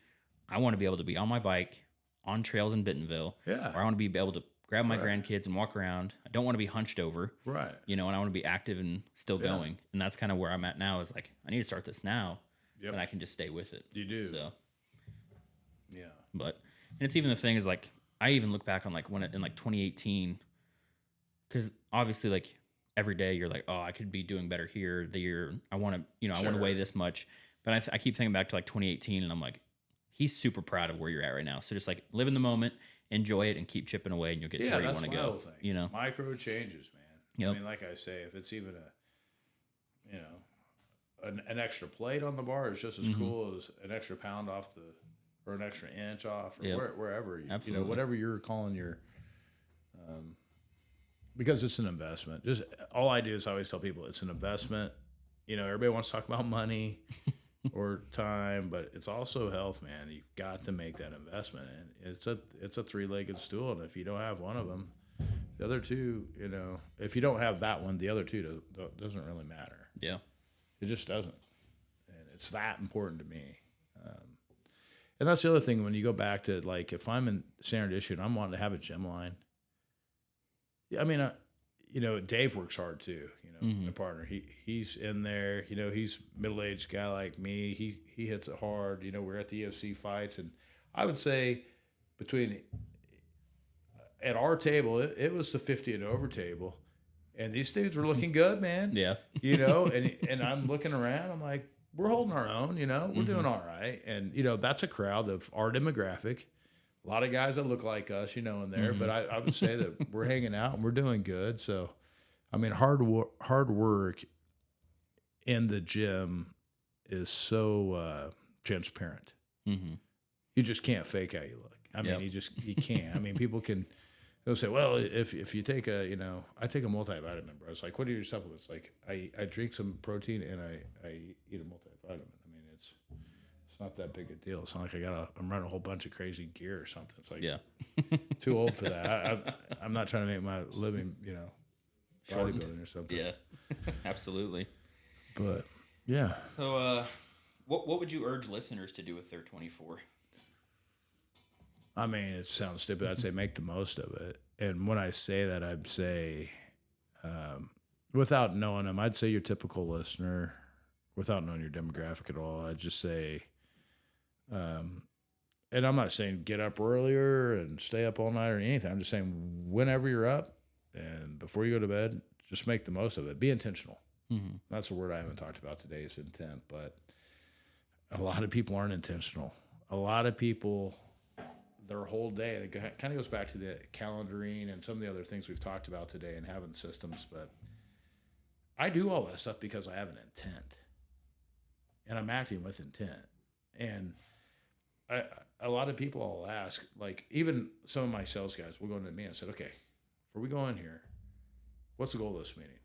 I want to be able to be on my bike on trails in Bentonville. Yeah. Or I want to be able to grab my grandkids and walk around. I don't want to be hunched over. Right. You know, and I want to be active and still going. And that's kind of where I'm at now, is like, I need to start this now. Yep. And I can just stay with it. You do. So. Yeah. But, and it's even the thing is like, I even look back on like when in like 2018, because obviously like every day you're like, oh, I could be doing better here. I want to, I want to weigh this much. But I keep thinking back to like 2018 and I'm like, he's super proud of where you're at right now. So just like live in the moment, enjoy it, and keep chipping away, and you'll get to where you want to go. Thing. You know, micro changes, man. Yep. I mean, like I say, if it's even an extra plate on the bar is just as cool as an extra pound off or an extra inch off, or wherever whatever you're calling your, because it's an investment. Just all I do is I always tell people it's an investment. You know, everybody wants to talk about money or time, but it's also health, man. You've got to make that investment, and it's a 3-legged stool. And if you don't have one of them, the other two, if you don't have that one, the other two doesn't really matter. Yeah, it just doesn't, and it's that important to me. And that's the other thing when you go back to like if I'm in standard issue and I'm wanting to have a gym line. I mean, Dave works hard too. My partner, he's in there. He's middle-aged guy like me. He hits it hard. We're at the UFC fights, and I would say at our table, it was the 50 and over table, and these dudes were looking good, man. Yeah. And I'm looking around. I'm like, we're holding our own. We're doing all right, and that's a crowd of our demographic. A lot of guys that look like us, in there, but I would say that we're hanging out and we're doing good. So, I mean, hard work in the gym is so transparent. Mm-hmm. You just can't fake how you look. I mean, you can't. I mean, they'll say, well, if you take I take a multivitamin, bro. It's like, what are your supplements? Like, I drink some protein and I eat a multivitamin. It's not that big a deal. It's not like I'm running a whole bunch of crazy gear or something. It's like, too old for that. I'm not trying to make my living, bodybuilding or something. Yeah, absolutely. But yeah. So, what would you urge listeners to do with their 24? I mean, it sounds stupid. I'd say make the most of it. And when I say that, I'd say, without knowing them, I'd say your typical listener, without knowing your demographic at all, I'd just say, and I'm not saying get up earlier and stay up all night or anything. I'm just saying whenever you're up and before you go to bed, just make the most of it. Be intentional. Mm-hmm. That's a word I haven't talked about today is intent, but a lot of people aren't intentional. A lot of people, their whole day, it kind of goes back to the calendaring and some of the other things we've talked about today and having systems, but I do all that stuff because I have an intent and I'm acting with intent. And a lot of people I'll ask, like even some of my sales guys will go into me and said, okay, before we go in here, what's the goal of this meeting?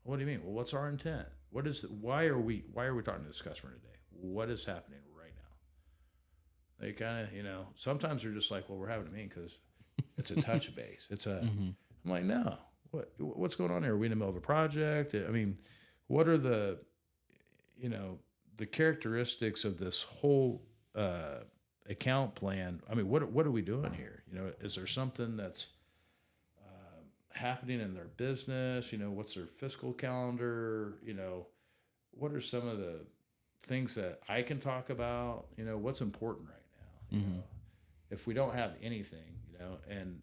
What do you mean? Well, what's our intent? Why are we talking to this customer today? What is happening right now? They kind of, sometimes they're just like, well, we're having a meeting because it's a touch base. It's a, I'm like, no, what's going on here? Are we in the middle of a project? I mean, what are the characteristics of this whole account plan? I mean, what are we doing here? Is there something that's happening in their business? What's their fiscal calendar? What are some of the things that I can talk about? What's important right now? If we don't have anything, and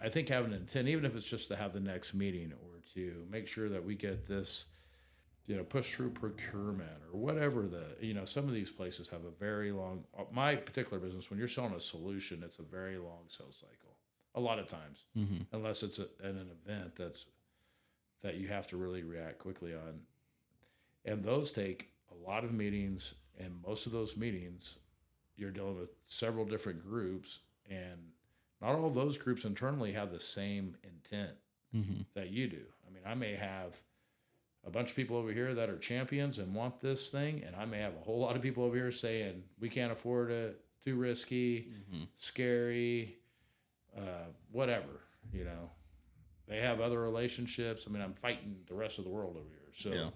I think having an intent, even if it's just to have the next meeting or to make sure that we get this, push through procurement or whatever some of these places have a very long, my particular business, when you're selling a solution, it's a very long sales cycle. A lot of times, unless it's an event that you have to really react quickly on. And those take a lot of meetings, and most of those meetings, you're dealing with several different groups, and not all those groups internally have the same intent that you do. I mean, I may have a bunch of people over here that are champions and want this thing, and I may have a whole lot of people over here saying, we can't afford it, too risky, scary, whatever, They have other relationships. I mean, I'm fighting the rest of the world over here. So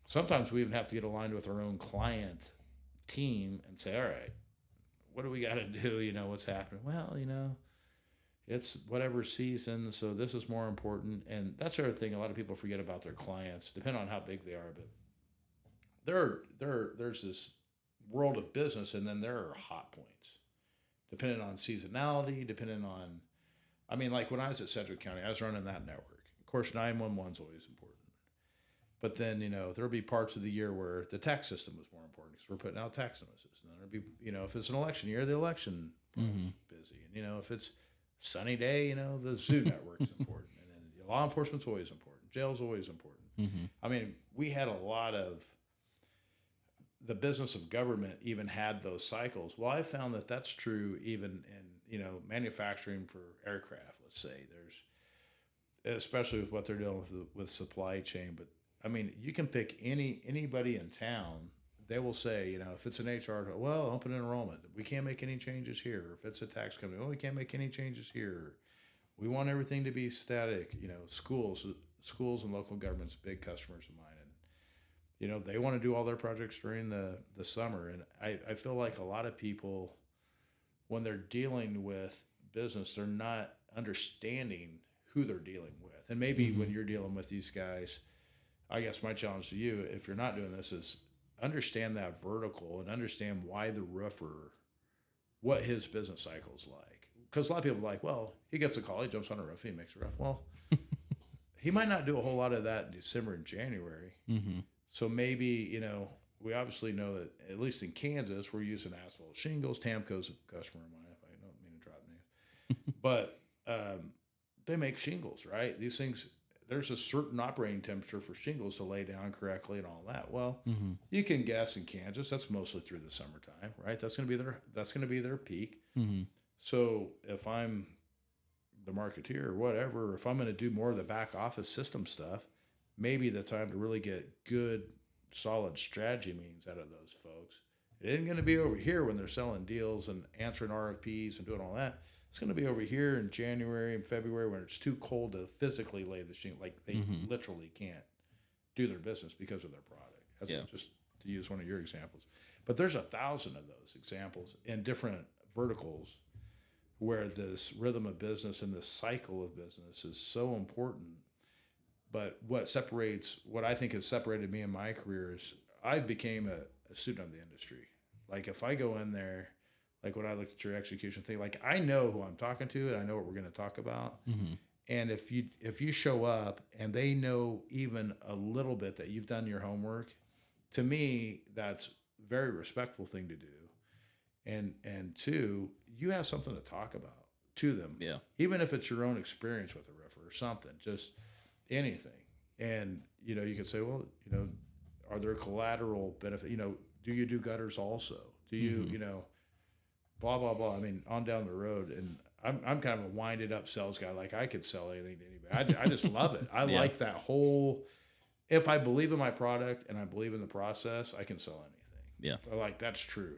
sometimes we even have to get aligned with our own client team and say, all right, what do we got to do? What's happening? Well, it's whatever season, so this is more important. And that's the other thing a lot of people forget about their clients, depending on how big they are. But there's this world of business, and then there are hot points, depending on seasonality, depending on, I mean, like when I was at Sedgwick County, I was running that network. Of course, 911 is always important. But then, there'll be parts of the year where the tax system was more important because we're putting out tax notices. And then there'll be, if it's an election year, the election is busy. And, if it's sunny day, the zoo network is important. And then law enforcement's always important. Jail's always important. I mean, we had a lot of, the business of government even had those cycles. Well, I found that that's true even in, manufacturing for aircraft, let's say. Especially with what they're dealing with supply chain. But I mean, you can pick anybody in town. They will say, if it's an HR, well, open enrollment, we can't make any changes here. If it's a tax company, well, we can't make any changes here. We want everything to be static. Schools and local governments, big customers of mine, and they want to do all their projects during the summer. And I feel like a lot of people, when they're dealing with business, they're not understanding who they're dealing with. And maybe when you're dealing with these guys, I guess my challenge to you, if you're not doing this, is understand that vertical and understand why the roofer, what his business cycle is like. Because a lot of people are like, well, he gets a call, he jumps on a roof, he makes a roof. Well, he might not do a whole lot of that in December and January. So maybe, we obviously know that, at least in Kansas, we're using asphalt shingles. Tamco's a customer of mine, if I don't mean to drop names. But they make shingles, right? These things, there's a certain operating temperature for shingles to lay down correctly and all that. Well, you can guess in Kansas, that's mostly through the summertime, right? That's going to be their peak. So if I'm the marketeer or whatever, if I'm going to do more of the back office system stuff, maybe the time to really get good, solid strategy meetings out of those folks. It isn't going to be over here when they're selling deals and answering RFPs and doing all that. It's going to be over here in January and February when it's too cold to physically lay the shingle. Like they literally can't do their business because of their product. That's just to use one of your examples. But there's 1,000 of those examples in different verticals where this rhythm of business and this cycle of business is so important. But what I think has separated me in my career is I became a student of the industry. Like if I go in there, like when I look at your execution thing, like I know who I'm talking to and I know what we're going to talk about. And if you show up and they know even a little bit that you've done your homework, to me, that's a very respectful thing to do. And two, you have something to talk about to them. Yeah. Even if it's your own experience with a roofer or something, just anything. And, you can say, well, are there collateral benefit? Do you do gutters also? Do you, blah, blah, blah. I mean, on down the road. And I'm kind of a winded up sales guy. Like I could sell anything to anybody. I just love it. I like that whole, if I believe in my product and I believe in the process, I can sell anything. Yeah. Like that's true.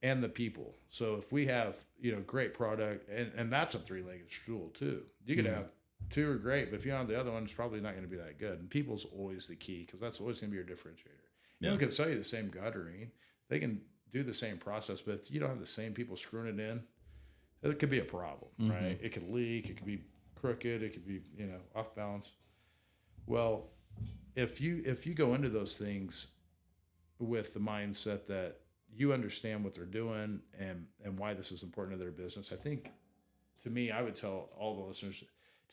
and the people. So if we have, great product, and that's a three-legged stool too. You could have two are great, but if you don't have the other one, it's probably not going to be that good. And people's always the key, because that's always going to be your differentiator. Yeah. They can sell you the same guttering. They can do the same process, but if you don't have the same people screwing it in, it could be a problem, right? It could leak. It could be crooked. It could be, off balance. Well, if you go into those things with the mindset that you understand what they're doing and why this is important to their business, I think, to me, I would tell all the listeners,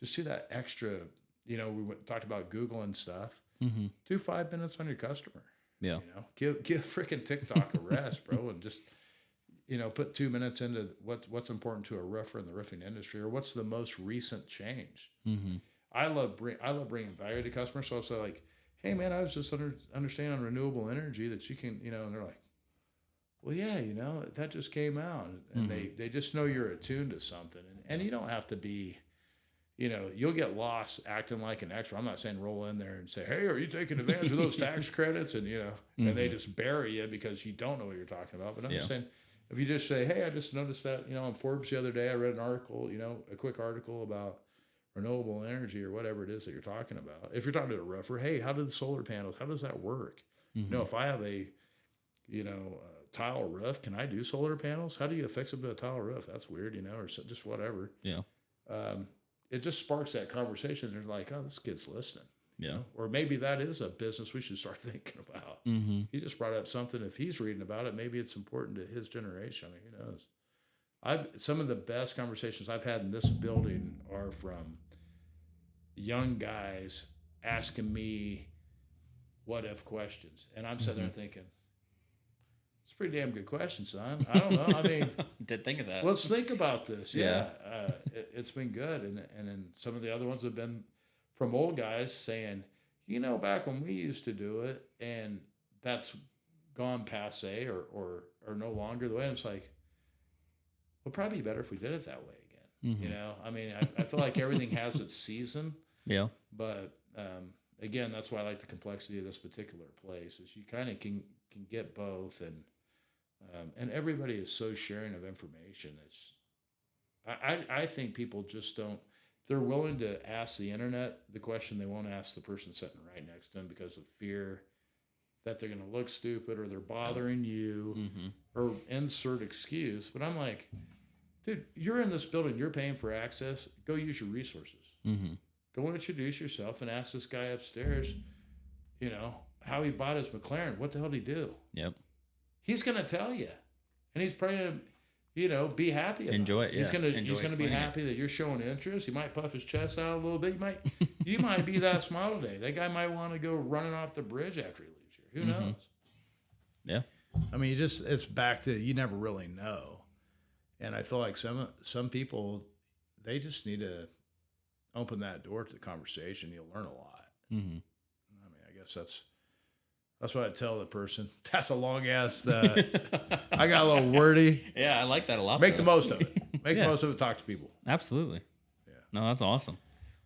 just do that extra, we talked about Google and stuff. Do 5 minutes on your customer. Yeah. Give freaking TikTok a rest, bro, and just, put 2 minutes into what's important to a roofer in the roofing industry, or what's the most recent change. I love bringing value to customers. So I'll say, like, hey man, I was just understanding on renewable energy that you can, and they're like, well, yeah, that just came out, and they just know you're attuned to something, and you don't have to be, you'll get lost acting like an extra. I'm not saying roll in there and say, hey, are you taking advantage of those tax credits? And, and they just bury you because you don't know what you're talking about. But I'm just saying, if you just say, hey, I just noticed that, on Forbes the other day, I read an article, a quick article about renewable energy or whatever it is that you're talking about. If you're talking to a roofer, hey, how do the solar panels, how does that work? If I have a, tile roof, can I do solar panels? How do you affix them to a tile roof? That's weird, or just whatever. Yeah. It just sparks that conversation. They're like, oh, this kid's listening. Yeah. Or maybe that is a business we should start thinking about. He just brought up something. If he's reading about it, maybe it's important to his generation. I mean, who knows? Some of the best conversations I've had in this building are from young guys asking me what if questions. And I'm sitting there thinking, it's a pretty damn good question, son. I don't know. I mean, did think of that. Let's think about this. Yeah. It's been good. And then some of the other ones have been from old guys saying, back when we used to do it, and that's gone passe or no longer the way. And it's like, well, probably better if we did it that way again. I mean, I feel like everything has its season. Yeah. But again, that's why I like the complexity of this particular place, is you kind of can get both, and everybody is so sharing of information. I think people just don't. They're willing to ask the internet the question they won't ask the person sitting right next to them because of fear that they're going to look stupid or they're bothering you or insert excuse. But I'm like, dude, you're in this building, you're paying for access. Go use your resources. Go introduce yourself and ask this guy upstairs, how he bought his McLaren. What the hell did he do? Yep. He's going to tell you, and he's probably going to, be happy. Enjoy it. Yeah. He's going to be happy that you're showing interest. He might puff his chest out a little bit. You might be that smile today. That guy might want to go running off the bridge after he leaves here. Who knows? Yeah. I mean, it's back to, you never really know. And I feel like some people, they just need to open that door to the conversation. You'll learn a lot. I mean, I guess that's what I tell the person. That's a long ass. I got a little wordy. Yeah, I like that a lot. Make the most of it. Make the most of it. Talk to people. Absolutely. Yeah. No, that's awesome.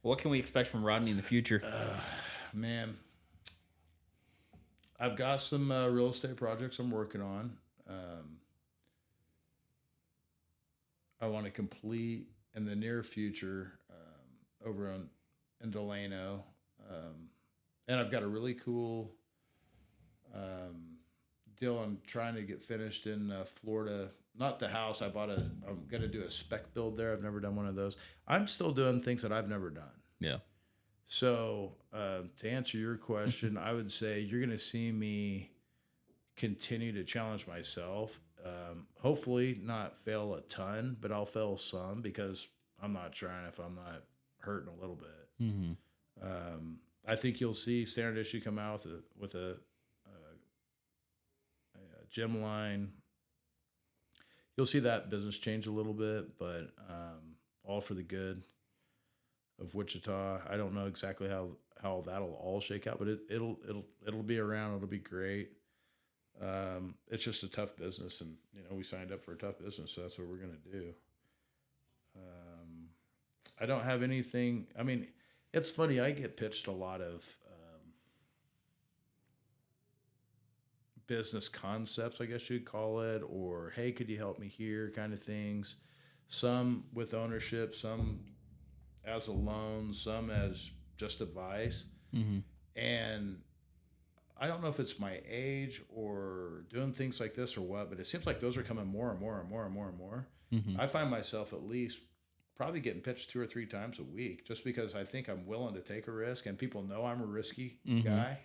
What can we expect from Rodney in the future? Man, I've got some real estate projects I'm working on. I want to complete in the near future over in Delano, and I've got a really cool deal I'm trying to get finished in Florida. Not the house. I'm going to do a spec build there. I've never done one of those. I'm still doing things that I've never done. Yeah. So to answer your question, I would say you're going to see me continue to challenge myself. Hopefully not fail a ton, but I'll fail some because I'm not trying if I'm not hurting a little bit. I think you'll see Standard Issue come out with a gym line. You'll see that business change a little bit, but all for the good of Wichita. I don't know exactly how that'll all shake out, but it'll be around. It'll be great. It's just a tough business, and we signed up for a tough business, so that's what we're gonna do. I don't have anything. I mean, it's funny. I get pitched a lot of business concepts, I guess you'd call it, or hey, could you help me here kind of things. Some with ownership, some as a loan, some as just advice. Mm-hmm. And I don't know if it's my age or doing things like this or what, but it seems like those are coming more and more and more and more and more. Mm-hmm. I find myself at least probably getting pitched 2 or 3 times a week just because I think I'm willing to take a risk and people know I'm a risky guy.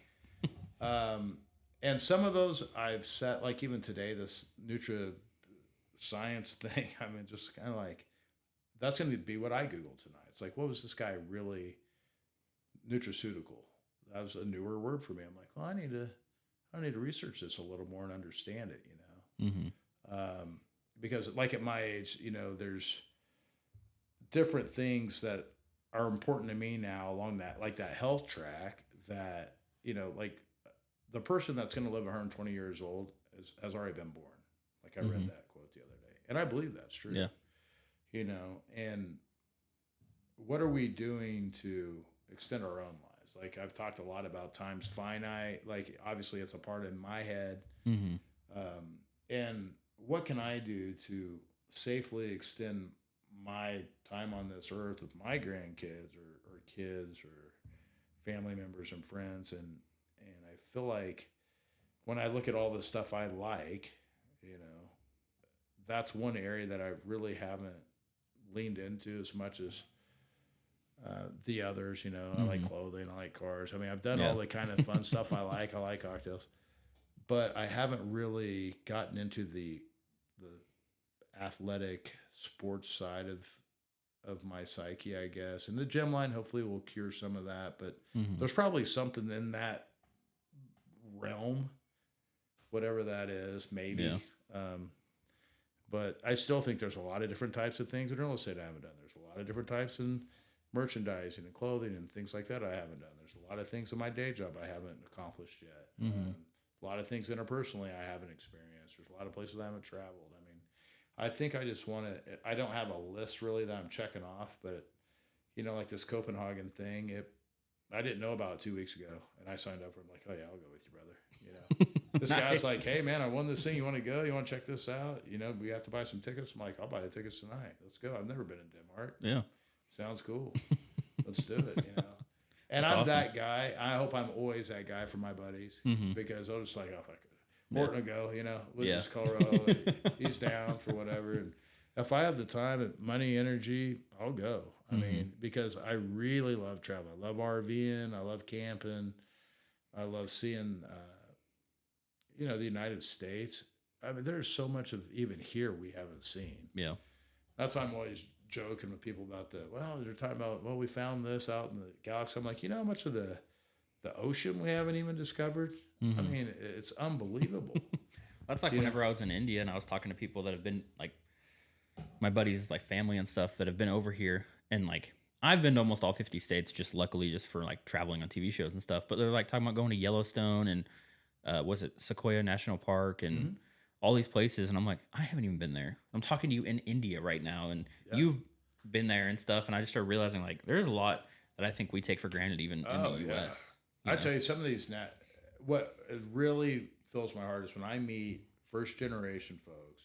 And some of those I've set, like even today, this Nutra Science thing, I mean, just kind of like, that's going to be what I Googled tonight. It's like, what was this guy really nutraceutical? That was a newer word for me. I'm like, well, I need to research this a little more and understand it, you know? Mm-hmm. Because like at my age, you know, there's different things that are important to me now along that, like that health track that, you know, like the person that's going to live 120 years old has already been born. Like I read that quote the other day, and I believe that's true. Yeah. You know, and what are we doing to extend our own lives? Like I've talked a lot about time's finite. Like obviously it's a part in my head. Mm-hmm. And what can I do to safely extend my time on this earth with my grandkids or kids or family members and friends? And I feel like when I look at all the stuff I like, you know, that's one area that I really haven't leaned into as much as the others. You know, I like clothing, I like cars. I mean, I've done all the kind of fun stuff I like. I like cocktails, but I haven't really gotten into the athletic sports side of my psyche, I guess. And the gym line hopefully will cure some of that, but there's probably something in that realm, whatever that is, maybe. Yeah. But I still think there's a lot of different types of things in real estate I haven't done. There's a lot of different types in merchandising and clothing and things like that I haven't done. There's a lot of things in my day job I haven't accomplished yet. A lot of things interpersonally I haven't experienced. There's a lot of places I haven't traveled. I mean, I think I just want to, I don't have a list really that I'm checking off, but, you know, like this Copenhagen thing, I didn't know about it 2 weeks ago, and I signed up for it. I'm like, oh, yeah, I'll go with you, brother. You know, this guy's like, hey, man, I won this thing. You want to go? You want to check this out? You know, we have to buy some tickets. I'm like, I'll buy the tickets tonight. Let's go. I've never been in Denmark. Yeah. Sounds cool. Let's do it, you know. And That's I'm awesome. that guy. I hope I'm always that guy for my buddies because I was just like, oh, if I could. Horton will go, you know, Lucas, Colorado. He's down for whatever. And if I have the time, money, energy, I'll go. I mean, because I really love travel. I love RVing. I love camping. I love seeing, you know, the United States. I mean, there's so much of even here we haven't seen. Yeah. That's why I'm always joking with people about they're talking about, well, we found this out in the galaxy. I'm like, you know how much of the ocean we haven't even discovered? I mean, it's unbelievable. That's like whenever I was in India and I was talking to people that have been like my buddies, like family and stuff that have been over here. And like, I've been to almost all 50 states, just luckily just for like traveling on TV shows and stuff. But they're like talking about going to Yellowstone and was it Sequoia National Park and all these places. And I'm like, I haven't even been there. I'm talking to you in India right now. And you've been there and stuff. And I just started realizing like there's a lot that I think we take for granted even in the U.S. I tell you, some of these, what really fills my heart is when I meet first generation folks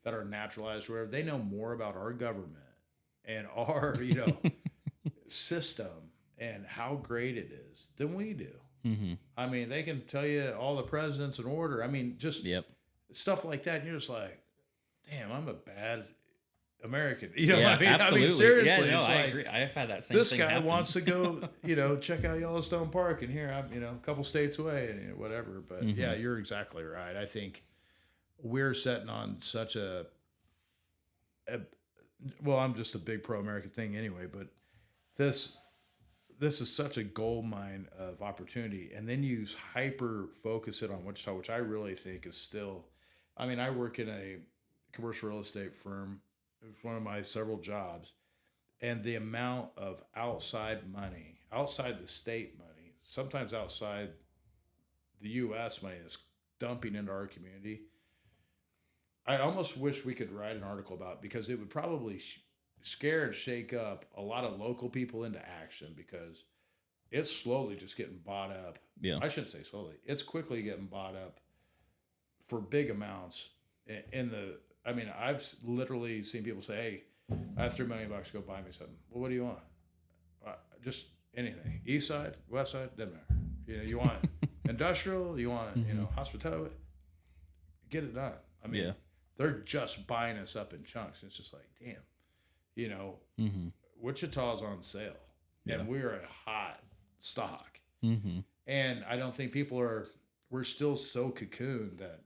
that are naturalized, where they know more about our government and our, you know, system and how great it is than we do. I mean, they can tell you all the presidents in order. I mean, just stuff like that. And you're just like, damn, I'm a bad American. You know what I mean? Absolutely. I mean, seriously. Yeah, no, it's I like, agree. I've had that same this thing guy happen. wants to go, you know, check out Yellowstone Park, and here I'm, you know, a couple states away and, you know, whatever. But yeah, you're exactly right. I think we're sitting on such well, I'm just a big pro-American thing anyway, but this is such a gold mine of opportunity. And then you hyper focus it on Wichita, which I really think is still, I mean, I work in a commercial real estate firm. It's one of my several jobs. And the amount of outside money, outside the state money, sometimes outside the U.S. money that's dumping into our community, I almost wish we could write an article about it, because it would probably scare and shake up a lot of local people into action, because it's slowly just getting bought up. Yeah. I shouldn't say slowly. It's quickly getting bought up for big amounts in the, I mean, I've literally seen people say, hey, I have $3 million, go buy me something. Well, what do you want? Just anything. East side, west side, doesn't matter. You know, you want industrial, you want, you know, hospitality, get it done. I mean, they're just buying us up in chunks. It's just like, damn, you know, Wichita's on sale and we're a hot stock. And I don't think we're still so cocooned that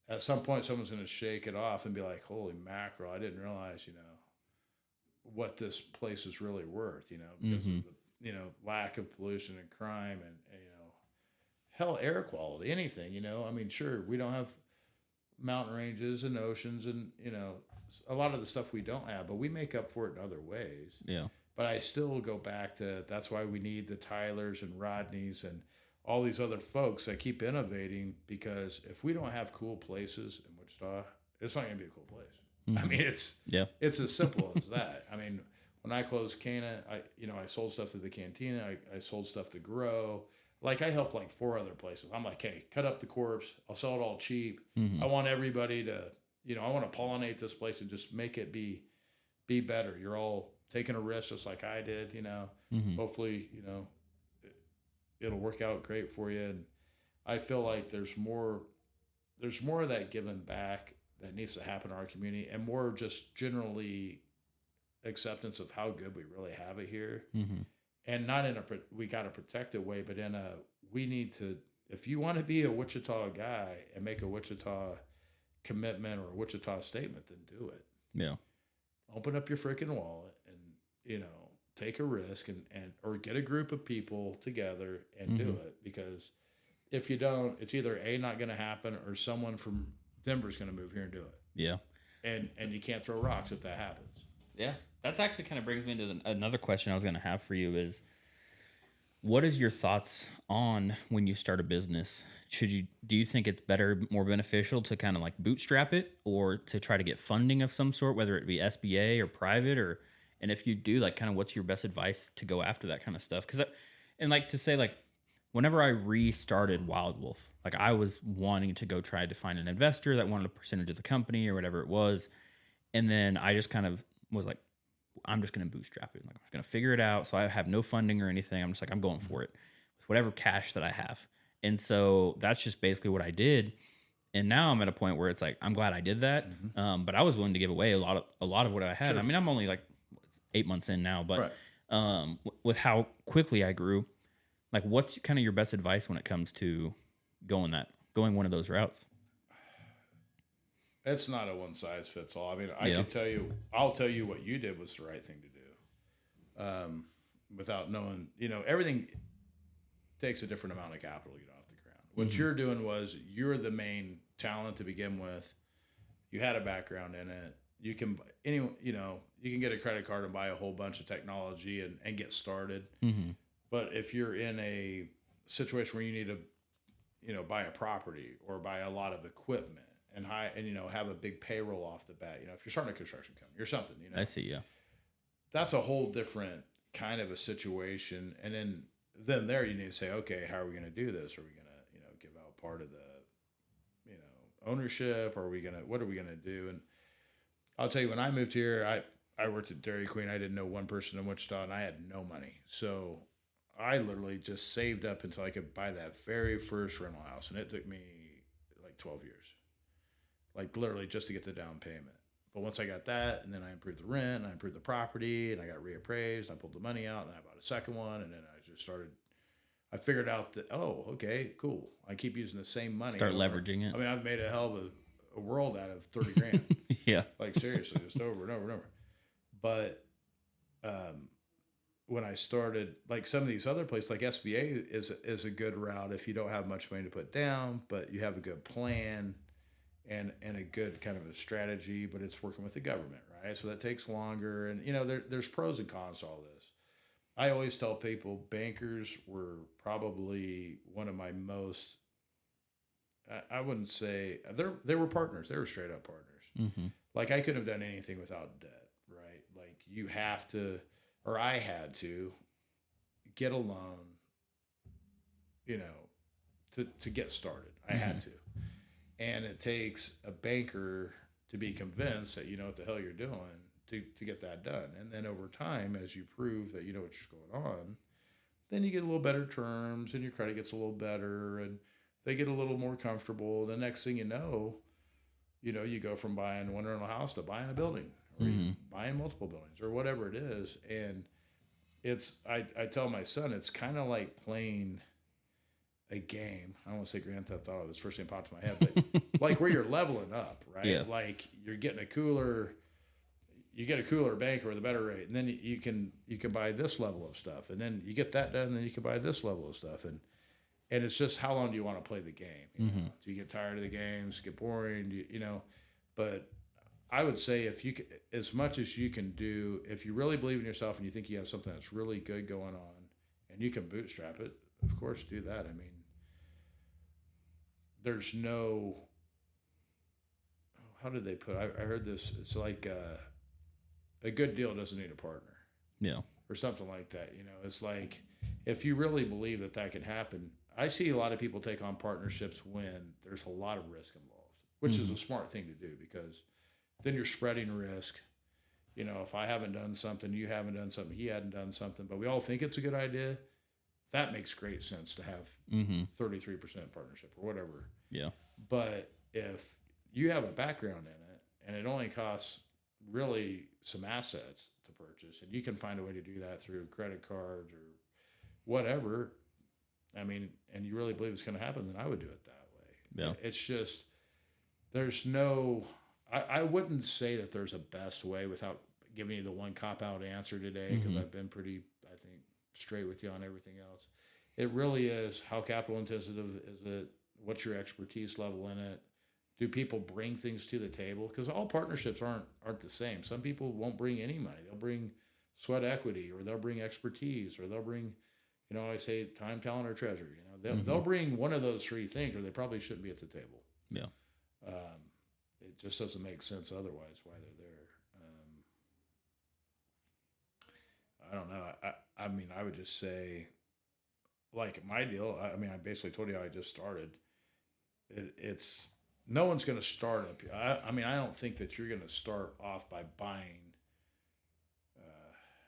at some point someone's going to shake it off and be like, holy mackerel, I didn't realize, you know, what this place is really worth, you know, because of the, you know, lack of pollution and crime and, you know, hell, air quality, anything, you know. I mean, sure, we don't have mountain ranges and oceans and, you know, a lot of the stuff we don't have, but we make up for it in other ways. Yeah. But I still go back to, that's why we need the Tylers and Rodneys and all these other folks that keep innovating, because if we don't have cool places in Wichita, it's not going to be a cool place. I mean, it's as simple as that. I mean, when I closed Cana, I sold stuff to the cantina. I sold stuff to Grow. Like, I helped like 4 other places. I'm like, hey, cut up the corpse. I'll sell it all cheap. I want everybody to, you know, I want to pollinate this place and just make it be better. You're all taking a risk just like I did, you know. Hopefully, you know, it'll work out great for you. And I feel like there's more of that giving back that needs to happen in our community, and more just generally acceptance of how good we really have it here. And not in a we got to protect it way, but in a, we need to, if you want to be a Wichita guy and make a Wichita commitment or a Wichita statement, then do it. Yeah. Open up your freaking wallet and, you know, take a risk and or get a group of people together and do it. Because if you don't, it's either A, not going to happen, or someone from Denver's going to move here and do it. Yeah. And you can't throw rocks if that happens. Yeah. That's actually kind of brings me into another question I was going to have for you is, what is your thoughts on when you start a business? Do you think it's better, more beneficial to kind of like bootstrap it, or to try to get funding of some sort, whether it be SBA or private, and if you do, like, kind of what's your best advice to go after that kind of stuff? And like to say, like, whenever I restarted Wild Wolf, like, I was wanting to go try to find an investor that wanted a percentage of the company or whatever it was. And then I just kind of was like, I'm just going to bootstrap it. Like, I'm just going to figure it out. So I have no funding or anything. I'm just like, I'm going for it with whatever cash that I have. And so that's just basically what I did. And now I'm at a point where it's like, I'm glad I did that. But I was willing to give away a lot of what I had. Sure. I mean, I'm only like 8 months in now, but with how quickly I grew, like, what's kind of your best advice when it comes to going one of those routes? It's not a one size fits all. I mean, I'll tell you what you did was the right thing to do. Without knowing, you know, everything takes a different amount of capital to get off the ground. What you're doing was, you're the main talent to begin with. You had a background in it. You can, you can get a credit card and buy a whole bunch of technology and get started. But if you're in a situation where you need to, you know, buy a property or buy a lot of equipment, and you know, have a big payroll off the bat. You know, if you're starting a construction company or something, you know. I see, yeah. That's a whole different kind of a situation. And then there you need to say, okay, how are we going to do this? Are we going to, you know, give out part of the, you know, ownership? Or what are we going to do? And I'll tell you, when I moved here, I worked at Dairy Queen. I didn't know one person in Wichita, and I had no money. So I literally just saved up until I could buy that very first rental house. And it took me like 12 years. Like, literally just to get the down payment. But once I got that, and then I improved the rent, and I improved the property, and I got reappraised, and I pulled the money out, and I bought a second one, and then I figured out that, oh, okay, cool. I keep using the same money. Start leveraging it. I mean, I've made a hell of a world out of 30 grand. Yeah. Like, seriously, just over and over and over. But when I started, like, some of these other places, like SBA is a good route if you don't have much money to put down, but you have a good plan and a good kind of a strategy, but it's working with the government, right? So that takes longer. And, you know, there's pros and cons to all this. I always tell people bankers were probably one of my most, I wouldn't say, they were partners. They were straight up partners. Like, I couldn't have done anything without debt, right? Like, you have to, or I had to get a loan, you know, to get started. I had to. And it takes a banker to be convinced that you know what the hell you're doing to get that done. And then over time, as you prove that you know what's going on, then you get a little better terms and your credit gets a little better and they get a little more comfortable. The next thing you know, you go from buying one rental house to buying a building or buying multiple buildings or whatever it is. And I tell my son, it's kind of like playing a game. I don't want to say Grand Theft Auto. It was the first thing that popped in my head, but like where you're leveling up, right? Yeah. Like you're getting you get a cooler banker with a better rate, and then you can buy this level of stuff, and then you get that done, and then you can buy this level of stuff, and it's just how long do you want to play the game? You know? Do you get tired of the games? Get boring? You know? But I would say if you as much as you can do, if you really believe in yourself and you think you have something that's really good going on, and you can bootstrap it, of course, do that. I mean, there's no. How did they put? I heard this. It's like a good deal doesn't need a partner. Yeah. Or something like that. You know, it's like if you really believe that that can happen. I see a lot of people take on partnerships when there's a lot of risk involved, which is a smart thing to do because then you're spreading risk. You know, if I haven't done something, you haven't done something, he hadn't done something, but we all think it's a good idea. That makes great sense to have 33% partnership or whatever. Yeah. But if you have a background in it and it only costs really some assets to purchase and you can find a way to do that through credit cards or whatever, I mean, and you really believe it's going to happen, then I would do it that way. Yeah. It's just, there's no, I wouldn't say that there's a best way without giving you the one cop-out answer today because I've been pretty, I think, straight with you on everything else. It really is how capital intensive is it? What's your expertise level in it? Do people bring things to the table? Because all partnerships aren't the same. Some people won't bring any money. They'll bring sweat equity, or they'll bring expertise, or they'll bring, you know, I say time, talent, or treasure. You know, they'll bring one of those three things, or they probably shouldn't be at the table. Yeah. It just doesn't make sense otherwise why they're there. I don't know. I mean, I would just say, like my deal. I mean, I basically told you how I just started. It's no one's going to start up. I mean, I don't think that you're going to start off by buying.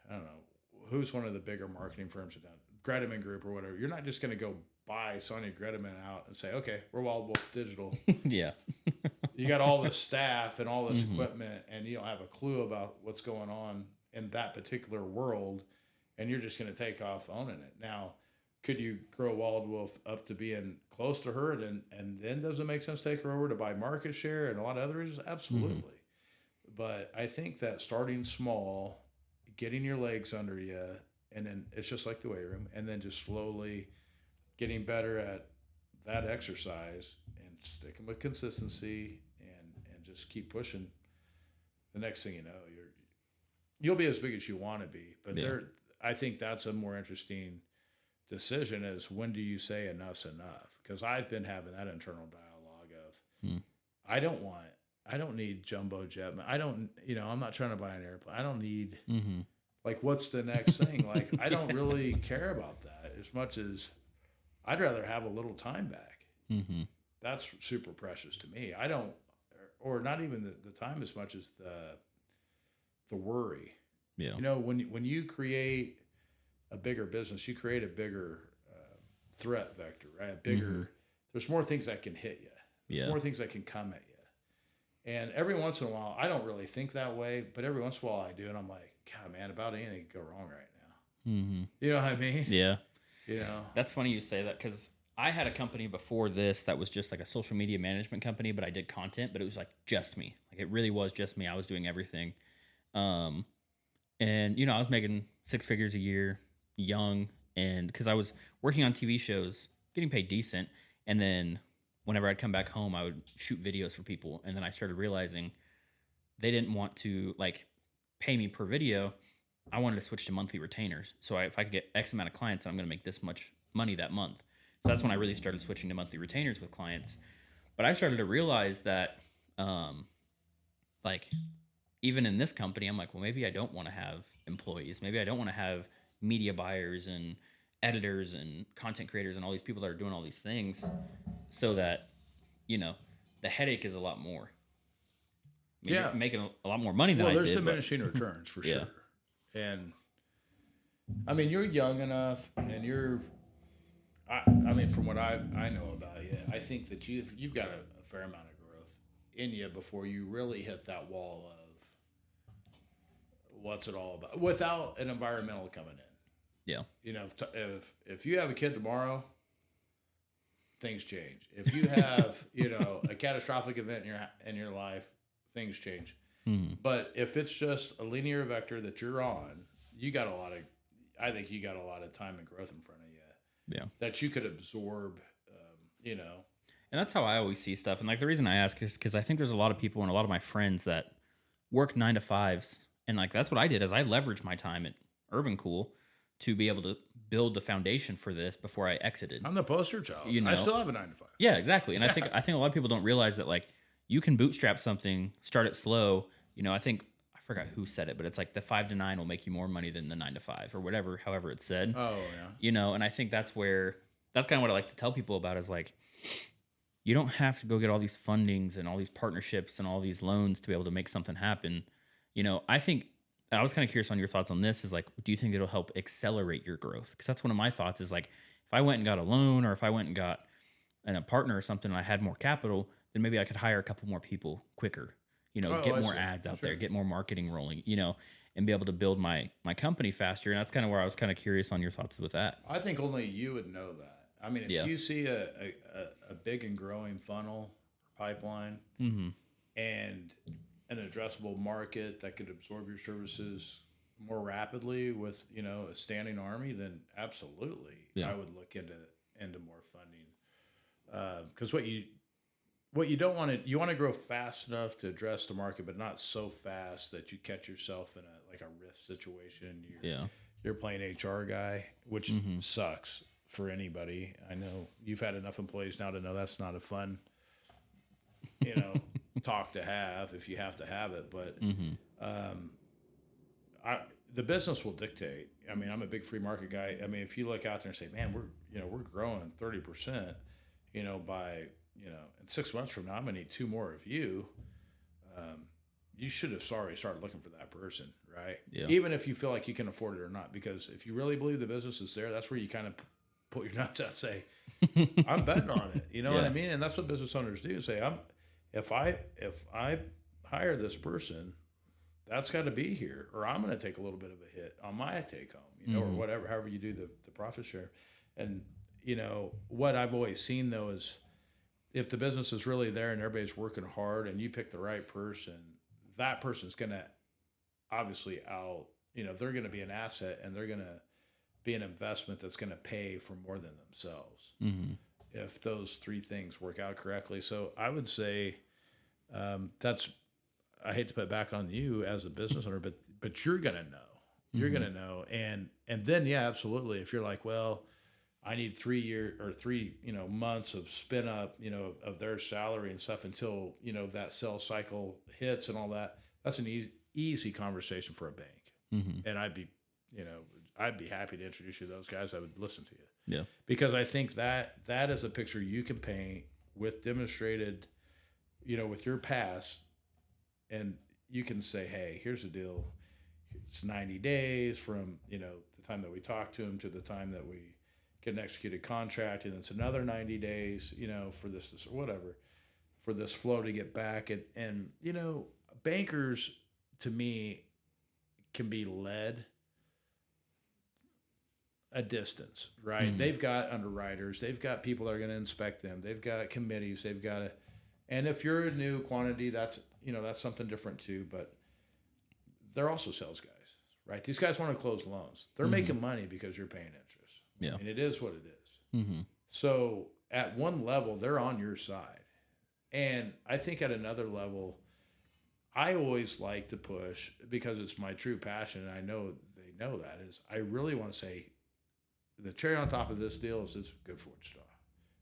I don't know who's one of the bigger marketing firms in town, Gredeman Group or whatever. You're not just going to go buy Sonia Gredeman out and say, okay, we're Wild Wolf Digital. Yeah. You got all this staff and all this equipment, and you don't have a clue about what's going on in that particular world, and you're just going to take off owning it. Now, could you grow Wild Wolf up to being close to her, and then does it make sense to take her over to buy market share and a lot of other reasons? Absolutely. But I think that starting small, getting your legs under you, and then it's just like the weight room, and then just slowly getting better at that exercise and sticking with consistency and just keep pushing. The next thing you know, you'll be as big as you want to be. But I think that's a more interesting decision is when do you say enough's enough? Because I've been having that internal dialogue of I don't need jumbo jet. I don't, I'm not trying to buy an airplane. I don't need like what's the next thing? Like I don't really care about that as much as I'd rather have a little time back. That's super precious to me. I don't, or not even the time as much as the worry. Yeah. You know, when you create a bigger business, you create a bigger threat vector, right? A bigger, there's more things that can hit you. There's more things that can come at you. And every once in a while, I don't really think that way, but every once in a while I do. And I'm like, God, man, about anything could go wrong right now. You know what I mean? Yeah. You know? That's funny you say that because I had a company before this that was just like a social media management company, but I did content, but it was like just me. Like it really was just me. I was doing everything. And, I was making 6 figures a year, young, and because I was working on TV shows, getting paid decent. And then whenever I'd come back home, I would shoot videos for people. And then I started realizing they didn't want to like pay me per video. I wanted to switch to monthly retainers. So if I could get X amount of clients, I'm going to make this much money that month. So that's when I really started switching to monthly retainers with clients. But I started to realize that, like, even in this company, I'm like, well, maybe I don't want to have employees. Maybe I don't want to have media buyers and editors and content creators and all these people that are doing all these things so that, the headache is a lot more. I mean, Yeah. you're making a lot more money than Well, I there's did. diminishing returns for Yeah. sure. And I mean, you're young enough, and I mean, from what I know about you, I think that you've got a fair amount of growth in you before you really hit that wall of what's it all about without an environmental coming in. Yeah. You know, if you have a kid tomorrow, things change. If you have a catastrophic event in your life, things change. Mm-hmm. But if it's just a linear vector that you're on, I think you got a lot of time and growth in front of you. Yeah. That you could absorb, And that's how I always see stuff. And like the reason I ask is because I think there's a lot of people and a lot of my friends that work 9 to 5s. And like that's what I did is I leveraged my time at Urban Cool to be able to build the foundation for this before I exited. I'm the poster child. You know? I still have a 9 to 5. Yeah, exactly. And I think a lot of people don't realize that like you can bootstrap something, start it slow. I forgot who said it, but it's like the 5 to 9 will make you more money than the 9 to 5 or whatever, however it's said. Oh yeah. And I think that's kind of what I like to tell people about is like, you don't have to go get all these fundings and all these partnerships and all these loans to be able to make something happen. I think I was kind of curious on your thoughts on this is like, do you think it'll help accelerate your growth? Because that's one of my thoughts is like, if I went and got a loan or if I went and got a partner or something and I had more capital, then maybe I could hire a couple more people quicker, get more ads out there, get more marketing rolling, and be able to build my company faster. And that's kind of where I was kind of curious on your thoughts with that. I think only you would know that. I mean, if you see a big and growing funnel pipeline Mm-hmm. and an addressable market that could absorb your services more rapidly with a standing army, then absolutely I would look into more funding. Because what you don't want to, you want to grow fast enough to address the market, but not so fast that you catch yourself in a riff situation. You're playing HR guy, which sucks for anybody. I know you've had enough employees now to know that's not a fun, talk to have if you have to have it. But the business will dictate. I mean, I'm a big free market guy. I mean, if you look out there and say, man, we're growing 30%, by in 6 months from now, I'm gonna need 2 more of you. You should have already started looking for that person, right? Yeah. Even if you feel like you can afford it or not, because if you really believe the business is there, that's where you kind of put your nuts out and say, I'm betting on it. You know what I mean? And that's what business owners do. Say, if I hire this person, that's got to be here, or I'm going to take a little bit of a hit on my take home, or whatever, however you do the profit share. And, what I've always seen though is if the business is really there and everybody's working hard and you pick the right person, that person's going to obviously they're going to be an asset and they're going to be an investment that's going to pay for more than themselves. Mm-hmm. If those 3 things work out correctly. So I would say I hate to put it back on you as a business owner, but you're going to know. You're going to know. And then, yeah, absolutely. If you're like, well, I need 3 years or 3, months of spin up, of their salary and stuff until, that sales cycle hits and all that, that's an easy conversation for a bank. Mm-hmm. And I'd be happy to introduce you to those guys. I would listen to you. Yeah. Because I think that is a picture you can paint with demonstrated, with your past, and you can say, hey, here's the deal. It's 90 days from, the time that we talk to them to the time that we get an executed contract, and it's another 90 days, for this or whatever, for this flow to get back. And bankers, to me, can be led a distance, right? Mm-hmm. They've got underwriters, they've got people that are going to inspect them, they've got committees, they've got to, and if you're a new quantity, that's something different too, but they're also sales guys, right? These guys want to close loans. They're making money because you're paying interest. Yeah. And it is what it is. Mm-hmm. So at one level, they're on your side. And I think at another level, I always like to push, because it's my true passion, and I know they know that, is I really want to say the cherry on top of this deal is it's good for Wichita.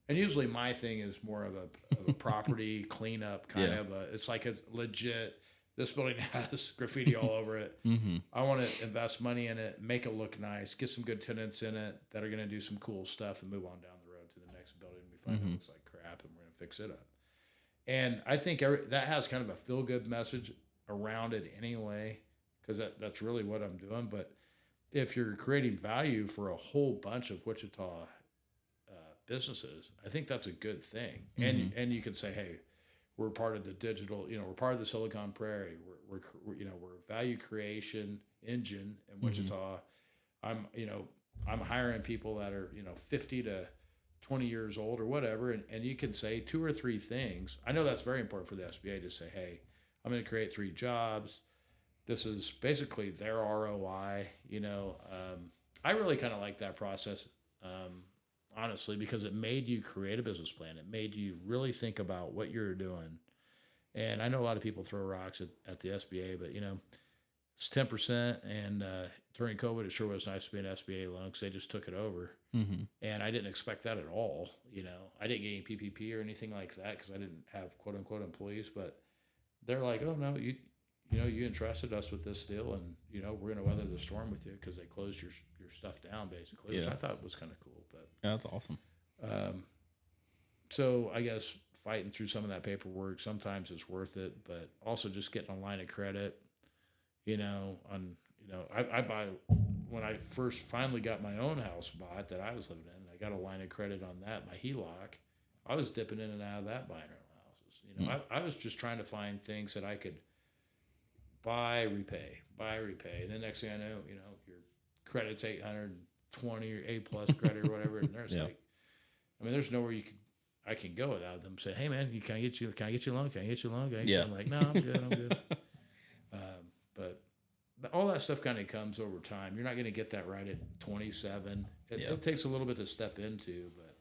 And usually my thing is more of a property cleanup kind of it's like a legit, this building has graffiti all over it. Mm-hmm. I want to invest money in it, make it look nice, get some good tenants in it that are going to do some cool stuff and move on down the road to the next building. We find it looks like crap and we're going to fix it up. And I think that has kind of a feel good message around it anyway, because that's really what I'm doing. But if you're creating value for a whole bunch of Wichita businesses, I think that's a good thing. And you can say, hey, we're part of the digital, we're part of the Silicon Prairie. We're a value creation engine in Wichita. I'm hiring people that are 50 to 20 years old or whatever, and you can say 2 or 3 things. I know that's very important for the SBA to say, hey, I'm going to create 3 jobs. This is basically their ROI. I really kind of like that process, honestly, because it made you create a business plan. It made you really think about what you're doing. And I know a lot of people throw rocks at the SBA, but it's 10%. And during COVID, it sure was nice to be an SBA loan because they just took it over. And I didn't expect that at all. I didn't get any PPP or anything like that because I didn't have quote unquote employees. But they're like, oh no, you entrusted us with this deal, and we're going to weather the storm with you because they closed your stuff down basically, which I thought was kind of cool. But yeah, that's awesome. So I guess fighting through some of that paperwork sometimes it's worth it, but also just getting a line of credit. I buy when I first finally got my own house bought that I was living in. I got a line of credit on that, my HELOC. I was dipping in and out of that buying rental houses. I was just trying to find things that I could buy, repay, and the next thing I know, your credit's 820 or A plus credit or whatever, and there's there's nowhere I can go without them saying, hey man, can I get you a loan? Can I get you a loan? I'm like, no, I'm good. But all that stuff kind of comes over time. You're not going to get that right at 27. It takes a little bit to step into, but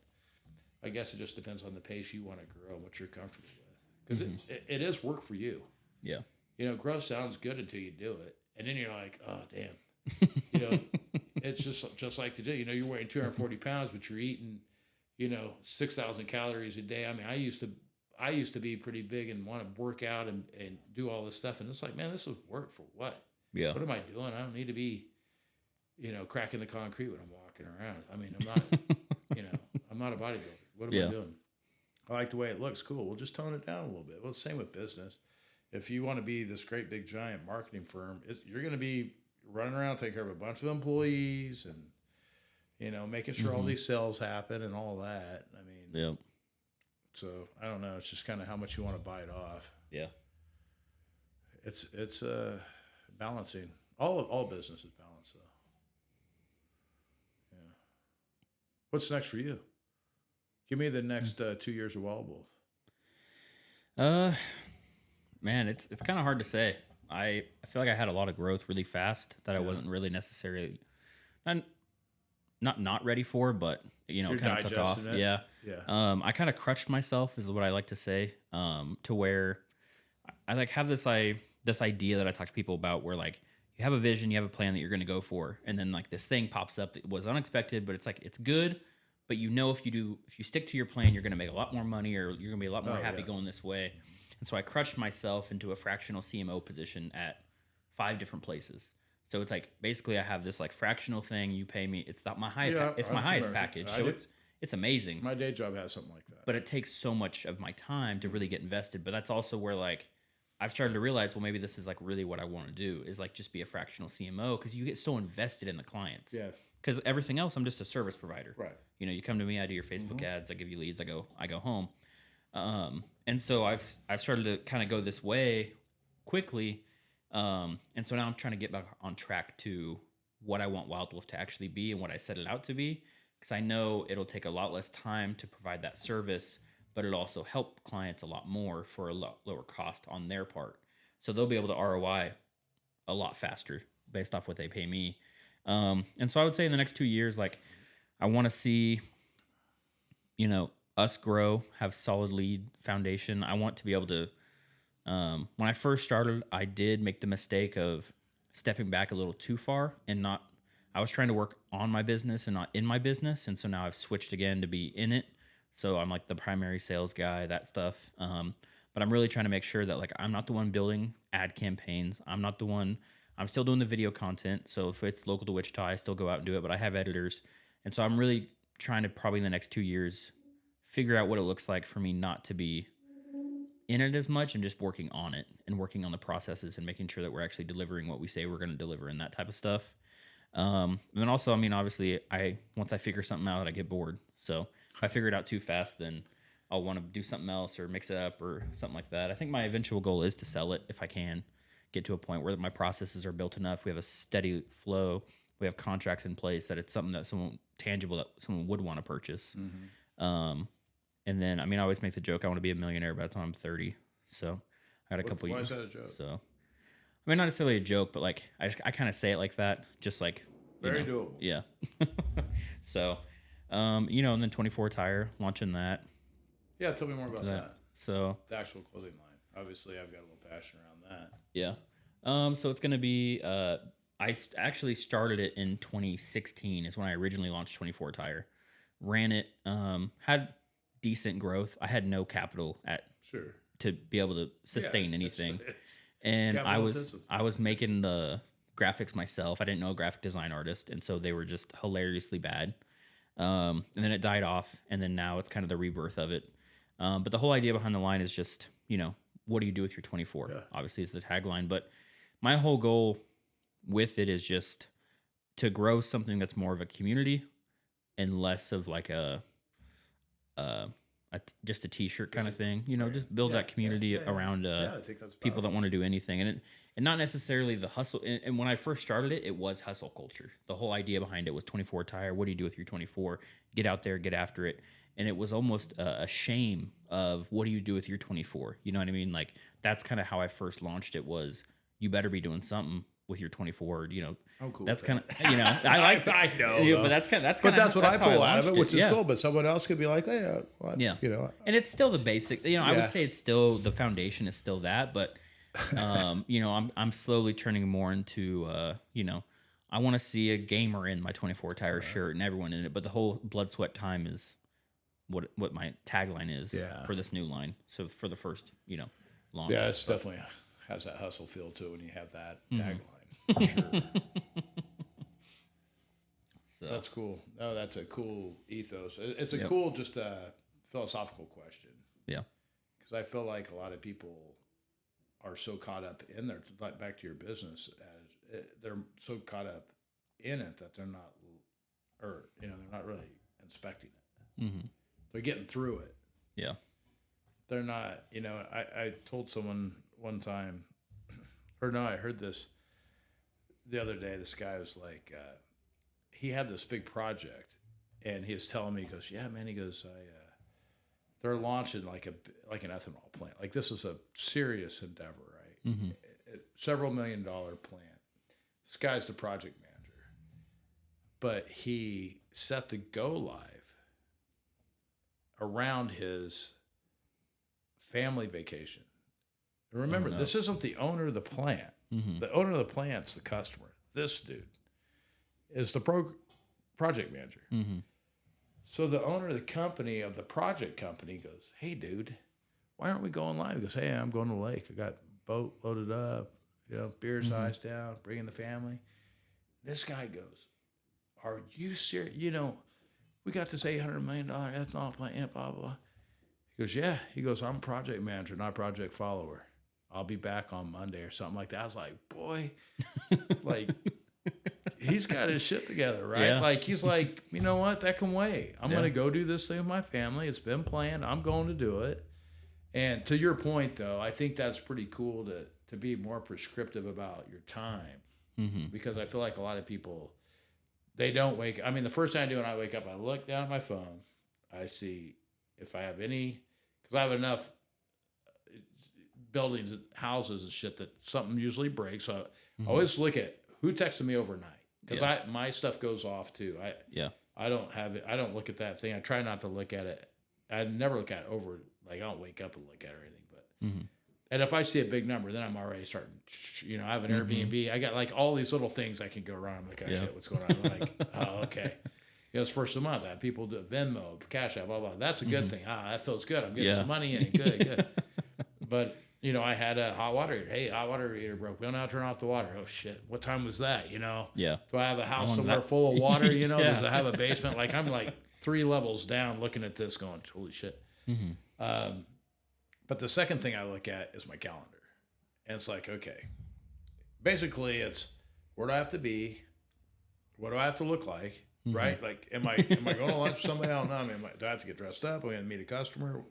I guess it just depends on the pace you want to grow and what you're comfortable with. Because it is work for you. Yeah. Growth sounds good until you do it. And then you're like, oh, damn. It's just like today. You're weighing 240 pounds, but you're eating, 6,000 calories a day. I mean, I used to be pretty big and want to work out and do all this stuff. And it's like, man, this is work for what? Yeah. What am I doing? I don't need to be, cracking the concrete when I'm walking around. I mean, I'm not, I'm not a bodybuilder. What am I doing? I like the way it looks. Cool. We'll just tone it down a little bit. Well, same with business. If you want to be this great big giant marketing firm, you're going to be running around taking care of a bunch of employees and, making sure all these sales happen and all that. I mean, so I don't know. It's just kind of how much you want to bite off. Yeah. It's balancing. All business is balanced, though. Yeah. What's next for you? Give me the next 2 years of Wild Wolf. Man, it's kind of hard to say. I feel like I had a lot of growth really fast that I wasn't really necessarily not ready for, but kind of took off. It. Yeah. I kind of crutched myself, is what I like to say, to where I like have this idea that I talk to people about, where like you have a vision, you have a plan that you're going to go for, and then like this thing pops up that was unexpected, but it's like it's good, but if you stick to your plan, you're going to make a lot more money, or you're going to be a lot more happy going this way. And so I crutched myself into a fractional CMO position at 5 different places. So it's like basically I have this like fractional thing. You pay me. It's not my highest package. So it's amazing. My day job has something like that. But it takes so much of my time to really get invested. But that's also where like I've started to realize, well, maybe this is like really what I want to do, is like just be a fractional CMO, because you get so invested in the clients. Yeah. Because everything else, I'm just a service provider. Right. You come to me, I do your Facebook ads, I give you leads, I go home. And so I've started to kind of go this way quickly. And so now I'm trying to get back on track to what I want Wild Wolf to actually be and what I set it out to be. Because I know it'll take a lot less time to provide that service, but it'll also help clients a lot more for a lot lower cost on their part. So they'll be able to ROI a lot faster based off what they pay me. And so I would say in the next 2 years, like I want to see, us grow, have solid lead foundation. I want to be able to, when I first started, I did make the mistake of stepping back a little too far I was trying to work on my business and not in my business. And so now I've switched again to be in it. So I'm like the primary sales guy, that stuff. But I'm really trying to make sure that like, I'm not the one building ad campaigns. I'm still doing the video content. So if it's local to Wichita, I still go out and do it, but I have editors. And so I'm really trying to probably in the next 2 years figure out what it looks like for me not to be in it as much. I'm just working on it and working on the processes and making sure that we're actually delivering what we say we're going to deliver and that type of stuff. And then also, I mean, obviously, once I figure something out, I get bored. So if I figure it out too fast, then I'll want to do something else or mix it up or something like that. I think my eventual goal is to sell it if I can get to a point where my processes are built enough. We have a steady flow. We have contracts in place that it's something that tangible that someone would want to purchase. And then, I mean, I always make the joke, I want to be a millionaire by the time I'm 30. So I got a couple years. Why is that a joke? So, I mean, not necessarily a joke, but like, I kind of say it like that, just like, very doable. Yeah. So, and then 24 Tire, launching that. Yeah, tell me more about that. So the actual clothing line. Obviously, I've got a little passion around that. Yeah. So it's going to be, I actually started it in 2016 is when I originally launched 24 Tire. Ran it, had decent growth. I had no capital to be able to sustain anything. And I was making the graphics myself. I didn't know a graphic design artist, and so they were just hilariously bad. And then it died off, and then now it's kind of the rebirth of it. But the whole idea behind the line is just, what do you do with your 24? Yeah. Obviously, is the tagline. But my whole goal with it is just to grow something that's more of a community and less of like just a t-shirt kind of thing, just build that community around I think that's people that want to do anything. And not necessarily the hustle. And when I first started it, it was hustle culture. The whole idea behind it was 24 Tire. What do you do with your 24? Get out there, get after it. And it was almost a shame of what do you do with your 24? You know what I mean? Like that's kind of how I first launched it was you better be doing something with your 24, I'm cool. That's kind of, I like I know, but that's what I pull out of it, which is cool. But someone else could be like, hey, and it's still the basic, I would say it's still the foundation is still that, but, I'm slowly turning more into, I want to see a gamer in my 24 Tire shirt and everyone in it, but the whole blood, sweat, time is what my tagline is for this new line. So for the first, launch. Yeah, it's definitely has that hustle feel to it when you have that tagline. For sure. So that's cool. No, that's a cool ethos. It's a cool, just philosophical question. Yeah. Because I feel like a lot of people are so caught up in their, back to your business, they're so caught up in it that they're not, they're not really inspecting it. Mm-hmm. They're getting through it. Yeah. They're not, I told someone one time, I heard this the other day. This guy was like, he had this big project, and he was telling me, he goes, yeah, man, he goes, they're launching like an ethanol plant. Like this is a serious endeavor, right? Mm-hmm. Several $1 million plant. This guy's the project manager, but he set the go live around his family vacation. Remember, this isn't the owner of the plant. Mm-hmm. The owner of the plant's the customer. This dude is the project manager. Mm-hmm. So the owner of the company, of the project company, goes, hey, dude, why aren't we going live? He goes, hey, I'm going to the lake. I got boat loaded up, beer size down, bringing the family. This guy goes, are you serious? We got this $800 million ethanol plant, blah, blah, blah. He goes, yeah. He goes, I'm a project manager, not a project follower. I'll be back on Monday or something like that. I was like, boy, like, he's got his shit together, right? Yeah. Like, he's like, you know what? That can wait. I'm going to go do this thing with my family. It's been planned. I'm going to do it. And to your point, though, I think that's pretty cool to be more prescriptive about your time. Mm-hmm. Because I feel like a lot of people, they don't wake up. I mean, the first thing I do when I wake up, I look down at my phone. I see if I have any, because I have enough buildings and houses and shit that something usually breaks. So I always look at who texted me overnight, because my stuff goes off too. I don't have it. I don't look at that thing. I try not to look at it. I never look at it over. Like I don't wake up and look at it or anything. But and if I see a big number, then I'm already starting. I have an Airbnb. I got like all these little things I can go around. I'm like, oh shit, what's going on? I'm like, oh okay. It's first of the month. I have people do Venmo, Cash App, blah blah. That's a good thing. That feels good. I'm getting some money in. Good. But I had a hot water. Hey, hot water heater broke. We don't know how to turn off the water. Oh shit! What time was that? Yeah. Do I have a house somewhere full of water? Does I have a basement? Like I'm like 3 levels down, looking at this, going, holy shit. Mm-hmm. But But the second thing I look at is my calendar. And it's like, okay, basically it's where do I have to be? What do I have to look like? Right? Like, am I going to lunch with somebody? I don't know. I mean, do I have to get dressed up? Am I going to meet a customer?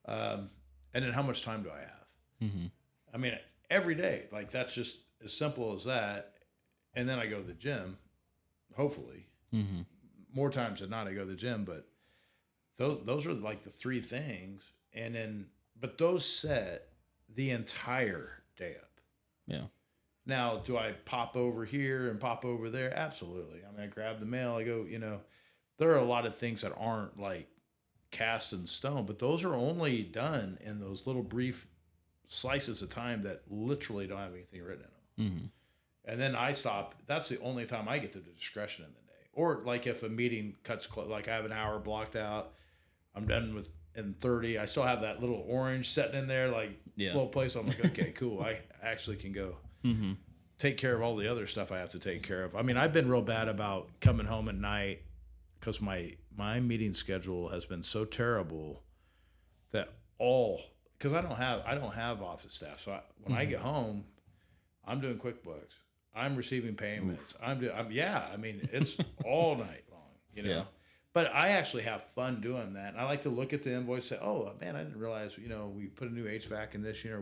And then how much time do I have? I mean, every day, like that's just as simple as that. And then I go to the gym, hopefully. More times than not, I go to the gym. But those are like the three things. And then, but those set the entire day up. Yeah. Now, do I pop over here and pop over there? Absolutely. I mean, I grab the mail. I go, there are a lot of things that aren't like cast in stone, but those are only done in those little brief slices of time that literally don't have anything written in them. And then I stop. That's the only time I get to the discretion in the day. Or like if a meeting cuts close, like I have an hour blocked out, I'm done with in 30. I still have that little orange sitting in there, like little place. I'm like, okay, cool. I actually can go take care of all the other stuff I have to take care of. I mean, I've been real bad about coming home at night because my meeting schedule has been so terrible that because I don't have office staff. So when I get home, I'm doing QuickBooks. I'm receiving payments. I mean, it's all night long, Yeah. But I actually have fun doing that. And I like to look at the invoice and say, oh, man, I didn't realize, we put a new HVAC in this year.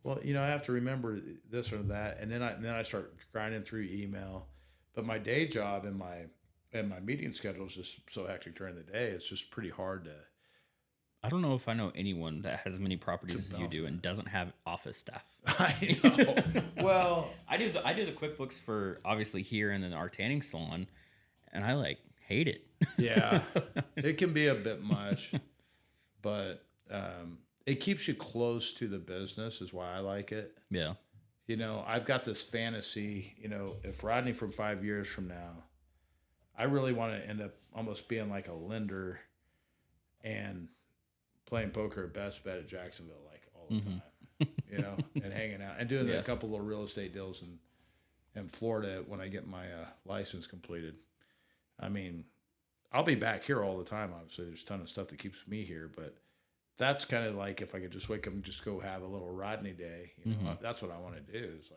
Well, I have to remember this or that. And then I start grinding through email. But my day job and my meeting schedule is just so hectic during the day. It's just pretty hard to. I don't know if I know anyone that has as many properties as you do and doesn't have office staff. I know. Well, I do the QuickBooks for obviously here and then our tanning salon, and I hate it. Yeah, it can be a bit much, but it keeps you close to the business is why I like it. Yeah. I've got this fantasy, if Rodney from 5 years from now, I really want to end up almost being like a lender and playing poker at Best Bet at Jacksonville all the time, and hanging out and doing a couple of real estate deals in Florida when I get my license completed. I mean, I'll be back here all the time. Obviously, there's a ton of stuff that keeps me here, but that's kind of like if I could just wake up and just go have a little Rodney day. That's what I want to do. Is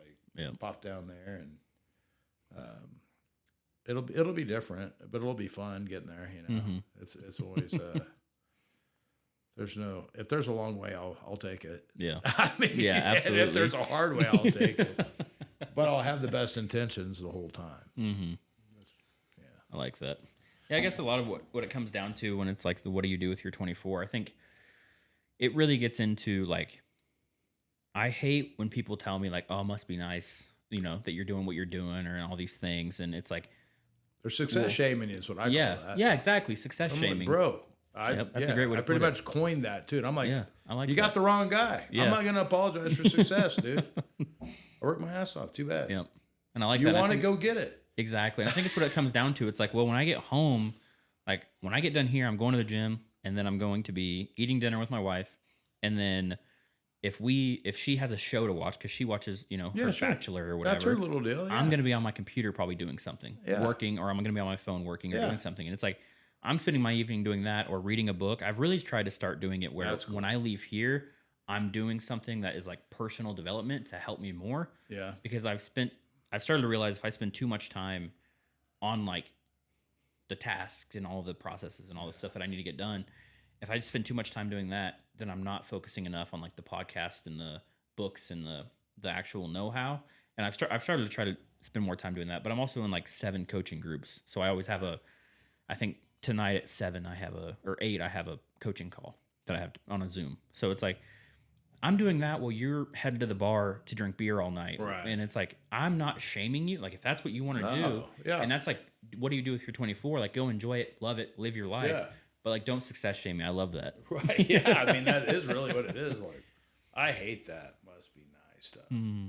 pop down there and it'll be different, but it'll be fun getting there. It's always if there's a long way, I'll take it. Yeah. I mean, yeah, absolutely. And if there's a hard way, I'll take it. But I'll have the best intentions the whole time. I like that. Yeah, I guess a lot of what it comes down to when it's like, what do you do with your 24? I think it really gets into I hate when people tell me oh, it must be nice, that you're doing what you're doing or all these things. And it's like, they're success shaming is what I call that. Yeah, exactly. Success shaming. Bro. That's a great way to put it. I pretty much coined that too. And I'm like, I like you got the wrong guy. I'm not going to apologize for success, dude. I worked my ass off. Too bad. Yep. And I like you that. You want to go get it. Exactly. And I think it's what it comes down to. It's well, when I get home, when I get done here, I'm going to the gym and then I'm going to be eating dinner with my wife. And then if she has a show to watch, because she watches, her Bachelor or whatever. That's her little deal. Yeah. I'm going to be on my computer probably doing something, working, or I'm going to be on my phone working or doing something. And it's I'm spending my evening doing that or reading a book. I've really tried to start doing it where when I leave here, I'm doing something that is personal development to help me more. Yeah. Because I've started to realize if I spend too much time on the tasks and all the processes and all the stuff that I need to get done, if I just spend too much time doing that, then I'm not focusing enough on the podcast and the books and the actual know-how. And I've started to try to spend more time doing that, but I'm also in 7 coaching groups. So I always have I think tonight at 7 or 8 I have a coaching call that I have on a Zoom. So it's I'm doing that while you're headed to the bar to drink beer all night. Right. And it's I'm not shaming you. If that's what you want to do, and that's what do you do with your 24? Go enjoy it, love it, live your life. Yeah. But don't success shame me. I love that. Right. Yeah. I mean, that is really what it is. I hate that must be nice stuff. Mm-hmm.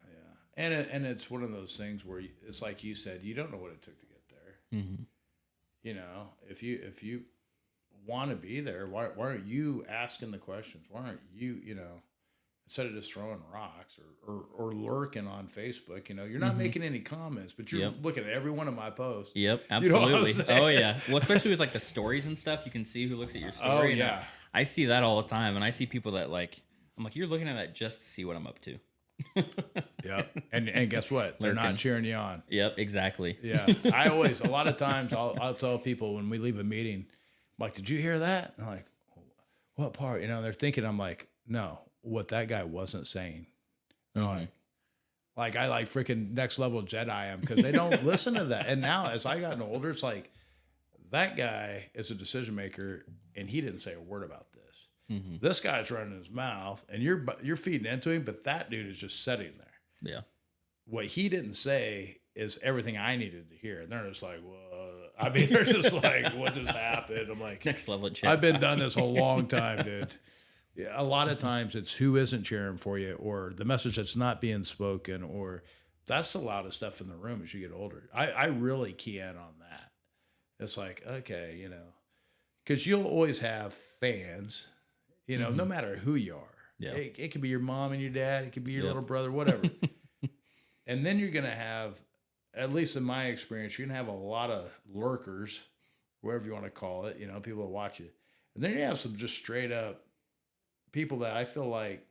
Yeah. And it's one of those things where it's like you said, you don't know what it took to get there. Mm-hmm. If you want to be there, why aren't you asking the questions? Why aren't you, instead of just throwing rocks or lurking on Facebook, you're not making any comments, but you're looking at every one of my posts. Yep, absolutely. Oh yeah. Well, especially with the stories and stuff, you can see who looks at your story. Oh yeah. I see that all the time, and I see people that like. I'm like, you're looking at that just to see what I'm up to. Yep. And guess what? They're not cheering you on. Yep, exactly. Yeah. I always, a lot of times, I'll tell people when we leave a meeting, I'm like, did you hear that? And I'm like, what part? You know, they're thinking, I'm like, no, what that guy wasn't saying. They're like, I like freaking next level Jedi am because they don't listen to that. And now as I gotten older, it's like, that guy is a decision maker and he didn't say a word about this. This guy's running his mouth and you're feeding into him, but that dude is just sitting there. Yeah. What he didn't say is everything I needed to hear. And they're just like, what? I mean, they're just like, what just happened? I'm like, Next level chat. I've been done this a long time, dude. Yeah, a lot of times it's who isn't cheering for you or the message that's not being spoken, or that's the loudest stuff in the room as you get older. I really key in on that. It's like, okay, you know, because you'll always have fans, you know, no matter who you are. Yeah. It could be your mom and your dad. It could be your little brother, whatever. And then you're going to have, at least in my experience, you're going to have a lot of lurkers, whatever you want to call it, you know, people that watch it. And then you have some just straight up people that I feel like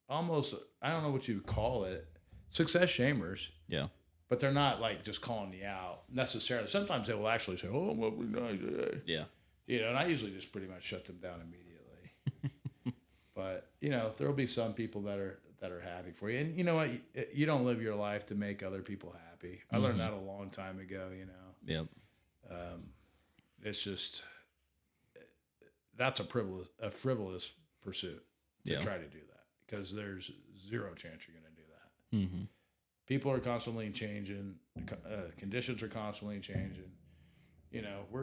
almost, I don't know what you would call it, success shamers. Yeah. But they're not like just calling you out necessarily. Sometimes they will actually say, oh, what we nice. Yeah. You know, and I usually just pretty much shut them down immediately. But, you know, there'll be some people that are happy for you. And you know what? You don't live your life to make other people happy. I learned that a long time ago, you know. Yep. It's just, that's a frivolous pursuit to try to do that because there's zero chance you're going to do that. Mm-hmm. People are constantly changing. Conditions are constantly changing. You know, I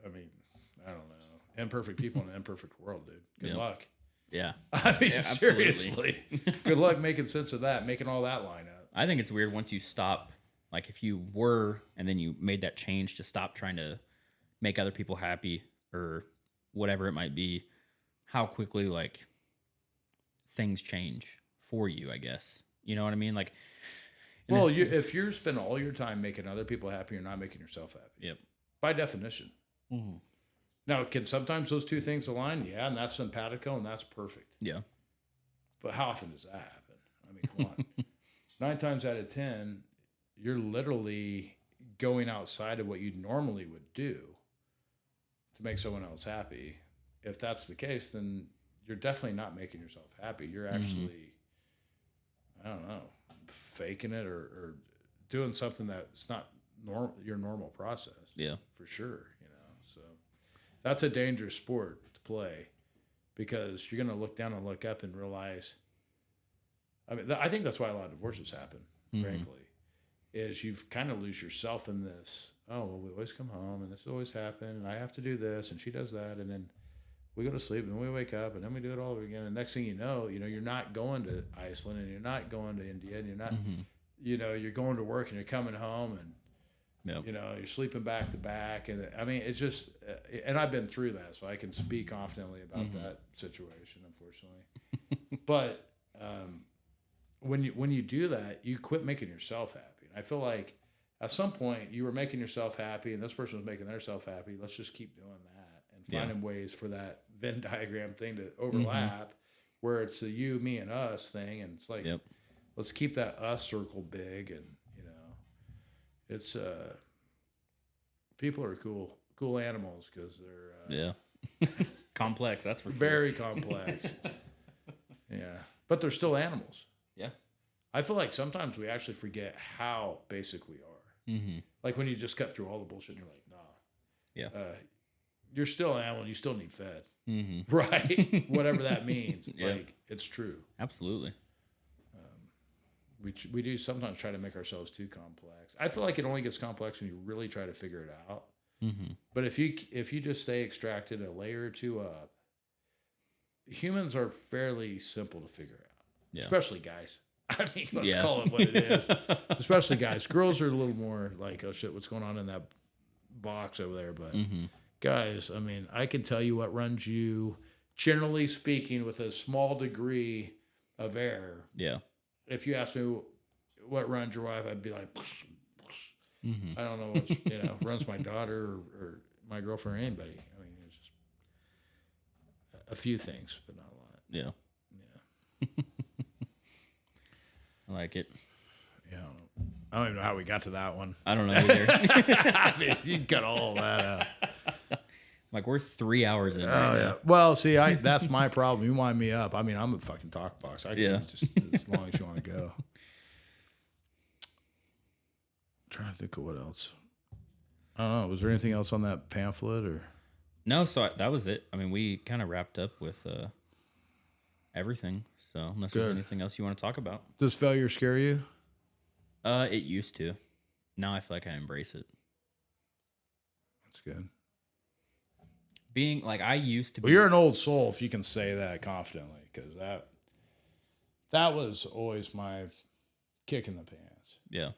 don't know. Imperfect people in an imperfect world, dude. Good luck. Yeah. I mean, seriously. Good luck making sense of that, making all that line up. I think it's weird once you stop, like if you were, and then you made that change to stop trying to make other people happy or whatever it might be, how quickly like things change for you, I guess. You know what I mean? Like, well, if you're spending all your time making other people happy, you're not making yourself happy. Yep. By definition. Mm-hmm. Now, can sometimes those two things align? Yeah, and that's simpatico, and that's perfect. Yeah. But how often does that happen? I mean, come on. 9 times out of 10, you're literally going outside of what you normally would do to make someone else happy. If that's the case, then you're definitely not making yourself happy. You're actually, I don't know, faking it or doing something that's not your normal process. Yeah. For sure. So that's a dangerous sport to play because you're going to look down and look up and realize, I mean, I think that's why a lot of divorces happen, frankly, is you've kind of lose yourself in this, oh, well, we always come home and this always happen and I have to do this and she does that and then we go to sleep and then we wake up and then we do it all over again. And next thing you know, you're not going to Iceland and you're not going to India and you're not, you're going to work and you're coming home and, you're sleeping back to back. And I mean, it's just, and I've been through that, so I can speak confidently about that situation, unfortunately. But when you do that, you quit making yourself happy. And I feel like at some point you were making yourself happy and this person was making themselves happy. Let's just keep doing that and finding ways for that Venn diagram thing to overlap where it's the you, me, and us thing. And it's like, let's keep that us circle big. And, it's, people are cool animals because they're, complex. That's for very complex. Yeah. But they're still animals. Yeah. I feel like sometimes we actually forget how basic we are. Mm-hmm. Like when you just cut through all the bullshit and you're like, nah. Yeah. You're still an animal and you still need fed. Mm-hmm. Right? Whatever that means. Like, it's true. Absolutely. We do sometimes try to make ourselves too complex. I feel like it only gets complex when you really try to figure it out. Mm-hmm. But if you just stay extracted a layer or two up, humans are fairly simple to figure out, especially guys. I mean, let's call it what it is. Especially guys. Girls are a little more like, oh shit, what's going on in that box over there? But guys, I mean, I can tell you what runs you, generally speaking, with a small degree of error. Yeah. If you ask me what runs your wife, I'd be like, I don't know what runs my daughter or my girlfriend or anybody. I mean, it's just A few things, but not a lot. Yeah. Yeah. I like it. Yeah. I don't even know how we got to that one. I don't know either. I mean, you cut all that out. Like, we're 3 hours in Oh, right yeah. now. Well, see, that's my problem. You wind me up. I mean, I'm a fucking talk box. I can Yeah. just as long as you want to go. Trying to think of what else. I don't know. Was there anything else on that pamphlet or? No, so that was it. I mean, we kind of wrapped up with everything. So unless there's anything else you want to talk about. Does failure scare you? It used to. Now I feel like I embrace it. That's good. Being like, I used to Well, you're an old soul if you can say that confidently, because that was always my kick in the pants. Yeah.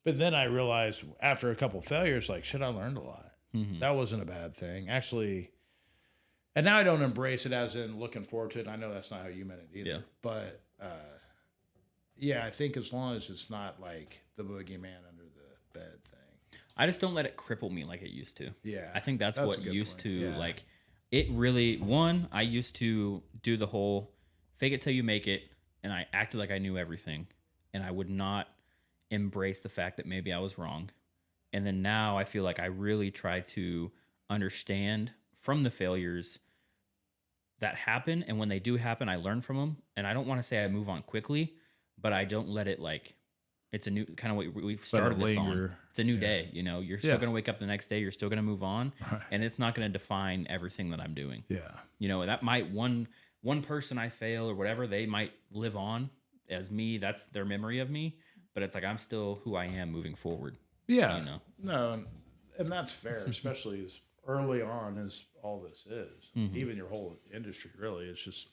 But then I realized after a couple failures, like, shit, I learned a lot. Mm-hmm. That wasn't a bad thing. Actually, and now I don't embrace it as in looking forward to it. I know that's not how you meant it either. Yeah. But, yeah, I think as long as it's not like the boogeyman under the bed thing. I just don't let it cripple me like it used to. Yeah. I think that's a what good used point. to, Yeah. like, it really, I used to do the whole fake it till you make it, and I acted like I knew everything, and I would not embrace the fact that maybe I was wrong. And then now I feel like I really try to understand from the failures that happen, and when they do happen, I learn from them, and I don't want to say I move on quickly, but I don't let it, like, it's a new kind of what we've started this on. It's a new day, you know. You're still going to wake up the next day. You're still going to move on, and it's not going to define everything that I'm doing. Yeah. You know, that might one person I fail or whatever, they might live on as me. That's their memory of me, but it's like I'm still who I am moving forward. Yeah. You know. No, and that's fair, especially as early on as all this is. Mm-hmm. Even your whole industry, really. It's just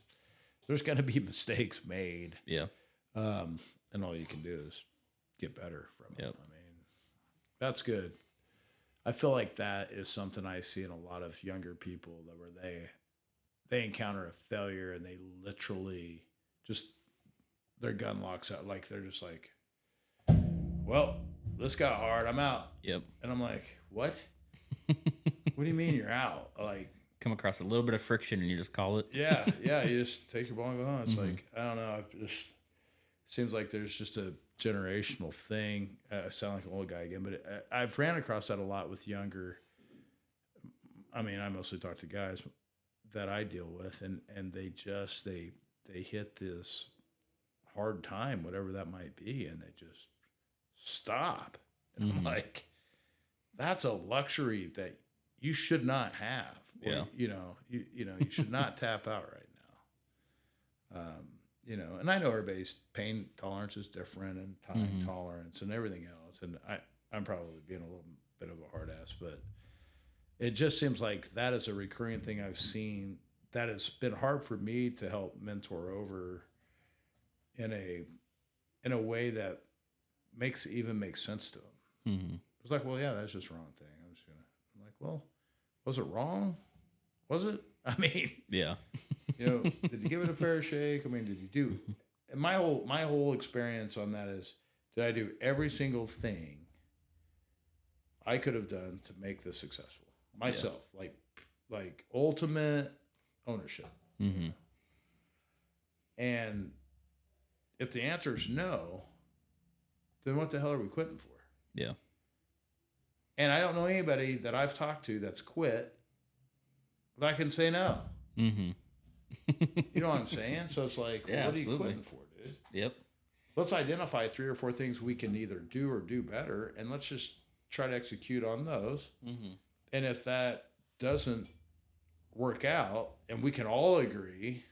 there's going to be mistakes made. Yeah. And all you can do is get better from it. Yep. I mean, that's good. I feel like that is something I see in a lot of younger people that where they encounter a failure and they literally just their gun locks out. Like they're just like, well, this got hard. I'm out. Yep. And I'm like, what? What do you mean you're out? Like, come across a little bit of friction and you just call it. yeah. You just take your ball and go home. It's like, I don't know. It just seems like there's just a generational thing. I sound like an old guy again, but I've ran across that a lot with younger. I mean, I mostly talk to guys that I deal with, and they just they hit this hard time, whatever that might be, and they just stop. And I'm like, that's a luxury that you should not have. Yeah. You should not tap out right now. And I know everybody's pain tolerance is different and time tolerance and everything else. And I'm probably being a little bit of a hard ass, but it just seems like that is a recurring thing I've seen that has been hard for me to help mentor over in a way that makes sense to them. Mm-hmm. It's like, well, yeah, that's just the wrong thing. I'm like, well, was it wrong? Was it? I mean, yeah. Did you give it a fair shake? I mean, did you do? And my whole experience on that is, did I do every single thing I could have done to make this successful myself? Yeah. Like ultimate ownership. Mm-hmm. And if the answer is no, then what the hell are we quitting for? Yeah. And I don't know anybody that I've talked to that's quit that I can say no. Mm-hmm. You know what I'm saying? So it's like, yeah, what absolutely. are you quitting for, dude? Yep. Let's identify 3 or 4 things we can either do or do better, and let's just try to execute on those. Mm-hmm. And if that doesn't work out, and we can all agree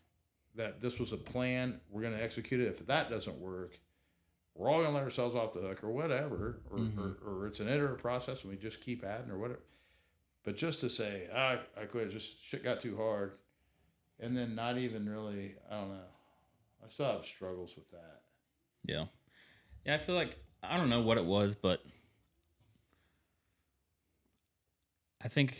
that this was a plan, we're going to execute it. If that doesn't work, we're all going to let ourselves off the hook or whatever, or it's an iterative process and we just keep adding or whatever. But just to say, I quit, just shit got too hard, and then not even really, I don't know. I still have struggles with that. Yeah. Yeah, I feel like, I don't know what it was, but I think,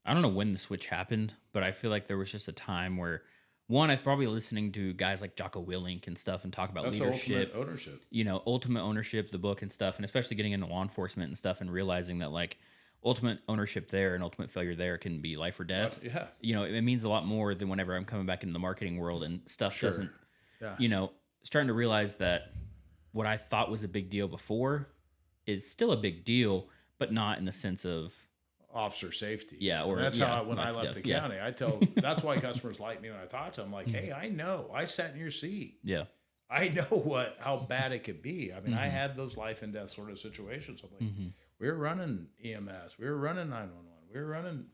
I don't know when the switch happened, but I feel like there was just a time where, one, I'm probably listening to guys like Jocko Willink and stuff and talk about leadership. Ultimate ownership. Ultimate ownership, the book and stuff, and especially getting into law enforcement and stuff and realizing that, like, ultimate ownership there and ultimate failure there can be life or death. Yeah. You know, it means a lot more than whenever I'm coming back into the marketing world and stuff Sure. doesn't, Yeah. you know, starting to realize that what I thought was a big deal before is still a big deal, but not in the sense of Officer safety. Yeah, or And that's yeah, how when I life, left death, the yeah. county, I tell that's why customers like me when I talk to them. Like, hey, I know, I sat in your seat. yeah, I know how bad it could be. I mean, I had those life and death sort of situations. I'm like, we were running EMS, we were running 911, we were running.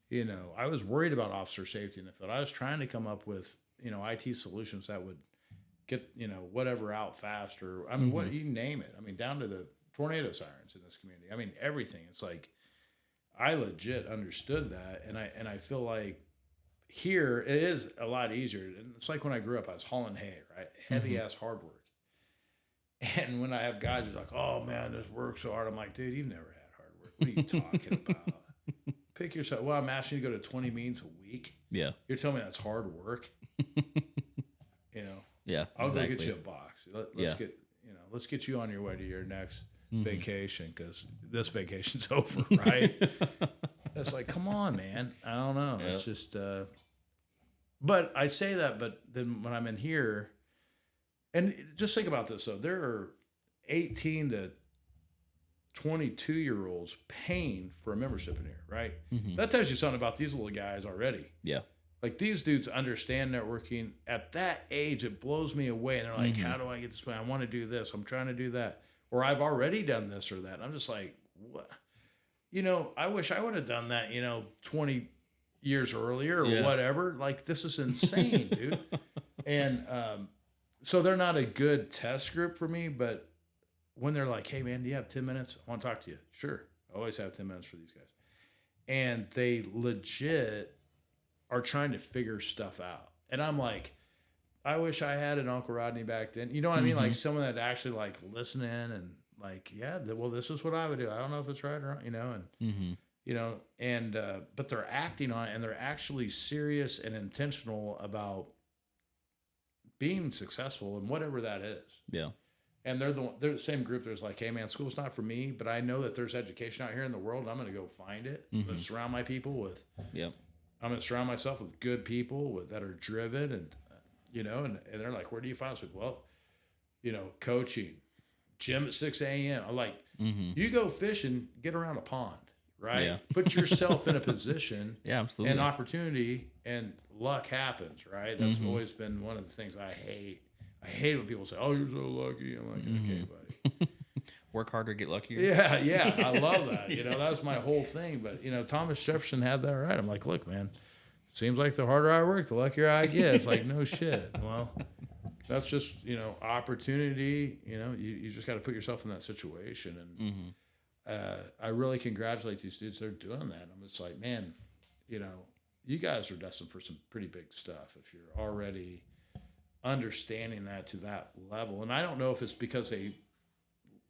You know, I was worried about officer safety in the field. I was trying to come up with IT solutions that would get whatever out faster. I mean, what you name it. I mean, down to the tornado sirens in this community. I mean, everything. It's like I legit understood that, and I feel like here it is a lot easier. And it's like when I grew up, I was hauling hay, right? Heavy ass hard work. And when I have guys who's like, "Oh man, this work's so hard," I'm like, "Dude, you've never had hard work. What are you talking about? Pick yourself. Well, I'm asking you to go to 20 meetings a week. yeah, You're telling me that's hard work. yeah. I'll exactly. go get you a box. Let's get you on your way to your next vacation because this vacation's over, right? It's like, come on, man. I don't know. Yep. It's just, but I say that, but then when I'm in here, and just think about this though, there are 18 to 22-year-olds paying for a membership in here, right? That tells you something about these little guys already. Yeah, Like these dudes understand networking at that age. It blows me away. And they're like, how do I get this? I want to do this. I'm trying to do that. Or I've already done this or that. And I'm just like, what? I wish I would have done that, 20 years earlier or whatever. Like, this is insane, dude. And so they're not a good test group for me. But when they're like, hey, man, do you have 10 minutes? I want to talk to you. Sure. I always have 10 minutes for these guys. And they legit are trying to figure stuff out. And I'm like, I wish I had an Uncle Rodney back then. You know what I mean? Like someone that actually like listen in and like, well, this is what I would do. I don't know if it's right or wrong, and, but they're acting on it and they're actually serious and intentional about being successful in whatever that is. yeah, And they're the same group that's like, hey man, school's not for me, but I know that there's education out here in the world. And I'm going to go find it. I'm going to surround my people with, I'm going to surround myself with good people that are driven and, and they're like, where do you find this? Well, coaching, gym at 6 a.m. I'm like, you go fishing, get around a pond, right? Yeah. Put yourself in a position absolutely. and opportunity and luck happens, right? That's always been one of the things I hate. I hate when people say, oh, you're so lucky. I'm like, okay, buddy. Work harder, get luckier. Yeah. I love that. That was my whole thing. But, Thomas Jefferson had that right. I'm like, look, man, it seems like the harder I work, the luckier I get. It's like, no shit. Well, that's just, opportunity. You just got to put yourself in that situation. And I really congratulate these dudes. They're doing that. I'm just like, man, you guys are destined for some pretty big stuff if you're already understanding that to that level. And I don't know if it's because they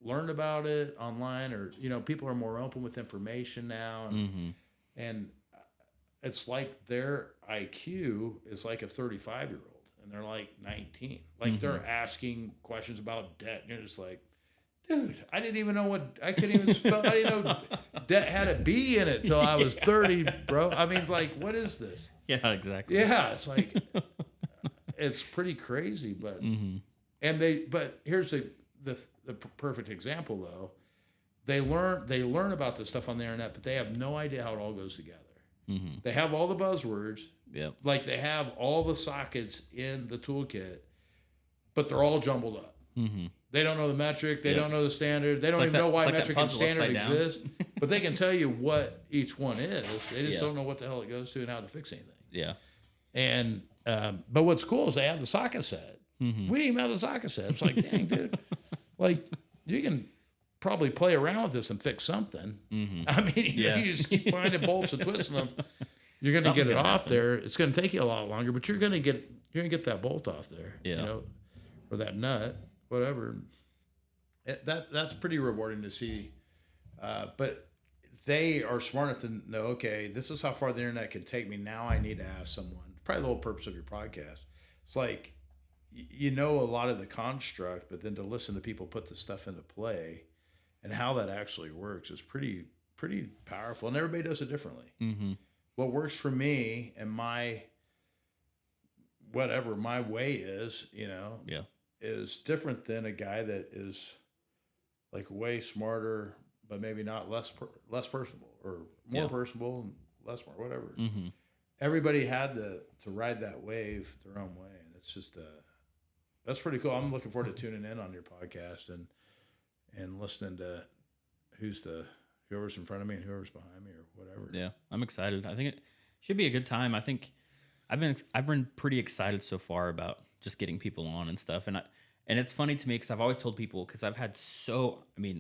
learned about it online or people are more open with information now and it's like their IQ is like a 35-year-old and they're like 19, like they're asking questions about debt and you're just like, dude, I didn't even know I couldn't even spell. I didn't know debt had a B in it till I was 30, bro. I mean, like, what is this? Yeah, exactly. Yeah, it's like it's pretty crazy, but but here's the perfect example though. They learn about this stuff on the internet, but they have no idea how it all goes together. They have all the buzzwords, like they have all the sockets in the toolkit, but they're all jumbled up. They don't know the metric, they don't know the standard, they don't even know why metric and standard exist, but they can tell you what each one is. They just don't know what the hell it goes to and how to fix anything. Yeah. And but what's cool is they have the socket set. We didn't even have the socket set. It's like, dang, dude, like you can probably play around with this and fix something. I mean, you just keep finding bolts and twisting them. You're going to get it off there. It's going to take you a lot longer, but you're going to get that bolt off there. Or that nut, whatever. That's pretty rewarding to see. But they are smart enough to know, okay, this is how far the internet can take me. Now I need to ask someone. Probably the whole purpose of your podcast. It's like, a lot of the construct, but then to listen to people put the stuff into play and how that actually works is pretty pretty powerful, and everybody does it differently. Mm-hmm. What works for me and my whatever my way is, Yeah. is different than a guy that is like way smarter, but maybe not less personable or more personable and less smart, whatever. Mm-hmm. Everybody had to ride that wave their own way, and it's just that's pretty cool. I'm looking forward to tuning in on your podcast and listening to whoever's in front of me and whoever's behind me or whatever. Yeah, I'm excited. I think it should be a good time. I think I've been pretty excited so far about just getting people on and stuff. And it's funny to me because I've always told people, because I've had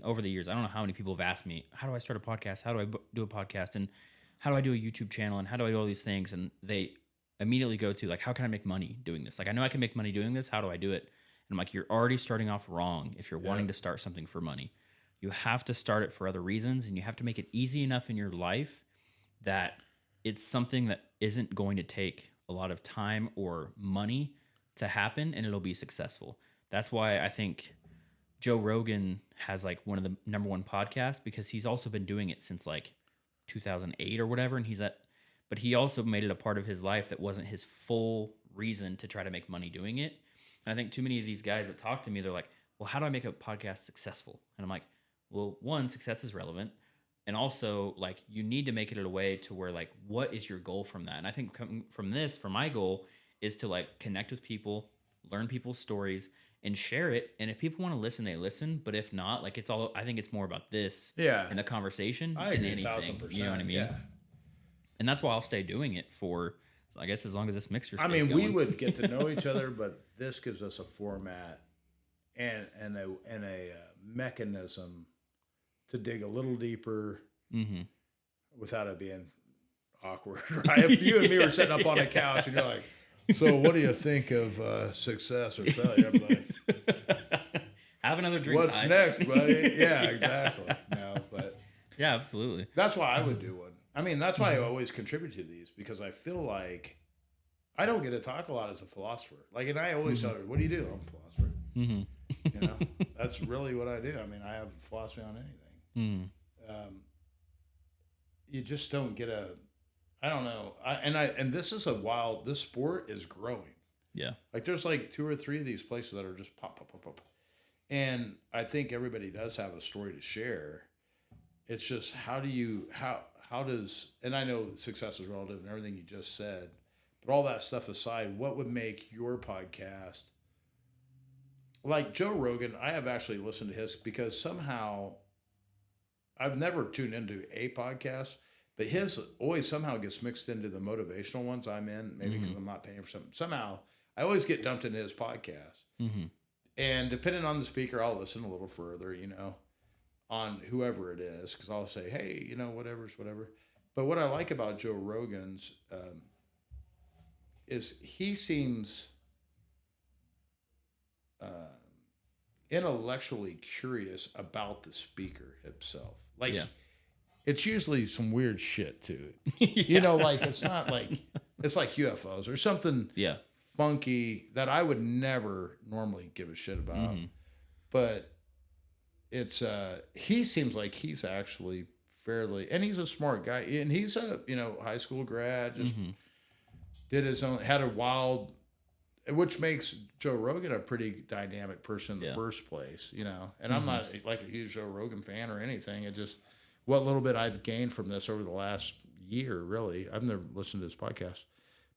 over the years, I don't know how many people have asked me, how do I start a podcast? How do I do a podcast? And how do I do a YouTube channel? And how do I do all these things? And they immediately go to like, how can I make money doing this? Like, I know I can make money doing this. How do I do it? And I'm like, you're already starting off wrong if you're wanting to start something for money. You have to start it for other reasons, and you have to make it easy enough in your life that it's something that isn't going to take a lot of time or money to happen, and it'll be successful. That's why I think Joe Rogan has like one of the number one podcasts, because he's also been doing it since like 2008 or whatever. And but he also made it a part of his life that wasn't his full reason to try to make money doing it. And I think too many of these guys that talk to me, they're like, well, how do I make a podcast successful? And I'm like, well, one, success is relevant. And also, like, you need to make it in a way to where, like, what is your goal from that? And I think coming from this, for my goal is to, like, connect with people, learn people's stories, and share it. And if people want to listen, they listen. But if not, like, I think it's more about this and the conversation than anything. You know what I mean? Yeah. And that's why I'll stay doing it for, I guess, as long as this mixer I stays mean, going. we would get to know each other, but this gives us a format and a mechanism to dig a little deeper without it being awkward. Right? If you and me were sitting up on a couch and you're like, so what do you think of success or failure? I'm like, have another drink. What's next, buddy? Yeah, exactly. No, but yeah, absolutely. That's why I would do one. I mean, that's why I always contribute to these, because I feel like I don't get to talk a lot as a philosopher. Like, and I always tell her, what do you do? I'm a philosopher. You know, that's really what I do. I mean, I have philosophy on anything. You just don't get I don't know. And this is this sport is growing. Yeah. Like, there's like 2 or 3 of these places that are just pop. And I think everybody does have a story to share. It's just, how does, and I know success is relative and everything you just said, but all that stuff aside, what would make your podcast, like Joe Rogan? I have actually listened to his, because somehow I've never tuned into a podcast, but his always somehow gets mixed into the motivational ones I'm in, maybe because I'm not paying for something. Somehow I always get dumped into his podcast. And depending on the speaker, I'll listen a little further, on whoever it is, because I'll say, hey, whatever's whatever. But what I like about Joe Rogan's is he seems intellectually curious about the speaker himself. Like, it's usually some weird shit too. Like, it's not like, it's like UFOs or something funky that I would never normally give a shit about. But it's he seems like he's actually fairly, and he's a smart guy, and he's a high school grad, just did his own, had a wild, which makes Joe Rogan a pretty dynamic person in the first place, and I'm not like a huge Joe Rogan fan or anything. It just, what little bit I've gained from this over the last year, really. I've never listened to his podcast,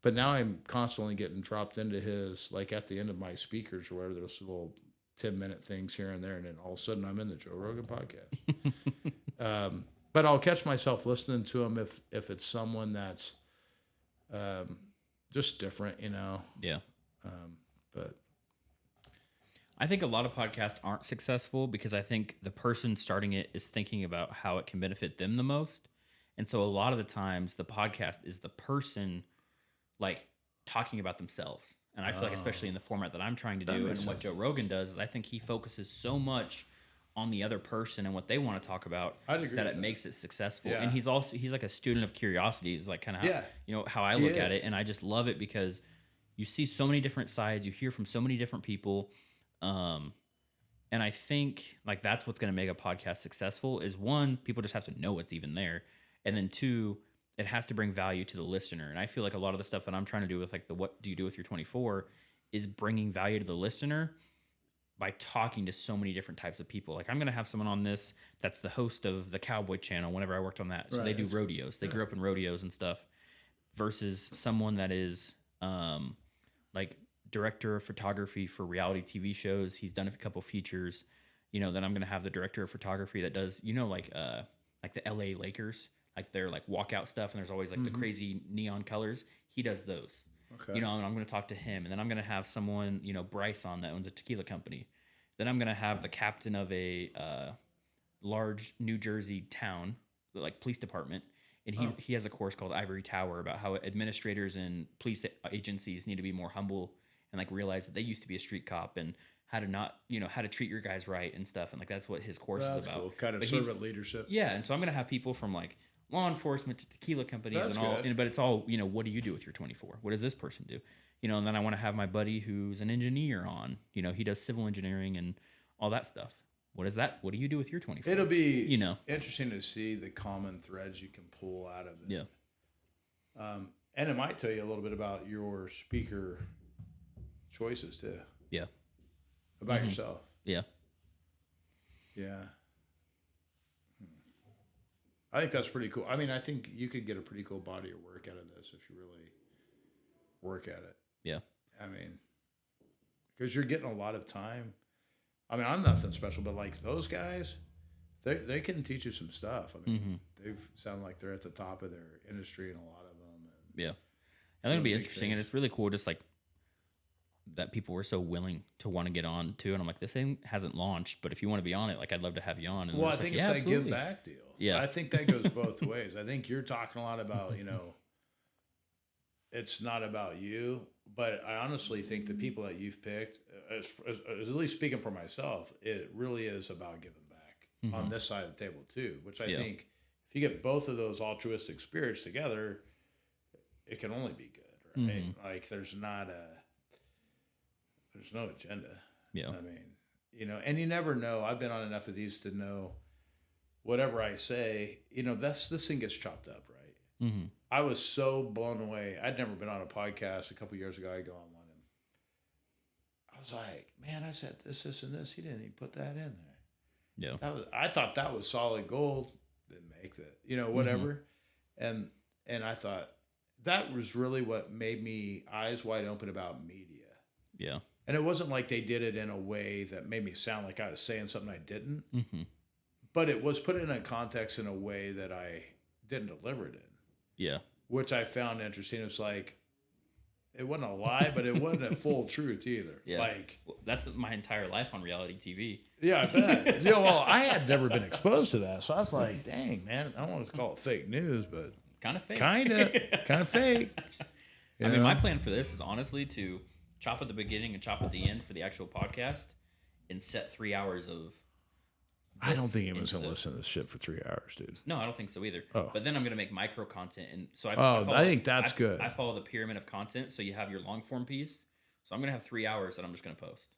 but now I'm constantly getting dropped into his, like at the end of my speakers or whatever, there's little 10-minute things here and there, and then all of a sudden I'm in the Joe Rogan podcast. But I'll catch myself listening to him if it's someone that's just different, Yeah. But I think a lot of podcasts aren't successful because I think the person starting it is thinking about how it can benefit them the most. And so a lot of the times the podcast is the person like talking about themselves. And I feel like, especially in the format that I'm trying to do and what Joe Rogan does, is I think he focuses so much on the other person and what they want to talk about that it makes it successful. Yeah. And he's like a student of curiosity. Is like kind of how, how I look at it. And I just love it because you see so many different sides. You hear from so many different people. And And I think like that's what's going to make a podcast successful is one, people just have to know it's even there. And then two, it has to bring value to the listener. And I feel like a lot of the stuff that I'm trying to do with like the what do you do with your 24 is bringing value to the listener by talking to so many different types of people. Like I'm going to have someone on this that's the host of the Cowboy Channel whenever I worked on that. So they do rodeos. They grew up in rodeos and stuff versus someone that is like director of photography for reality TV shows. He's done a couple features, you know, then I'm going to have the director of photography that does, you know, like the LA Lakers, like their like walkout stuff. And there's always like the crazy neon colors. He does those. Okay. You know, and I'm going to talk to him, and then I'm going to have someone, you know, Bryce on that owns a tequila company. Then I'm going to have the captain of a large New Jersey town, like police department, and he has a course called Ivory Tower about how administrators and police agencies need to be more humble and like realize that they used to be a street cop and how to not, you know, how to treat your guys right and stuff. And like that's what his course is about. Cool. Kind of servant leadership. Yeah, and so I'm going to have people from like law enforcement to tequila companies and all, but it's all, you know, what do you do with your 24? What does this person do? You know, and then I want to have my buddy who's an engineer on, you know, he does civil engineering and all that stuff. What is that? What do you do with your 24? It'll be, you know, interesting to see the common threads you can pull out of it. Yeah. And it might tell you a little bit about your speaker choices too. Yeah. About yourself. Yeah. Yeah. I think that's pretty cool. I mean, I think you could get a pretty cool body of work out of this if you really work at it. Yeah. I mean, because you're getting a lot of time. I mean, I'm nothing special, but like those guys, they can teach you some stuff. I mean, they sound like they're at the top of their industry in a lot of them. And yeah. I think it'll be interesting, and it's really cool just like that people were so willing to want to get on too. And I'm like, this thing hasn't launched, but if you want to be on it, like I'd love to have you on. And well, I think it's that give back deal. Yeah. I think that goes both ways. I think you're talking a lot about, you know, it's not about you, but I honestly think the people that you've picked, as at least speaking for myself, it really is about giving back on this side of the table too, which I think if you get both of those altruistic spirits together, it can only be good, right? Like there's no agenda. Yeah. I mean, you know, and you never know. I've been on enough of these to know whatever I say, you know, this thing gets chopped up, right? I was so blown away. I'd never been on a podcast. A couple years ago, I go on one, and I was like, man, I said this, and this. He didn't even put that in there. Yeah. I thought that was solid gold. Didn't make that, you know, whatever. And I thought that was really what made me eyes wide open about media. Yeah. And it wasn't like they did it in a way that made me sound like I was saying something I didn't. But it was put in a context in a way that I didn't deliver it in. Yeah. Which I found interesting. It's like, it wasn't a lie, but it wasn't a full truth either. Yeah. Like, well, that's my entire life on reality TV. Yeah, I bet. Yeah, well, I had never been exposed to that. So I was like, dang, man, I don't want to call it fake news, but kind of fake. Kind of fake. I mean, my plan for this is honestly to chop at the beginning and chop at the end for the actual podcast and set 3 hours of I don't think anyone's going to listen to this shit for 3 hours, dude. No, I don't think so either. Oh. But then I'm going to make micro content. And so I think that's good. I follow the pyramid of content. So you have your long form piece. So I'm going to have 3 hours that I'm just going to post.